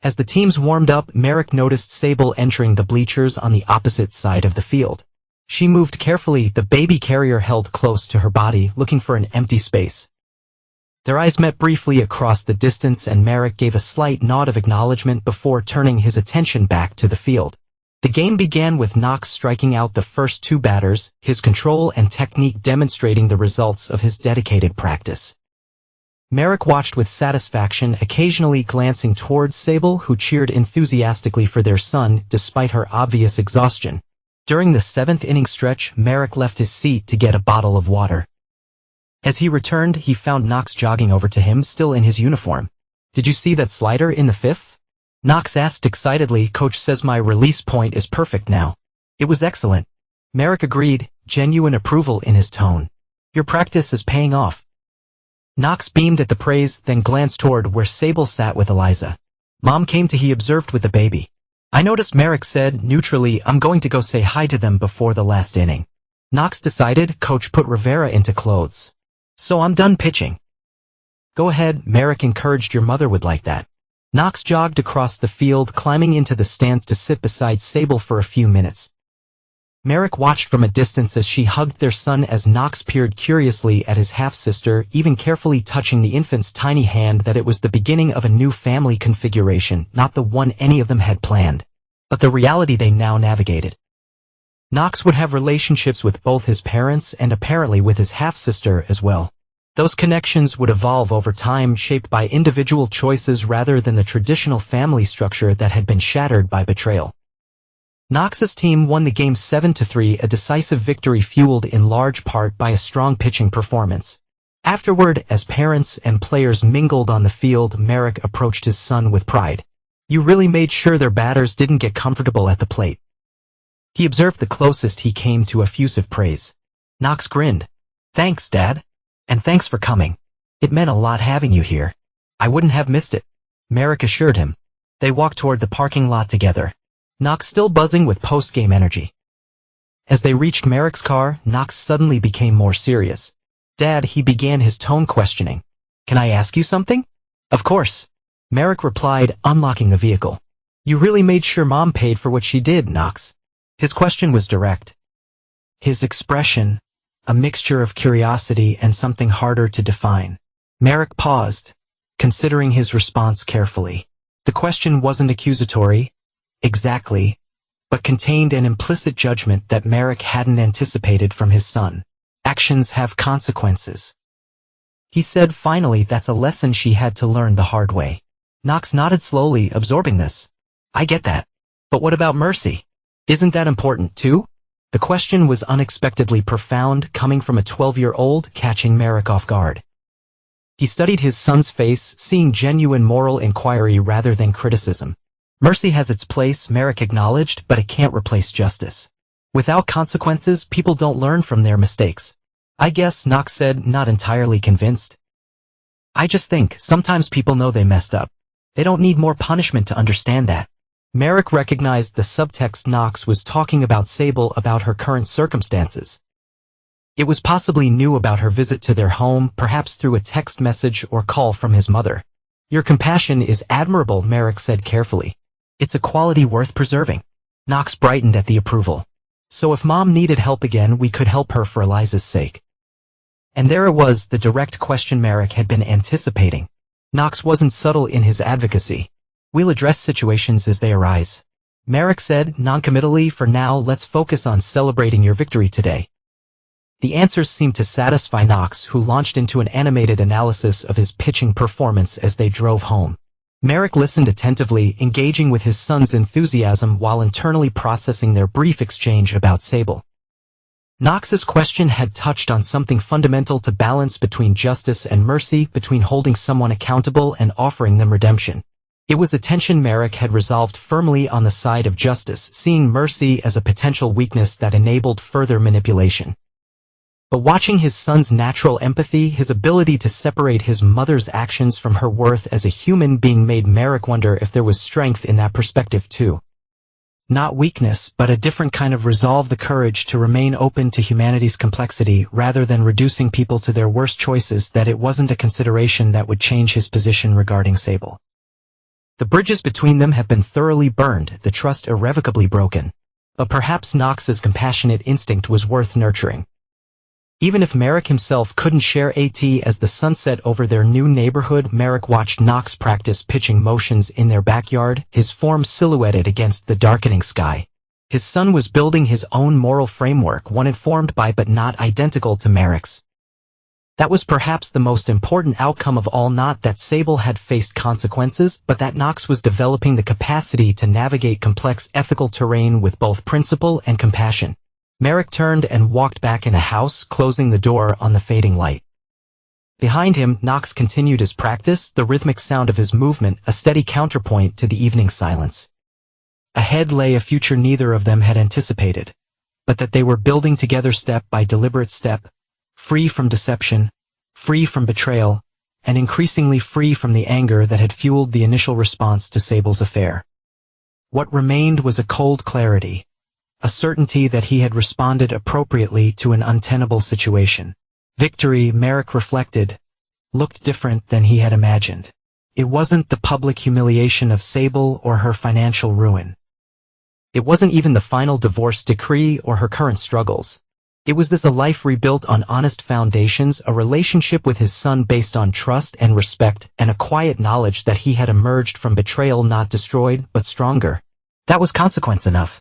As the teams warmed up, Merrick noticed Sable entering the bleachers on the opposite side of the field. She moved carefully, the baby carrier held close to her body, looking for an empty space. Their eyes met briefly across the distance, and Merrick gave a slight nod of acknowledgement before turning his attention back to the field. The game began with Knox striking out the first two batters, his control and technique demonstrating the results of his dedicated practice. Merrick watched with satisfaction, occasionally glancing towards Sable, who cheered enthusiastically for their son, despite her obvious exhaustion. During the seventh inning stretch, Merrick left his seat to get a bottle of water. As he returned, he found Knox jogging over to him, still in his uniform. "Did you see that slider in the fifth?" Knox asked excitedly. "Coach says my release point is perfect now." "It was excellent." Merrick agreed, genuine approval in his tone. "Your practice is paying off." Knox beamed at the praise, then glanced toward where Sable sat with Eliza. "Mom came to," he observed with the baby. "I noticed," Merrick said, neutrally. "I'm going to go say hi to them before the last inning." Knox decided. "Coach put Rivera into clothes. So I'm done pitching." "Go ahead," Merrick encouraged. "Your mother would like that." Knox jogged across the field, climbing into the stands to sit beside Sable for a few minutes. Merrick watched from a distance as she hugged their son, as Knox peered curiously at his half-sister, even carefully touching the infant's tiny hand. That it was the beginning of a new family configuration, not the one any of them had planned, but the reality they now navigated. Knox would have relationships with both his parents and apparently with his half-sister as well. Those connections would evolve over time, shaped by individual choices rather than the traditional family structure that had been shattered by betrayal. Knox's team won the game 7-3, a decisive victory fueled in large part by a strong pitching performance. Afterward, as parents and players mingled on the field, Merrick approached his son with pride. "You really made sure their batters didn't get comfortable at the plate." He observed, the closest he came to effusive praise. Knox grinned. "Thanks, Dad. And thanks for coming. It meant a lot having you here." "I wouldn't have missed it," Merrick assured him. They walked toward the parking lot together, Knox still buzzing with post-game energy. As they reached Merrick's car, Knox suddenly became more serious. "Dad," he began, his tone questioning. "Can I ask you something?" "Of course," Merrick replied, unlocking the vehicle. "You really made sure Mom paid for what she did, Knox?" His question was direct. His expression, a mixture of curiosity and something harder to define. Merrick paused, considering his response carefully. The question wasn't accusatory, exactly, but contained an implicit judgment that Merrick hadn't anticipated from his son. Actions have consequences. He said finally, that's a lesson she had to learn the hard way. Knox nodded slowly, absorbing this. I get that. But what about mercy? Isn't that important too? The question was unexpectedly profound, coming from a 12-year-old, catching Merrick off guard. He studied his son's face, seeing genuine moral inquiry rather than criticism. Mercy has its place, Merrick acknowledged, but it can't replace justice. Without consequences, people don't learn from their mistakes. I guess, Knox said, not entirely convinced. I just think, sometimes people know they messed up. They don't need more punishment to understand that. Merrick recognized the subtext. Knox was talking about Sable, about her current circumstances. It was possibly new about her visit to their home, perhaps through a text message or call from his mother. Your compassion is admirable, Merrick said carefully. It's a quality worth preserving. Knox brightened at the approval. So if Mom needed help again, we could help her for Eliza's sake. And there it was, the direct question Merrick had been anticipating. Knox wasn't subtle in his advocacy. We'll address situations as they arise. Merrick said, noncommittally, for now let's focus on celebrating your victory today. The answers seemed to satisfy Knox, who launched into an animated analysis of his pitching performance as they drove home. Merrick listened attentively, engaging with his son's enthusiasm while internally processing their brief exchange about Sable. Knox's question had touched on something fundamental to balance between justice and mercy, between holding someone accountable and offering them redemption. It was a tension Merrick had resolved firmly on the side of justice, seeing mercy as a potential weakness that enabled further manipulation. But watching his son's natural empathy, his ability to separate his mother's actions from her worth as a human being, made Merrick wonder if there was strength in that perspective too. Not weakness, but a different kind of resolve, the courage to remain open to humanity's complexity rather than reducing people to their worst choices. That it wasn't a consideration that would change his position regarding Sable. The bridges between them have been thoroughly burned, the trust irrevocably broken. But perhaps Knox's compassionate instinct was worth nurturing. Even if Merrick himself couldn't share it. As the sun set over their new neighborhood, Merrick watched Knox practice pitching motions in their backyard, his form silhouetted against the darkening sky. His son was building his own moral framework, one informed by but not identical to Merrick's. That was perhaps the most important outcome of all, not that Sable had faced consequences, but that Knox was developing the capacity to navigate complex ethical terrain with both principle and compassion. Merrick turned and walked back in the house, closing the door on the fading light. Behind him, Knox continued his practice, the rhythmic sound of his movement a steady counterpoint to the evening silence. Ahead lay a future neither of them had anticipated, but that they were building together step by deliberate step, free from deception, free from betrayal, and increasingly free from the anger that had fueled the initial response to Sable's affair. What remained was a cold clarity, a certainty that he had responded appropriately to an untenable situation. Victory, Merrick reflected, looked different than he had imagined. It wasn't the public humiliation of Sable or her financial ruin. It wasn't even the final divorce decree or her current struggles. It was this: a life rebuilt on honest foundations, a relationship with his son based on trust and respect, and a quiet knowledge that he had emerged from betrayal not destroyed, but stronger. That was consequence enough.